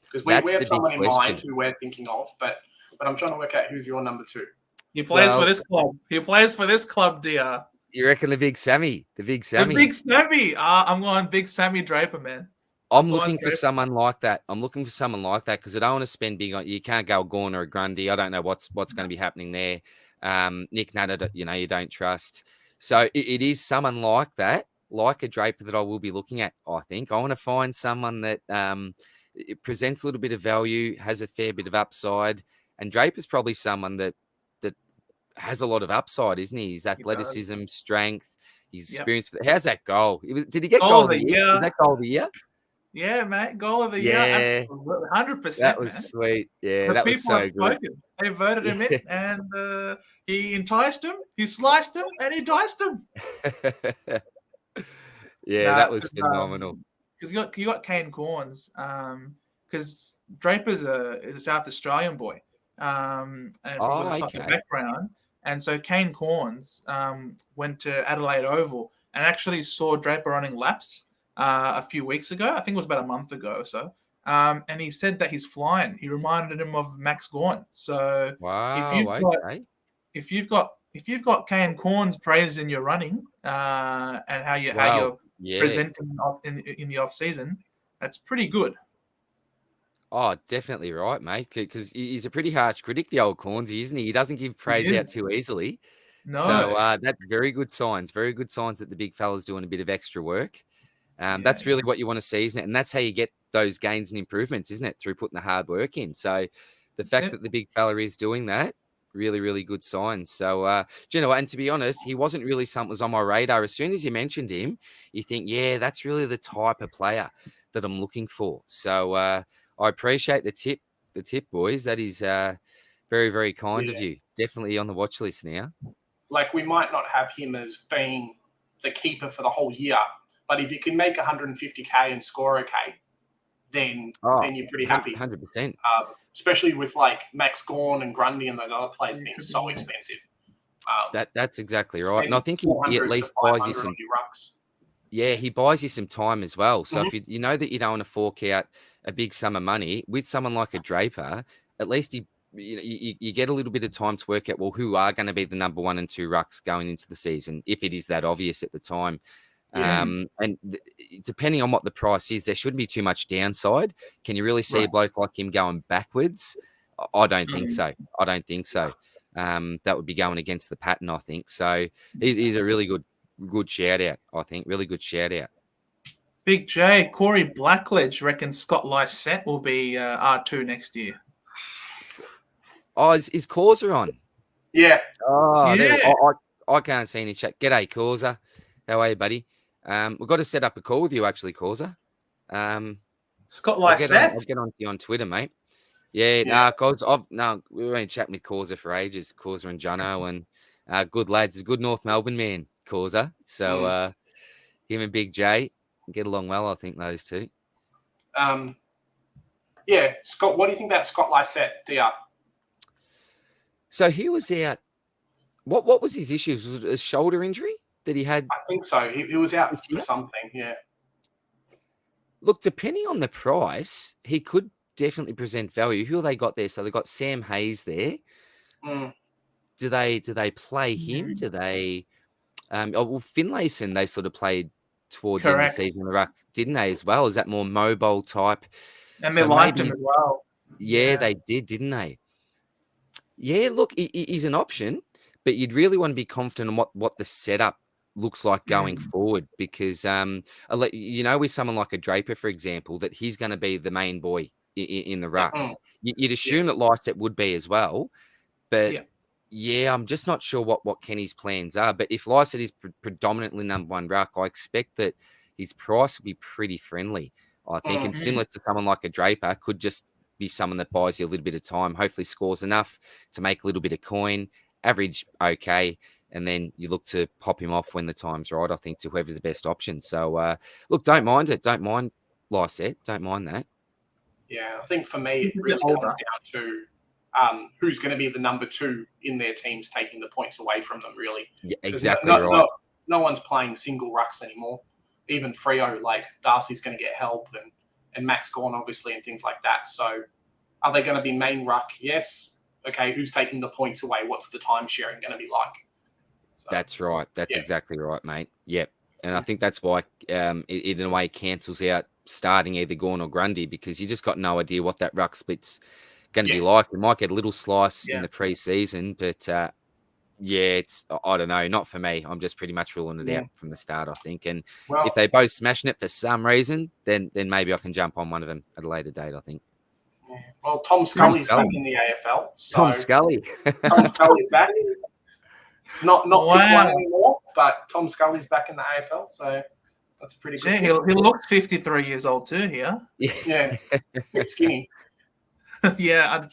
Because we have someone in mind who we're thinking of, but I'm trying to work out who's your number 2. He plays for this club. He plays for this club, DR. You reckon the Big Sammy? The Big Sammy. I'm going Big Sammy Draper, man. I'm looking for someone like that. Because I don't want to spend big on. You can't go a Gorn or a Grundy. I don't know what's going to be happening there. Nick Nutter, you don't trust. So it is someone like that, like a Draper, that I will be looking at. I think I want to find someone that it presents a little bit of value, has a fair bit of upside, and Draper's probably someone that has a lot of upside, isn't he? His athleticism, strength, his experience. How's that goal? Did he get goal of the year? Was that goal of the year? Yeah, mate. Goal of the year. 100%. That was sweet. Yeah, that was so good. They voted him in, and he enticed him, he sliced him, and he diced him. That was phenomenal. Because you got Kane Corns, because Draper's is a South Australian boy, and from a soccer background. And so Kane Corns went to Adelaide Oval and actually saw Draper running laps a few weeks ago. I think it was about a month ago or so. And he said that he's flying. He reminded him of Max Gawn. So if Wow. you've got Okay. if you've got Kane Corns praising your running and how Wow. you're Yeah. presenting in the off season, that's pretty good. Oh, definitely right, mate. Because he's a pretty harsh critic, the old Cornsey, isn't he? He doesn't give praise out is. too easily. No. So that's very good signs. Very good signs that the big fella's doing a bit of extra work. Yeah, That's really what you want to see, isn't it? And that's how you get those gains and improvements, isn't it? Through putting the hard work in. So the fact that the big fella is doing that, really, really good signs. So, do you know what? And to be honest, he wasn't really something that was on my radar. As soon as you mentioned him, you think, yeah, that's really the type of player that I'm looking for. So I appreciate the tip, boys. That is very, very kind of you. Definitely on the watch list now. Like, we might not have him as being the keeper for the whole year, but if you can make 150k and score okay, then you're pretty happy. 100%. Especially with like Max Gawn and Grundy and those other players being so expensive. That's exactly right. And I think he at least buys you some. Yeah, he buys you some time as well. So if you know that you don't want to fork out a big sum of money with someone like a Draper, at least you get a little bit of time to work out, well, who are going to be the number 1 and 2 rucks going into the season, if it is that obvious at the time. And depending on what the price is, there shouldn't be too much downside. Can you really see a bloke like him going backwards? I don't think so. That would be going against the pattern, I think. So he's a really good shout out, I think. Really good shout out. Big J, Corey Blackledge reckons Scott Lysette will be R2 next year. Oh, is Causa on? Yeah. Oh, yeah. I can't see any chat. G'day, Causa. How are you, buddy? We've got to set up a call with you, actually, Causa. Scott Lysette? I'll get on to you on Twitter, mate. Yeah. We've been chatting with Causa for ages, Causa and Jono, and good lads. He's a good North Melbourne man, Causa. So him and Big J get along well, I think, those two. Yeah, Scott, what do you think about Scott Lysette, DR? So he was out. What was his issue? Was it a shoulder injury that he had? I think so. He was out for something, yeah. Look, depending on the price, he could definitely present value. Who have they got there? So they've got Sam Hayes there. Do they play him? Do they Finlayson, they sort of played towards the end of the season in the ruck, didn't they, as well? Is that more mobile type? And they liked him as well. Yeah, they did, didn't they? Yeah, look, he's an option, but you'd really want to be confident on what the setup looks like going forward, because with someone like a Draper, for example, that he's going to be the main boy in the ruck. You'd assume that Lysette would be as well, but I'm just not sure what Kenny's plans are. But if Lysette is predominantly number 1 ruck, I expect that his price will be pretty friendly, I think, and similar to someone like a Draper, could just be someone that buys you a little bit of time, hopefully scores enough to make a little bit of coin, average okay, and then you look to pop him off when the time's right, I think, to whoever's the best option. So, look, don't mind it. Don't mind Lysette. Don't mind that. Yeah, I think for me, it really comes down to who's going to be the number 2 in their teams, taking the points away from them, really. Yeah, exactly right. No one's playing single rucks anymore. Even Freo, like Darcy's going to get help, and Max Gawn, obviously, and things like that. So are they going to be main ruck? Yes. Okay, who's taking the points away? What's the time sharing going to be like? So, that's right. That's exactly right, mate. Yep. And I think that's why it in a way cancels out starting either Gawn or Grundy, because you just got no idea what that ruck split's going to be like. We might get a little slice in the pre-season, but it's, I don't know, not for me. I'm just pretty much ruling it out from the start, I think. And if they both smashing it for some reason, then maybe I can jump on one of them at a later date, I think. Yeah. Well, Tom Scully's back in the AFL. So Tom Scully. Tom Scully's back. Not pick one anymore, but Tom Scully's back in the AFL, so that's pretty good. Yeah, he looks 53 years old too here. Yeah. It's skinny. Yeah.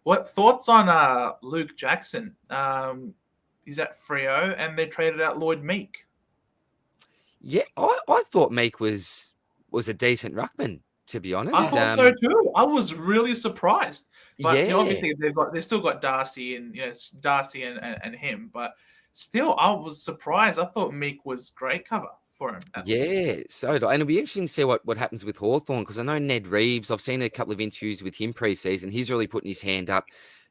What thoughts on Luke Jackson? He's at Freo, and they traded out Lloyd Meek. Yeah, I thought Meek was a decent ruckman, to be I honest. thought so too. I was really surprised. But Yeah. obviously they've still got Darcy and it's Darcy and him. But still, I was surprised. I thought Meek was great cover for him. At least. Yeah, and it'll be interesting to see what happens with Hawthorn, because I know Ned Reeves, I've seen a couple of interviews with him pre-season. He's really putting his hand up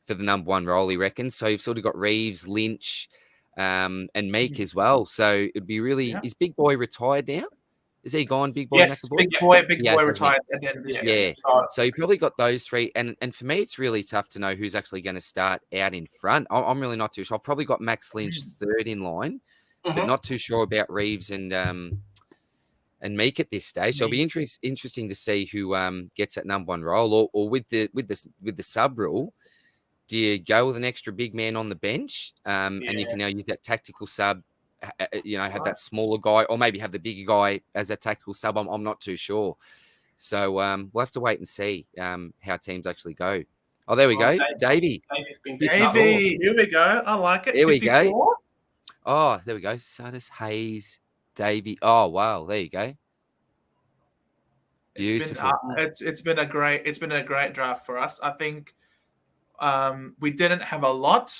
for the number one role, he reckons. So you've sort of got Reeves, Lynch, and Meek as well. So it'd be really... Yeah. Is Big Boy retired now? Is he gone, Big Boy? Yes, McAvoy? Big Boy retired at the end of this year. Yeah. So you probably got those three. And for me, it's really tough to know who's actually going to start out in front. I'm really not too sure. I've probably got Max Lynch third in line, but not too sure about Reeves and Meek at this stage. So it'll be interesting to see who gets that number one role, or with the sub rule. Do you go with an extra big man on the bench, and you can now use that tactical sub? Have that smaller guy, or maybe have the bigger guy as a tactical sub. I'm not too sure. So we'll have to wait and see how teams actually go. Oh, there we go, Davey. Davey, here we go. I like it. There 54? we go. Oh, there we go. Sardis, Hayes, Davey. Oh, wow. There you go. Beautiful. It's been a great draft for us. I think we didn't have a lot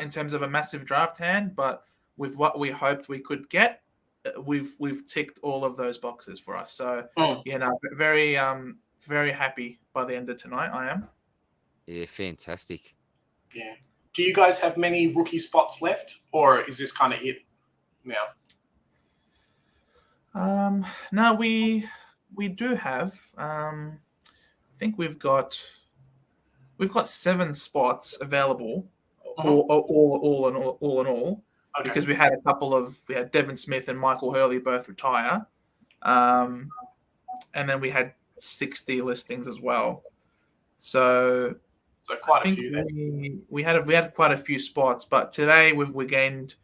in terms of a massive draft hand, but with what we hoped we could get, we've ticked all of those boxes for us. So very very happy by the end of tonight. I am. Yeah, fantastic. Yeah. Do you guys have many rookie spots left, or is this kind of it now? No, we do have. I think we've got 7 spots available, all in all. Okay. Because we had Devin Smith and Michael Hurley both retire, and then we had 60 listings as well. So quite a few. We had quite a few spots, but today we gained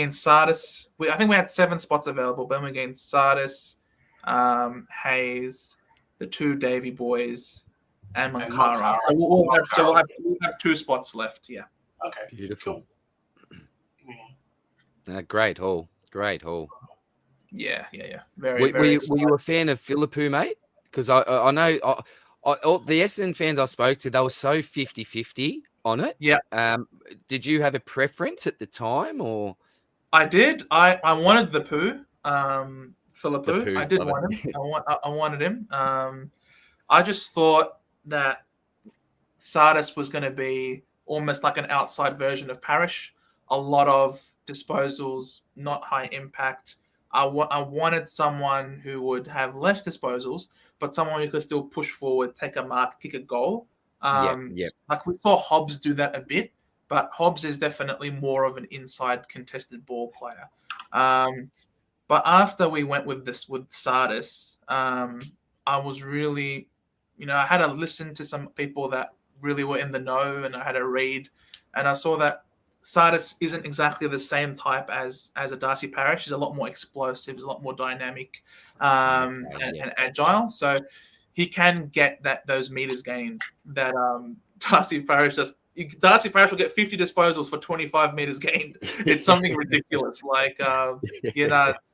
Sardis. I think we had 7 spots available, but then we gained Sardis, Hayes, the 2 Davey boys, and Mankara. So we'll have 2 spots left. Yeah. Okay. Beautiful. Cool. Great haul. Yeah. Were you a fan of Philippou, mate? Because I know all the Essendon fans I spoke to, they were so 50-50 on it. Yeah. Did you have a preference at the time, or? I did. I wanted the poo, Philippou. I did want him. I wanted him. I just thought that Sardis was going to be almost like an outside version of Parrish. A lot of disposals, not high impact. I wanted someone who would have less disposals, but someone who could still push forward, take a mark, kick a goal. Like we saw Hobbs do that a bit, but Hobbs is definitely more of an inside contested ball player. But after we went with Sardis, I was really, I had to listen to some people that really were in the know, and I had to read, and I saw that Sardis isn't exactly the same type as a Darcy Parish. He's a lot more explosive, he's a lot more dynamic, and agile. So he can get those meters gained that Darcy Parish does. Darcy Parish will get 50 disposals for 25 meters gained. It's something ridiculous. Like,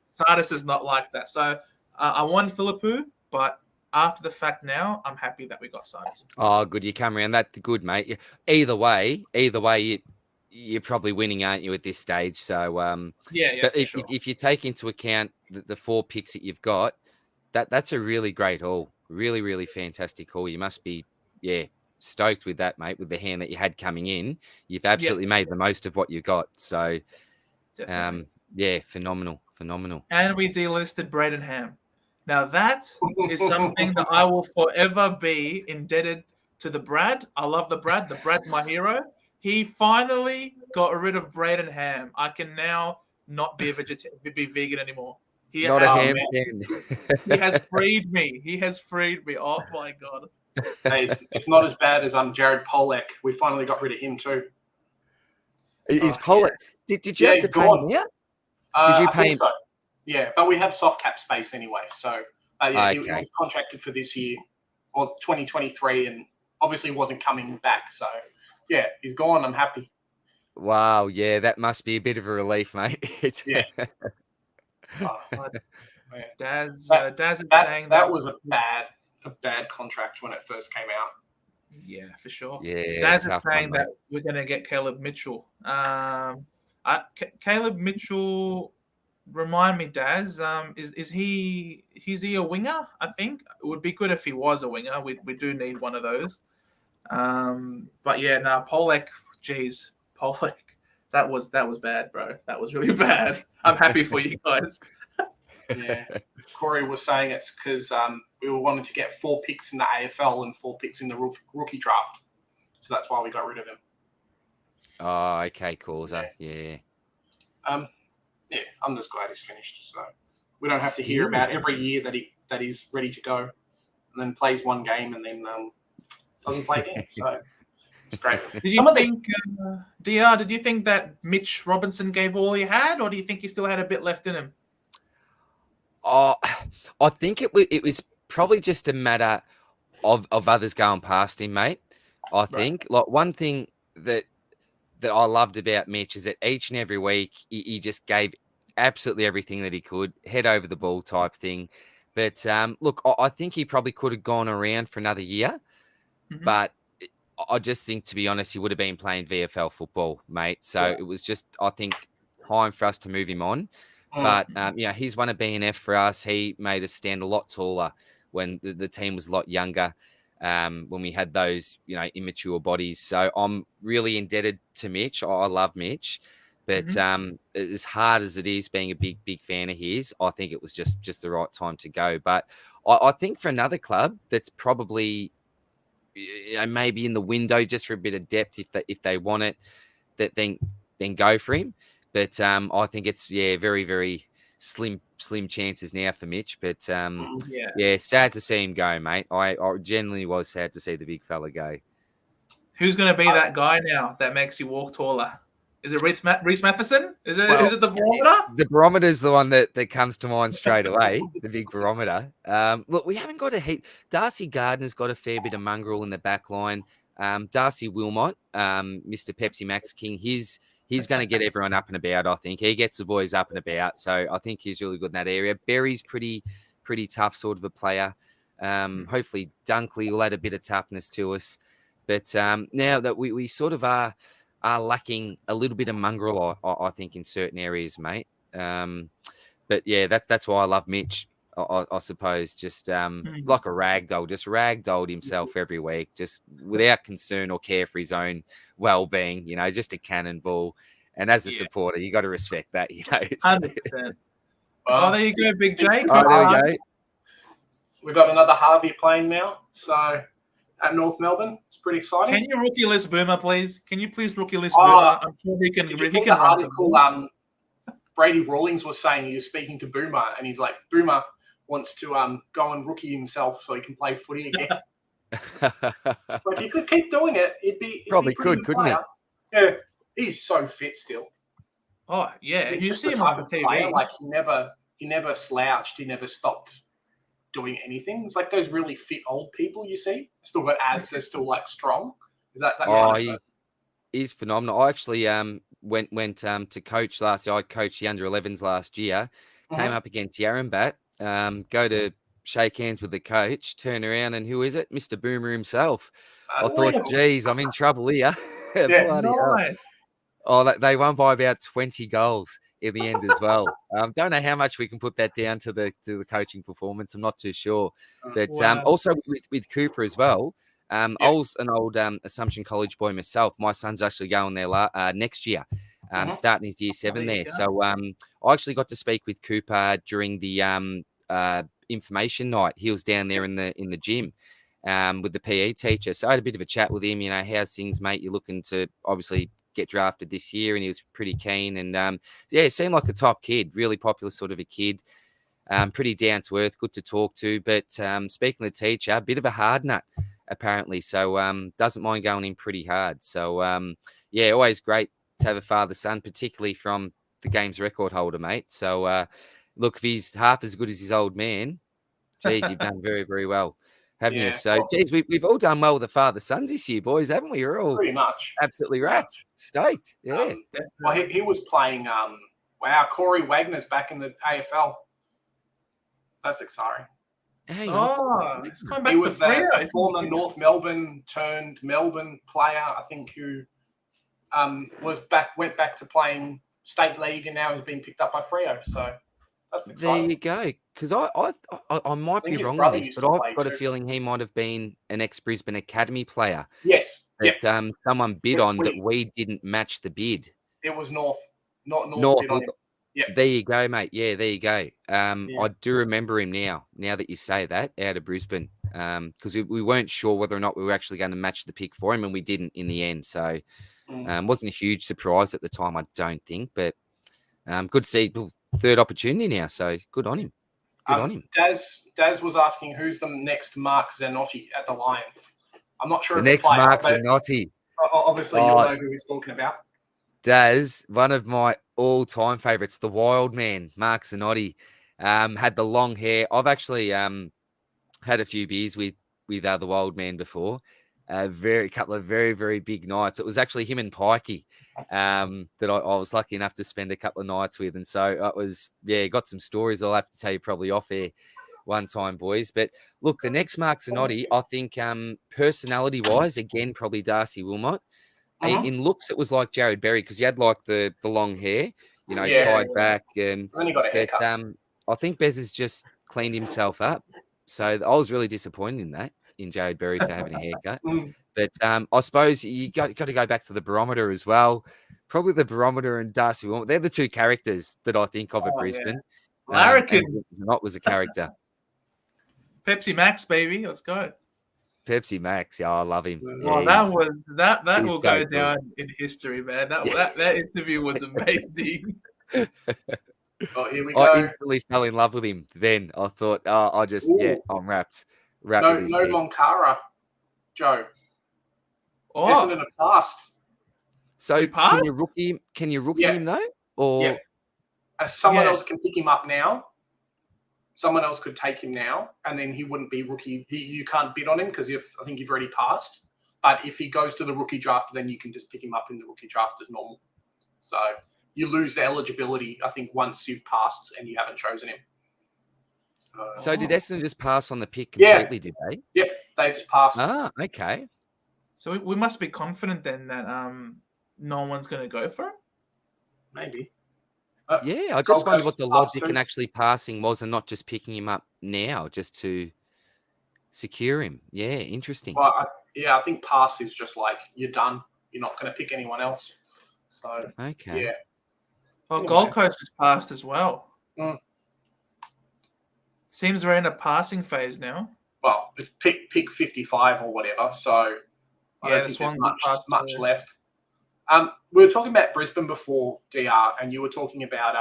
Sardis is not like that. So I wanted Philippou, but after the fact now, I'm happy that we got Sardis. Oh, good. You come around. That's good, mate. Either way, you're probably winning, aren't you, at this stage? So, but if you take into account the 4 picks that you've got, that's a really great haul. Really, really fantastic haul. You must be, stoked with that, mate, with the hand that you had coming in. You've absolutely made the most of what you got. So, phenomenal. And we delisted Braden Ham. Now, that is something that I will forever be indebted to the Brad. I love the Brad. The Brad's my hero. He finally got rid of Braden Ham. I can now not be be vegan anymore. He has freed me. He has freed me. Oh my God. Hey, it's not as bad as Jared Pollock. We finally got rid of him too. Is Pollock? Yeah. Did you have to pay him out? Did you pay him? So. Yeah, but we have soft cap space anyway. So okay. He was contracted for this year or 2023, and obviously wasn't coming back. So. Yeah, he's gone. I'm happy. Wow. Yeah, that must be a bit of a relief, mate. Daz is saying that was a bad a bad contract when it first came out. Yeah, for sure. Yeah, Daz is tough saying one, that mate. we're going to get Caleb Mitchell. Caleb Mitchell, remind me, Daz. Is he a winger? I think it would be good if he was a winger. We do need one of those. But yeah, Polek. Geez, Polek. That was bad, bro. That was really bad. I'm happy for you guys. Yeah. Corey was saying it's because we were wanting to get 4 picks in the AFL and 4 picks in the rookie draft. So that's why we got rid of him. Oh, okay, Causa. Yeah. Yeah, I'm just glad he's finished. So we don't have to hear Still. about every year that he's ready to go and then plays one game and then doesn't play again. So it's great. Did you think, DR, did you think that Mitch Robinson gave all he had, or do you think he still had a bit left in him? Oh, I think it was probably just a matter of others going past him, mate. I think like one thing that I loved about Mitch is that each and every week he just gave absolutely everything that he could, head over the ball type thing. But look, I think he probably could have gone around for another year, but I just think, to be honest, he would have been playing VFL football, mate. So it was just, I think, time for us to move him on. But, he's won a BNF for us. He made us stand a lot taller when the team was a lot younger, when we had those, immature bodies. So I'm really indebted to Mitch. I love Mitch. But as hard as it is being a big fan of his, I think it was just the right time to go. But I think for another club that's probably, maybe in the window just for a bit of depth if they want it, that then go for him. But I think it's very, very slim chances now for Mitch. But sad to see him go, mate. I genuinely was sad to see the big fella go. Who's going to be that guy now that makes you walk taller? Is it Reese Matheson? Is it the barometer? The barometer is the one that comes to mind straight away. The big barometer. Look, we haven't got a heap. Darcy Gardner's got a fair bit of mongrel in the back line. Darcy Wilmot, Mr. Pepsi Max King, he's going to get everyone up and about, I think. He gets the boys up and about, so I think he's really good in that area. Berry's pretty tough sort of a player. Hopefully Dunkley will add a bit of toughness to us. But now that we sort of are lacking a little bit of mongrel, I think, in certain areas, mate. But yeah, that's why I love Mitch. I suppose just like a ragdoll, just ragdolled himself every week, just without concern or care for his own well-being. Just a cannonball. And as a supporter, you got to respect that. 100%. Oh, there you go, Big Jake. Oh, there we go. We've got another Harvey playing now. So at North Melbourne, it's pretty exciting. Can you rookie list Boomer, please? Can you please rookie list Boomer? I'm sure he can. He can article. Brady Rawlings was saying he was speaking to Boomer, and he's like, Boomer wants to go and rookie himself so he can play footy again. It's like, he could keep doing it. He'd probably be couldn't player. he? Yeah, he's so fit still. Oh yeah, He's you just see the him type on of TV. player. Like he never slouched. He never stopped doing anything. It's like those really fit old people you see. Still got abs. They're still like strong. Is that? He's phenomenal. I actually went to coach last year. I coached the under 11s last year. Came up against Yarrambat. Go to shake hands with the coach. Turn around and who is it? Mr. Boomer himself. I thought, geez, I'm in trouble here. Bloody hell. Oh, they won by about 20 goals in the end as well. Don't know how much we can put that down to the coaching performance. I'm not too sure. But also with Cooper as well. I was an old Assumption College boy myself. My son's actually going there next year, starting his year 7 there. So I actually got to speak with Cooper during the information night. He was down there in the gym with the PE teacher. So I had a bit of a chat with him. How's things, mate? You're looking to obviously get drafted this year, and he was pretty keen. And he seemed like a top kid, really popular sort of a kid. Pretty down to earth, good to talk to. But speaking of the teacher, a bit of a hard nut, apparently. So doesn't mind going in pretty hard. So always great to have a father-son, particularly from the game's record holder, mate. So look, if he's half as good as his old man, geez, you've done very, very well, haven't you? So, geez, we've all done well with the father-sons this year, boys, haven't we? We're all pretty much absolutely wrapped, stoked. Yeah. He was playing. Corey Wagner's back in the AFL. That's exciting. Hang on. Oh, he's coming back He to was Freo. the former North Melbourne turned Melbourne player, I think, who went back to playing state league, and now he's been picked up by Freo. So that's There exciting. you go. Because I might be his wrong on brother this, used but to I've play got a too. feeling he might have been an ex-Brisbane Academy player Yes. that Yep. someone bid We- on that we- we didn't match the bid. It was North, not North. North. Bid on him. Yep. There you go, mate. Yeah, there you go. Yeah. I do remember him now that you say that, out of Brisbane. Because we weren't sure whether or not we were actually going to match the pick for him, and we didn't in the end. So wasn't a huge surprise at the time, I don't think. But good to see third opportunity now. So good on him. Good on him. Daz was asking who's the next Mark Zanotti at the Lions. I'm not sure The of next player, Mark but Zanotti. obviously you'll know who he's talking about. Daz, one of my all-time favourites, the wild man, Mark Zanotti, had the long hair. I've actually had a few beers with the wild man before. Couple of very, very big nights. It was actually him and Pikey that I was lucky enough to spend a couple of nights with. And so it was, got some stories I'll have to tell you probably off air one time, boys. But look, the next Mark Zanotti, I think personality-wise, again, probably Darcy Wilmot. In looks, it was like Jared Berry because he had like the long hair, tied back. And then he got a haircut. I think Bez has just cleaned himself up. So I was really disappointed in Jared Berry for having a haircut. But I suppose you got to go back to the barometer as well. Probably the barometer and Darcy Wilmot. They're the two characters that I think of at Brisbane. Larrikin. Not was a character. Pepsi Max, baby. Let's go. Pepsi Max. Yeah, I love him. Well, that will go so down in history, man. That interview was amazing. Oh, here we go. I instantly fell in love with him. Then I thought, I'm wrapped. No with his head. Moncara, Joe. Oh, Isn't it a past? So passed? can you rookie him though? Or someone else can pick him up now. Someone else could take him now, and then he wouldn't be rookie. You can't bid on him because I think you've already passed. But if he goes to the rookie draft, then you can just pick him up in the rookie draft as normal. So you lose the eligibility, I think, once you've passed and you haven't chosen him. So did Essendon just pass on the pick completely, did they? Yep, they just passed. Ah, okay. So we must be confident then that no one's going to go for him? Maybe. I just wondered what the logic in actually passing was and not just picking him up now just to secure him. Yeah, interesting. Well, I think pass is just like you're done. You're not going to pick anyone else. So, okay. Yeah. Well, Gold Coast just passed as well. Seems we're in a passing phase now. Well, it's pick 55 or whatever. So, I don't think there's much left. We were talking about Brisbane before, DR, and you were talking about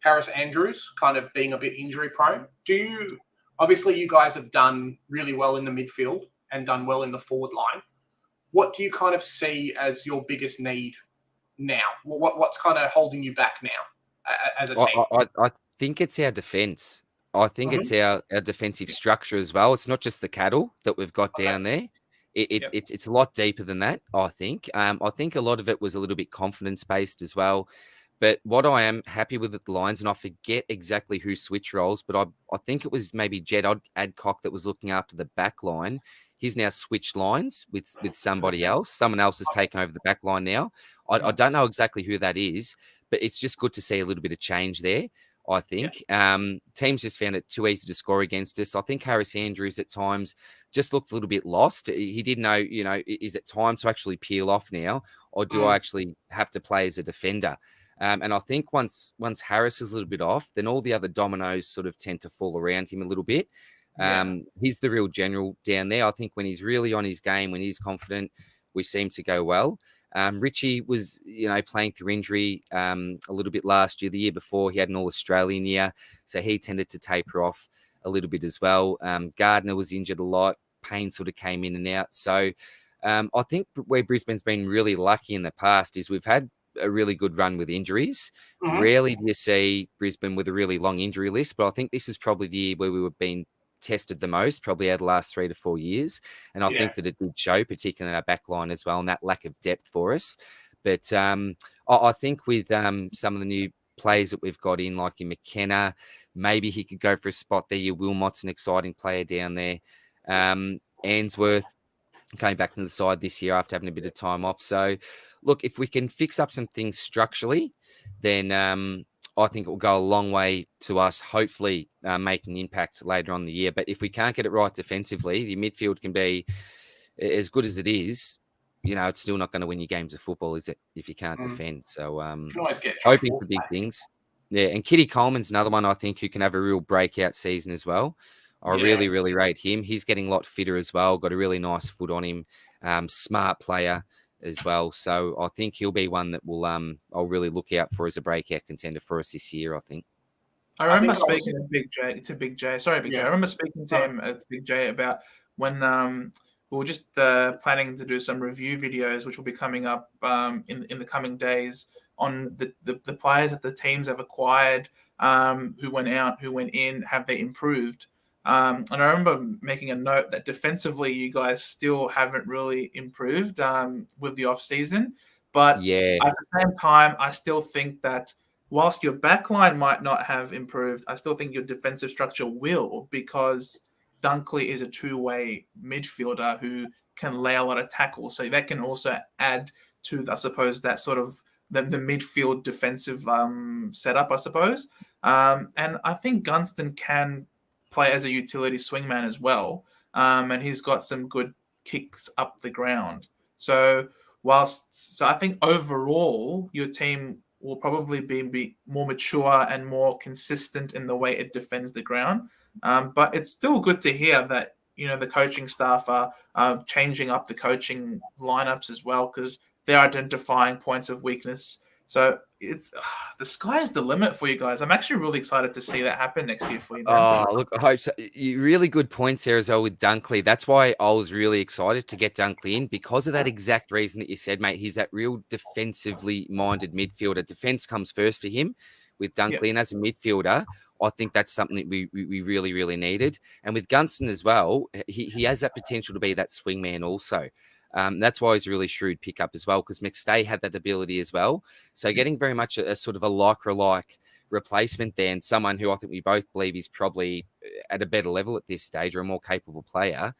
Harris Andrews kind of being a bit injury prone. Obviously you guys have done really well in the midfield and done well in the forward line. What do you kind of see as your biggest need now? What's kind of holding you back now as a team? I think it's our defence. I think it's our defensive structure as well. It's not just the cattle that we've got down there. It's a lot deeper than that, I think. I think a lot of it was a little bit confidence-based as well. But what I am happy with at the Lions, and I forget exactly who switched roles, but I think it was maybe Jed Adcock that was looking after the back line. He's now switched lines with somebody else. Someone else has taken over the back line now. I don't know exactly who that is, but it's just good to see a little bit of change there. I think teams just found it too easy to score against us. I think Harris Andrews at times just looked a little bit lost. He didn't know, is it time to actually peel off now, or do I actually have to play as a defender? And I think once Harris is a little bit off, then all the other dominoes sort of tend to fall around him a little bit. He's the real general down there. I think when he's really on his game, when he's confident, we seem to go well. Richie was, playing through injury a little bit last year. The year before, he had an All-Australian year, so he tended to taper off a little bit as well. Gardner was injured a lot. Payne sort of came in and out. So I think where Brisbane's been really lucky in the past is we've had a really good run with injuries. Rarely do you see Brisbane with a really long injury list, but I think this is probably the year where we were being tested the most, probably over the last 3 to 4 years. And I think that it did show, particularly in our back line as well, and that lack of depth for us. But I think with some of the new players that we've got in, like your McKenna. Maybe he could go for a spot there. Your Wilmot's an exciting player down there. Ainsworth came back to the side this year after having a bit of time off. So, look, if we can fix up some things structurally, then I think it will go a long way to us, hopefully making impacts later on in the year. But if we can't get it right defensively, the midfield can be as good as it is. It's still not going to win you games of football, is it, if you can't defend? So You can always get hoping for big things. Yeah, and Kitty Coleman's another one, I think, who can have a real breakout season as well. I really, really rate him. He's getting a lot fitter as well, got a really nice foot on him, smart player as well. So I think he'll be one that will I'll really look out for as a breakout contender for us this year, I think. I remember speaking to Big J. Sorry, Big J. I remember speaking to him at Big J about when we were just planning to do some review videos, which will be coming up in the coming days on the players that the teams have acquired, who went out, who went in, have they improved? And I remember making a note that defensively, you guys still haven't really improved with the off season. But at the same time, I still think that whilst your backline might not have improved, I still think your defensive structure will, because Dunkley is a two-way midfielder who can lay a lot of tackles. So that can also add to, I suppose, that sort of the midfield defensive setup, I suppose. And I think Gunston can play as a utility swingman as well. And he's got some good kicks up the ground. So I think overall your team will probably be more mature and more consistent in the way it defends the ground. But it's still good to hear that, the coaching staff are changing up the coaching lineups as well, because they're identifying points of weakness. So it's the sky is the limit for you guys. I'm actually really excited to see that happen next year for you, man. Oh, look, I hope so. Really good points there as well with Dunkley. That's why I was really excited to get Dunkley in, because of that exact reason that you said, mate. He's that real defensively minded midfielder. Defense comes first for him with Dunkley. And as a midfielder, I think that's something that we really, really needed. And with Gunston as well, he has that potential to be that swingman also. That's why he's a really shrewd pickup as well, because McStay had that ability as well. So getting very much a sort of a like replacement there, and someone who I think we both believe is probably at a better level at this stage, or a more capable player,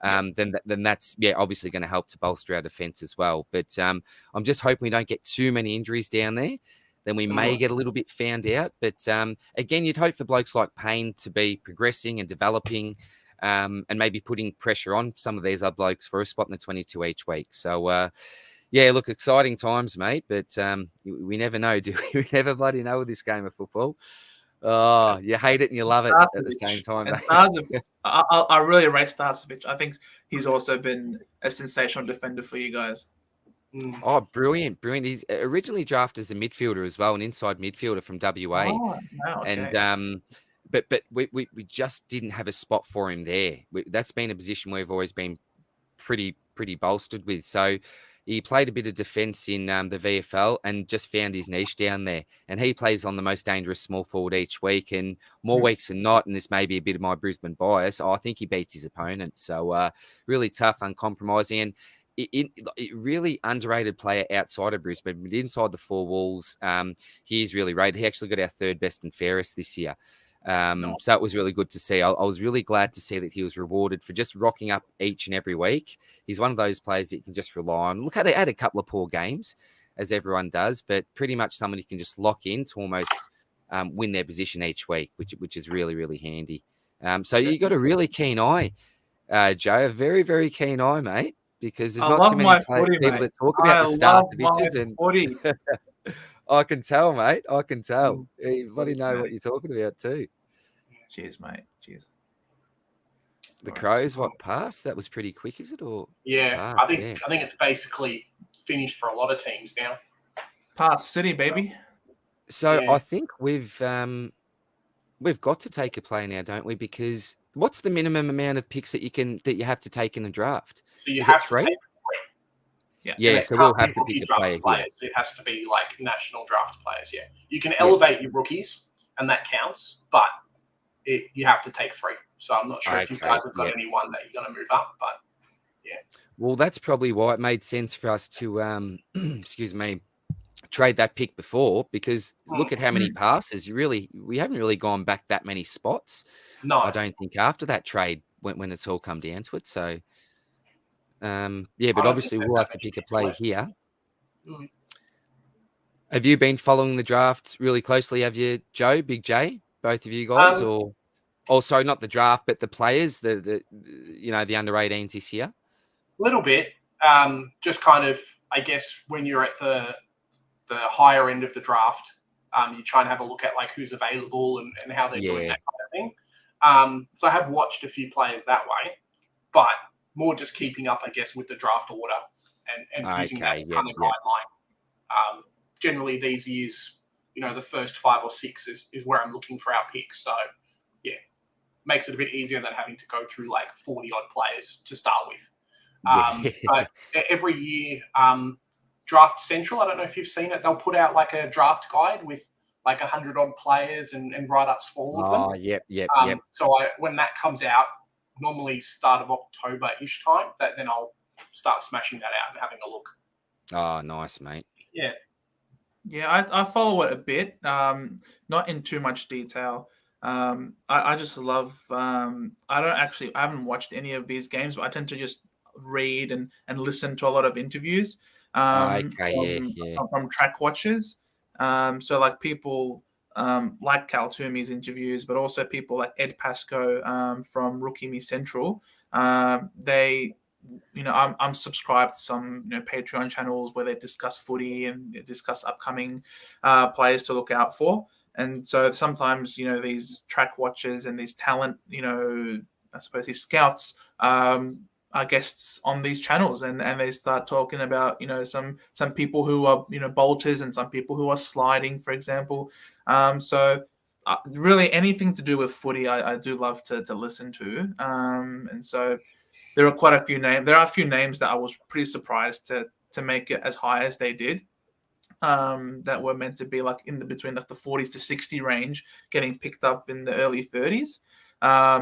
then that's obviously going to help to bolster our defense as well. But I'm just hoping we don't get too many injuries down there. Then we may get a little bit found out. But again, you'd hope for blokes like Payne to be progressing and developing, and maybe putting pressure on some of these other blokes for a spot in the 22 each week. So, look, exciting times, mate. But we never know, do we? We never bloody know with this game of football. Oh, you hate it and you love it at the same time. I really rate Starcevic. I think he's also been a sensational defender for you guys. Oh, brilliant. He's originally drafted as a midfielder as well, an inside midfielder from WA. Oh, wow, okay. And but we just didn't have a spot for him there. That's been a position we've always been pretty bolstered with. So he played a bit of defence in the VFL and just found his niche down there. And he plays on the most dangerous small forward each week, and more weeks than not, and this may be a bit of my Brisbane bias, I think he beats his opponent. So really tough, uncompromising, and it really underrated player outside of Brisbane, but inside the four walls, he is really rated. He actually got our third best and fairest this year. So it was really good to see. I was really glad to see that he was rewarded for just rocking up each and every week. He's one of those players that you can just rely on. Look, he had a couple of poor games, as everyone does, but pretty much someone you can just lock in to almost win their position each week, which is really, really handy. So you got a really keen eye, Joe, a very, very keen eye, mate, because there's not too many people that talk about the Starcevic's, and I can tell, mate. I can tell. You bloody know what you're talking about too. Cheers, mate. Cheers. The Crows, what, pass? That was pretty quick, is it? Or I think it's basically finished for a lot of teams now. Pass City, baby. So I think we've got to take a player now, don't we? Because what's the minimum amount of picks that you have to take in the draft? So you have to take 3. Yeah, so we'll have to pick a player. Players. It has to be like national draft players. Yeah, you can elevate your rookies, and that counts, but you have to take 3. So I'm not sure if you guys have got anyone that you're going to move up, but yeah. Well, that's probably why it made sense for us to, trade that pick before, because look at how many passes we haven't really gone back that many spots. No. I don't think after that trade when it's all come down to it. So, but obviously we'll have to pick a play here. Mm. Have you been following the draft really closely? Have you, Joe, Big J, both of you guys, sorry, not the draft, but the players, the under 18s this year? A little bit. Just kind of, I guess, when you're at the higher end of the draft, you try and have a look at like who's available and how they're doing, that kind of thing. So I have watched a few players that way, but more just keeping up, I guess, with the draft order and using that as kind of guideline. Generally, these years, the first 5 or 6 is where I'm looking for our picks. So, makes it a bit easier than having to go through like 40-odd players to start with. But every year, Draft Central, I don't know if you've seen it, they'll put out like a draft guide with like 100-odd players and write-ups for all of them. Oh, yep. So when that comes out, normally start of October-ish time, then I'll start smashing that out and having a look. Oh, nice, mate. Yeah. Yeah, I follow it a bit, not in too much detail. I just love. I haven't watched any of these games, but I tend to just read and listen to a lot of interviews from track watchers. So like people like Cal Toomey's interviews, but also people like Ed Pascoe from Rookie Me Central. They. I'm subscribed to some Patreon channels where they discuss footy and they discuss upcoming players to look out for. And so sometimes these track watchers and these talent, I suppose these scouts are guests on these channels, and they start talking about some people who are bolters and some people who are sliding, for example. So really anything to do with footy, I do love to listen to, and so. There are quite a few names. There are a few names that I was pretty surprised to make it as high as they did. That were meant to be like between like the 40s to 60 range, getting picked up in the early 30s,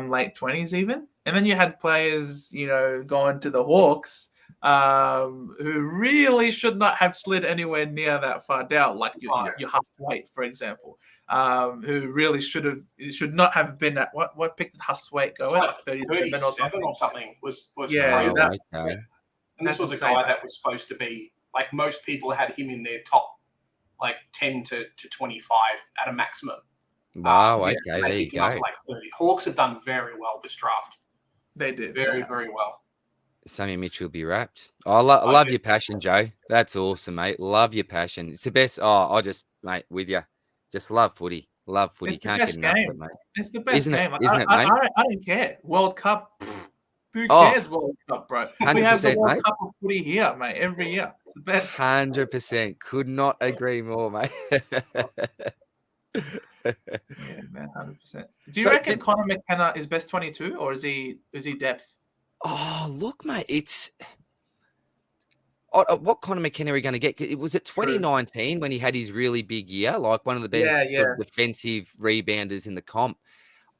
late 20s even. And then you had players, going to the Hawks, who really should not have slid anywhere near that far down, like your Hustwaite, for example, who really should not have been at what pick did Hustwaite go at? Like 37 or something was yeah. crazy. And this was a guy that was supposed to be like most people had him in their top like 10 to 25 at a maximum. Wow, there you go. Like 30. Hawks have done very well this draft. They did very well. Sammy Mitchell will be wrapped. I love your passion, Joe. That's awesome, mate. Love your passion. It's the best. I just, mate, with you. Just love footy. Love footy. It's the best game. Mate. It's the best game. Isn't it, mate? I don't care. World Cup. Who cares World Cup, bro? We have the World Cup of footy here, mate, every year. It's the best. 100%. Could not agree more, mate. Yeah, man, 100%. Do you reckon Connor McKenna is best 22, or is he depth? Oh, look, mate, it's what Connor McKenna are we going to get? It was at 2019 when he had his really big year, like one of the best sort of defensive rebounders in the comp.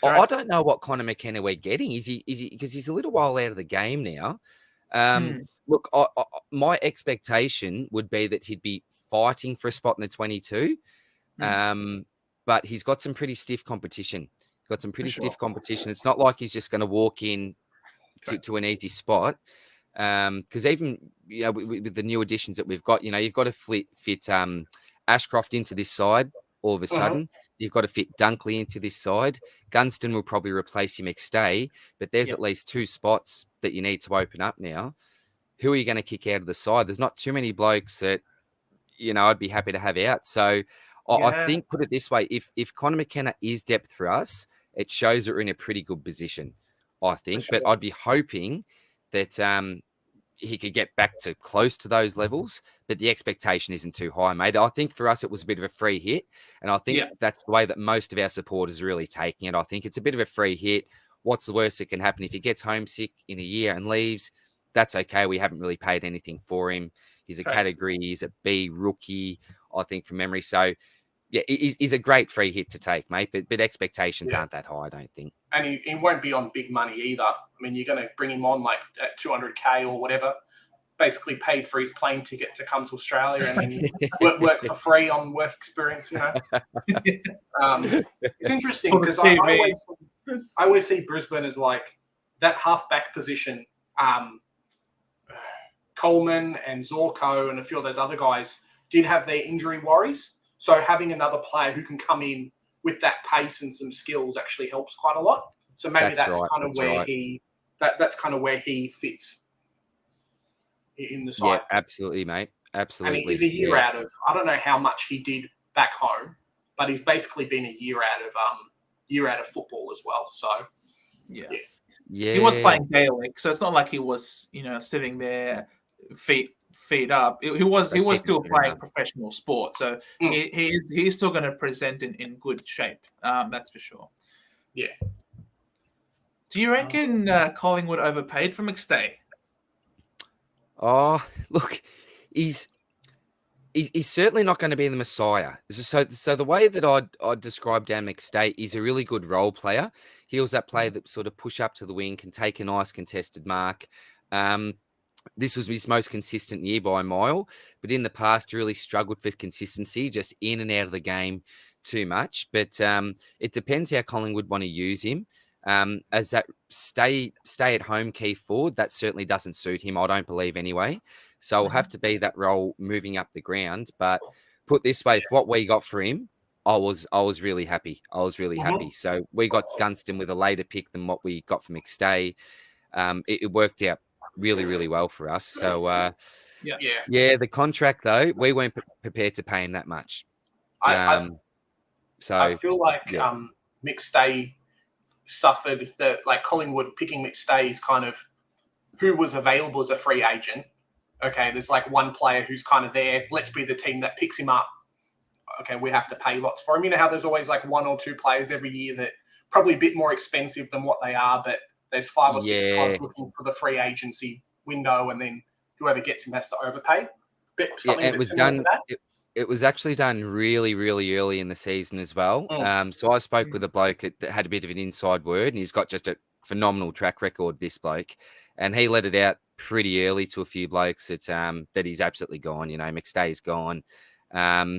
I don't know what Connor McKenna we're getting. Is he because he's a little while out of the game now. Look, my expectation would be that he'd be fighting for a spot in the 22. But he's got some pretty stiff competition. It's not like he's just going to walk in to an easy spot. Because even with the new additions that we've got, you've got to fit Ashcroft into this side all of a sudden. You've got to fit Dunkley into this side. Gunston will probably replace him stay, but there's at least 2 spots that you need to open up now. Who are you going to kick out of the side? There's not too many blokes that I'd be happy to have out. So I think, put it this way, if Connor McKenna is depth for us, it shows that we're in a pretty good position, I think. But I'd be hoping that he could get back to close to those levels, but the expectation isn't too high, mate. I think for us, it was a bit of a free hit, and I think that's the way that most of our supporters are really taking it. I think it's a bit of a free hit. What's the worst that can happen? If he gets homesick in a year and leaves, that's okay. We haven't really paid anything for him. He's a category. He's a B rookie, I think, from memory. So, he's a great free hit to take, mate, but expectations aren't that high, I don't think. And he won't be on big money either. I mean, you're going to bring him on like at 200K or whatever. basically paid for his plane ticket to come to Australia and then work for free on work experience. It's interesting because I always see Brisbane as like that halfback position. Coleman and Zorko and a few of those other guys did have their injury worries. So having another player who can come in with that pace and some skills actually helps quite a lot. So maybe that's kind of where he fits in the side. Yeah, absolutely, mate. Absolutely. And he's a year out of, I don't know how much he did back home, but he's basically been a year out of football as well. So yeah. Yeah. He was playing Gaelic, so it's not like he was, sitting there feet up. He was still playing professional sport, so he's still going to present in good shape. That's for sure. Yeah. Do you reckon Collingwood overpaid for McStay? Oh, look, he's certainly not going to be the Messiah. So the way that I'd describe Dan McStay, he's a really good role player. He was that player that sort of push up to the wing, can take a nice contested mark. This was his most consistent year by a mile, but in the past, he really struggled for consistency, just in and out of the game too much. But it depends how Collingwood want to use him. As that stay at home key forward, that certainly doesn't suit him, I don't believe anyway. So it'll have to be that role moving up the ground. But put this way, for what we got for him, I was really happy. Happy. So we got Gunston with a later pick than what we got for McStay. It worked out really, really well for us. So the contract though, we weren't prepared to pay him that much. I feel like McStay suffered Collingwood picking McStay is kind of who was available as a free agent. Okay, there's like one player who's kind of there. Let's be the team that picks him up. Okay, we have to pay lots for him. You know how there's always like one or two players every year that probably a bit more expensive than what they are, but there's 5 or 6 clubs looking for the free agency window, and then whoever gets him has to overpay. It was done. It was actually done really, really early in the season as well. So I spoke with a bloke that had a bit of an inside word, and he's got just a phenomenal track record, this bloke. And he let it out pretty early to a few blokes that he's absolutely gone. McStay's gone.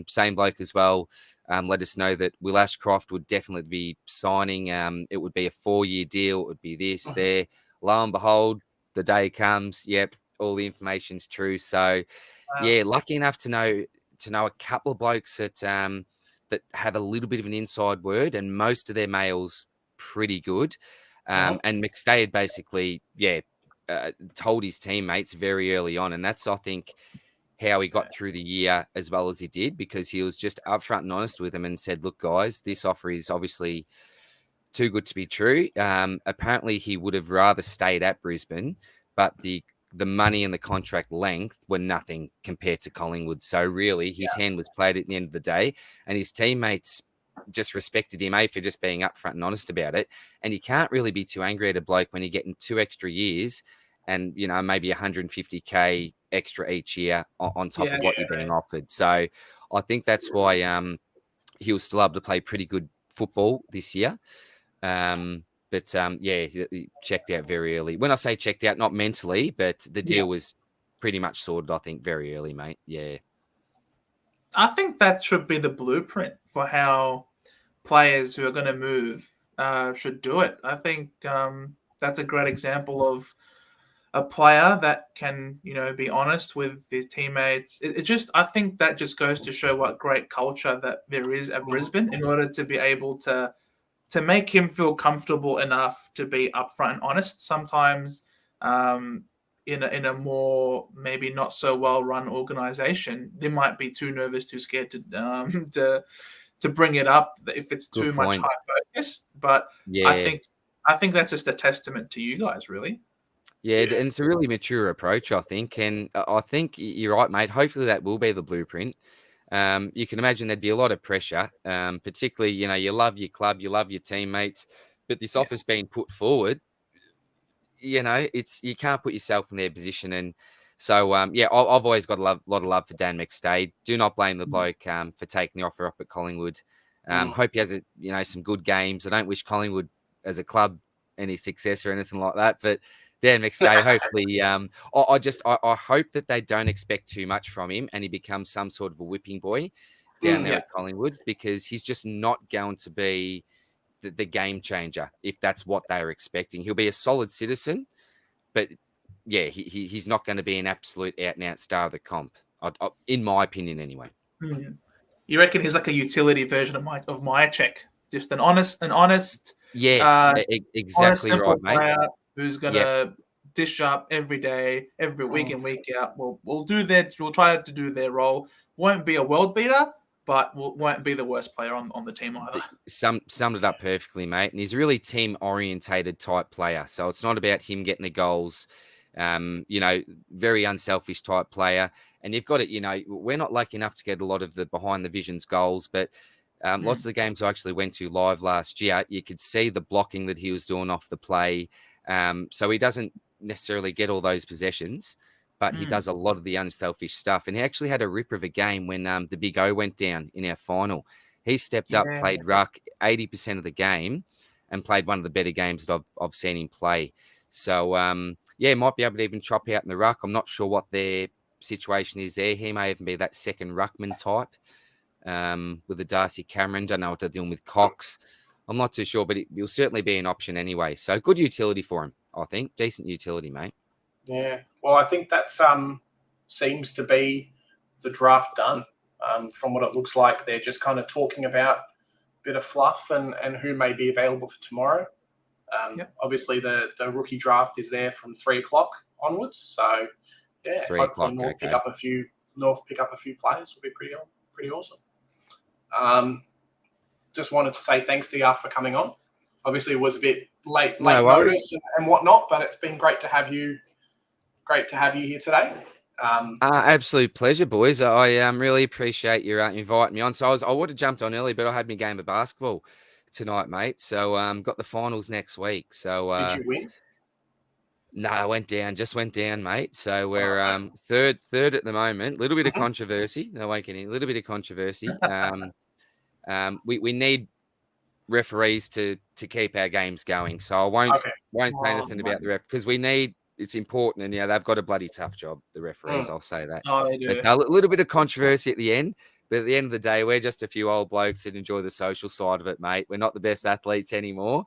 Same bloke as well. Let us know that Will Ashcroft would definitely be signing. It would be a 4-year deal. It would be this, there. Lo and behold, the day comes. Yep, all the information's true. So, lucky enough to know a couple of blokes that have a little bit of an inside word, and most of their mail's pretty good. And McStay had basically, told his teammates very early on, and that's, I think, how he got through the year as well as he did, because he was just upfront and honest with them and said, look, guys, this offer is obviously too good to be true. Apparently, he would have rather stayed at Brisbane, but the money and the contract length were nothing compared to Collingwood. So really, his hand was played at the end of the day, and his teammates just respected him, for just being upfront and honest about it. And you can't really be too angry at a bloke when you're getting 2 extra years and, maybe 150K extra each year on top of what you're being offered. So I think that's why he'll still able to play pretty good football this year. He checked out very early. When I say checked out, not mentally, but the deal was pretty much sorted, I think, very early, mate. Yeah. I think that should be the blueprint for how players who are going to move should do it. I think that's a great example of a player that can, be honest with his teammates. I think that just goes to show what great culture that there is at Brisbane in order to be able to make him feel comfortable enough to be upfront and honest. Sometimes in a more maybe not so well run organization, they might be too nervous, too scared to bring it up if it's too much high focus. But I think that's just a testament to you guys, really. Yeah, and it's a really mature approach, I think. And I think you're right, mate. Hopefully that will be the blueprint. You can imagine there'd be a lot of pressure, particularly, you love your club, you love your teammates, but this offer's being put forward, you can't put yourself in their position. And so, I've always got a lot of love for Dan McStay. Do not blame the bloke for taking the offer up at Collingwood. Hope he has some good games. I don't wish Collingwood as a club any success or anything like that, but Dan McStay, hopefully, I hope that they don't expect too much from him and he becomes some sort of a whipping boy down there at Collingwood, because he's just not going to be the game changer if that's what they're expecting. He'll be a solid citizen, but yeah, he's not going to be an absolute out-and-out star of the comp, in my opinion anyway. You reckon he's like a utility version of my check? Just an honest, yes, exactly honest, right, mate. Player who's gonna dish up every day, every week in, week out. We'll try to do their role. Won't be a world beater, but won't be the worst player on the team either. Summed it up perfectly, mate. And he's a really team-orientated type player. So it's not about him getting the goals. Very unselfish type player. And you've got it, we're not lucky enough to get a lot of the behind the visions goals, but lots of the games I actually went to live last year, you could see the blocking that he was doing off the play. So he doesn't necessarily get all those possessions, but he does a lot of the unselfish stuff. And he actually had a ripper of a game when the Big O went down in our final. He stepped up, played ruck 80% of the game, and played one of the better games that I've seen him play. So, might be able to even chop out in the ruck. I'm not sure what their situation is there. He may even be that second ruckman type with the Darcy Cameron. Don't know what they're doing with Cox. I'm not too sure, but he'll certainly be an option anyway. So good utility for him, I think. Decent utility, mate. Yeah. Well, I think that seems to be the draft done. From what it looks like, they're just kind of talking about a bit of fluff and who may be available for tomorrow. Obviously, the rookie draft is there from 3:00 onwards. So, yeah, 3 hopefully o'clock, North pick up a few players. Will be pretty awesome. Just wanted to say thanks to you for coming on. Obviously, it was a bit late notice and whatnot, but it's been great to have you. Great to have you here today. Absolute pleasure, boys. I really appreciate you inviting me on. So I would have jumped on early, but I had my game of basketball tonight, mate. So got the finals next week. So did you win? No, I went down, mate. So we're third at the moment. A little bit of controversy. No, wait, a little bit of controversy. We need referees to keep our games going. So I won't say anything about the ref, because it's important, and they've got a bloody tough job, the referees. I'll say that. Oh, they do. But a little bit of controversy at the end, but at the end of the day, we're just a few old blokes that enjoy the social side of it, mate. We're not the best athletes anymore.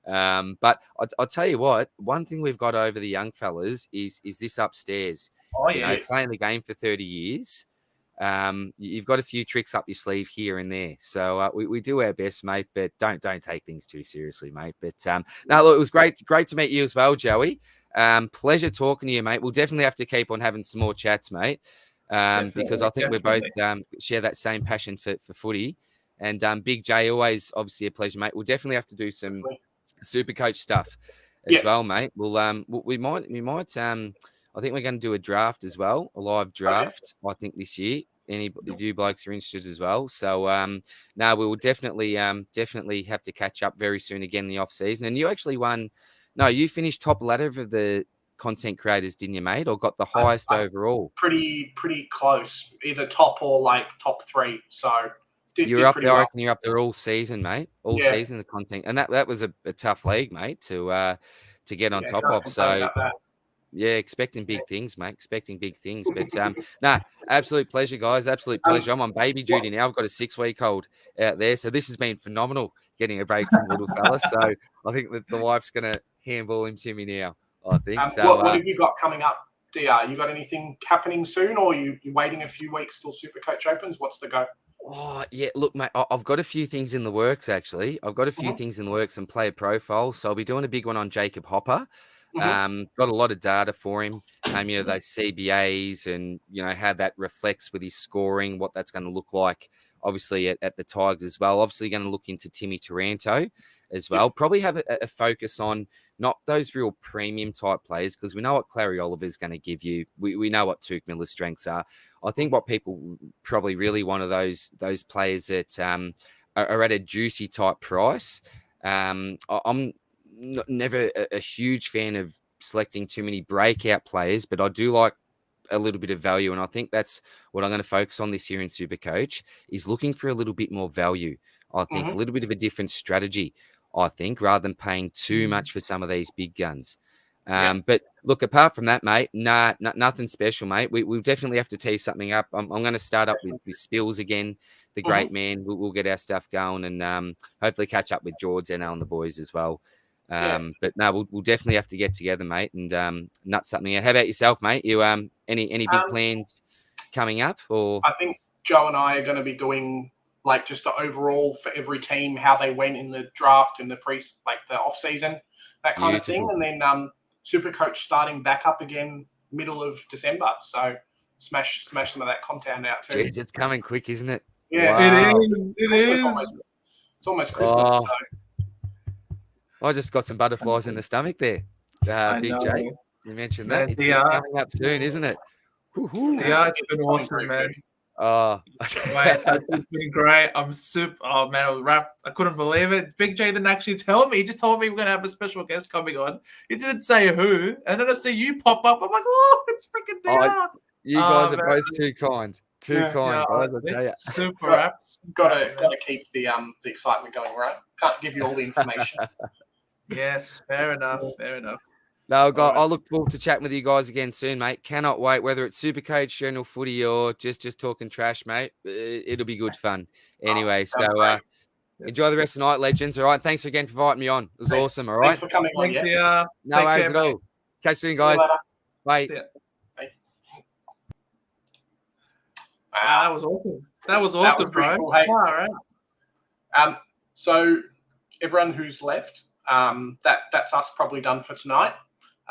But I'll tell you what, one thing we've got over the young fellas is this upstairs. Oh, yes. Playing the game for 30 years. You've got a few tricks up your sleeve here and there. So we do our best, mate, but don't take things too seriously, mate. But no, look, it was great to meet you as well, Joey. Pleasure talking to you, mate. We'll definitely have to keep on having some more chats, mate. Because I think we both share that same passion for footy. And Big J, always obviously a pleasure, mate. We'll definitely have to do some super coach stuff as well, mate. We might I think we're going to do a draft as well, a live draft, I think this year. Any of you blokes are interested as well. So we will definitely have to catch up very soon again in the off season. And you actually you finished top ladder of the content creators, didn't you, mate? Or got the highest overall? Pretty close, either top or like top 3. So you're up there. I reckon you're up there all season, mate. All season, the content, and that was a tough league, mate, to get on top of. So expecting big things, mate. Expecting big things. But absolute pleasure, guys. Absolute pleasure. I'm on baby duty now. I've got a 6-week-old out there, so this has been phenomenal. Getting a break from little fella. So I think that the wife's gonna handball him to me now. I think. So what have you got coming up, DR? You got anything happening soon, or you waiting a few weeks till Supercoach opens? What's the go? Oh, yeah. Look, mate, I've got a few things in the works, actually. I've got a few things in the works and player profiles. So I'll be doing a big one on Jacob Hopper. Got a lot of data for him. Those CBAs and, how that reflects with his scoring, what that's going to look like, obviously, at the Tigers as well. Obviously, going to look into Timmy Taranto as well. Probably have a focus on not those real premium type players, because we know what Clary Oliver is going to give you. We know what Tuke Miller's strengths are. I think what people probably really want are those players that are at a juicy type price. I'm never a huge fan of selecting too many breakout players, but I do like a little bit of value. And I think that's what I'm going to focus on this year in Supercoach, is looking for a little bit more value. I think a little bit of a different strategy, I think, rather than paying too much for some of these big guns. But look, apart from that, mate, nothing special, mate. We definitely have to tee something up. I'm going to start up with Spills again, the great man. We'll get our stuff going and hopefully catch up with George and the boys as well. But no, we'll definitely have to get together, mate, and nut something out. How about yourself, mate? You any big plans coming up? Or I think Joe and I are going to be doing like just the overall for every team, how they went in the draft, in the the off season, that kind of thing, and then Super Coach starting back up again middle of December. So smash some of that content out too. Jeez, it's coming quick, isn't it? Yeah, It is. It is. It's almost Christmas. Oh. So. I just got some butterflies in the stomach there. Big J, you mentioned that. It's coming up soon, isn't it? Yeah, it's been awesome, man. Oh, Mate, it's been great. I'm super. Oh man, I couldn't believe it. Big J didn't actually tell me. He just told me we're gonna have a special guest coming on. He didn't say who, and then I see you pop up. I'm like, oh, it's freaking DR. You guys are both too kind. Too kind, guys. I tell you. Super apps. Got to keep the excitement going, right? Can't give you all the information. Yes, fair enough. Fair enough. No, I look forward to chatting with you guys again soon, mate. Cannot wait, whether it's Supercoach, general footy, or just talking trash, mate. It'll be good fun. Anyway, so enjoy the rest of the night, legends. All right, thanks again for inviting me on. It was awesome. All right, thanks for coming on. Thanks, no worries at all. Catch you soon, guys. Bye. Wow, that was awesome. That was awesome, bro. Cool, hey. All right. So everyone who's left, that's us probably done for tonight.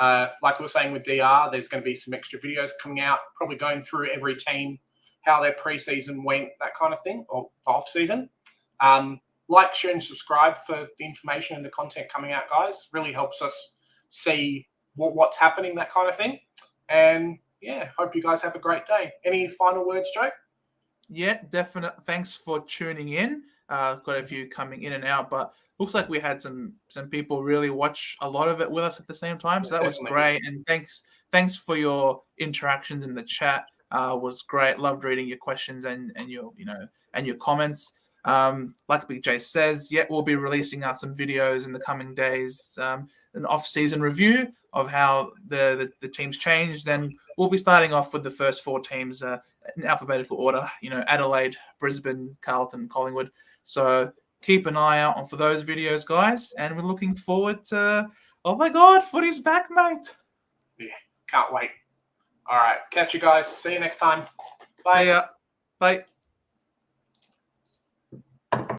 Like we were saying with DR, there's going to be some extra videos coming out, probably going through every team, how their preseason went, that kind of thing, or off season. Like, share, and subscribe for the information and the content coming out, guys. Really helps us see what's happening, that kind of thing. And yeah, hope you guys have a great day. Any final words, Joe? Yeah, definitely. Thanks for tuning in. Got a few coming in and out, but looks like we had some people really watch a lot of it with us at the same time. So that was great. And thanks for your interactions in the chat. Was great. Loved reading your questions and your comments. Like Big J says, we'll be releasing out some videos in the coming days, an off-season review of how the teams changed. Then we'll be starting off with the first 4 teams in alphabetical order. Adelaide, Brisbane, Carlton, Collingwood. So keep an eye out for those videos, guys. And we're looking forward to, oh my God, footy's back, mate. Yeah, can't wait. All right, catch you guys. See you next time. Bye. See ya. Bye.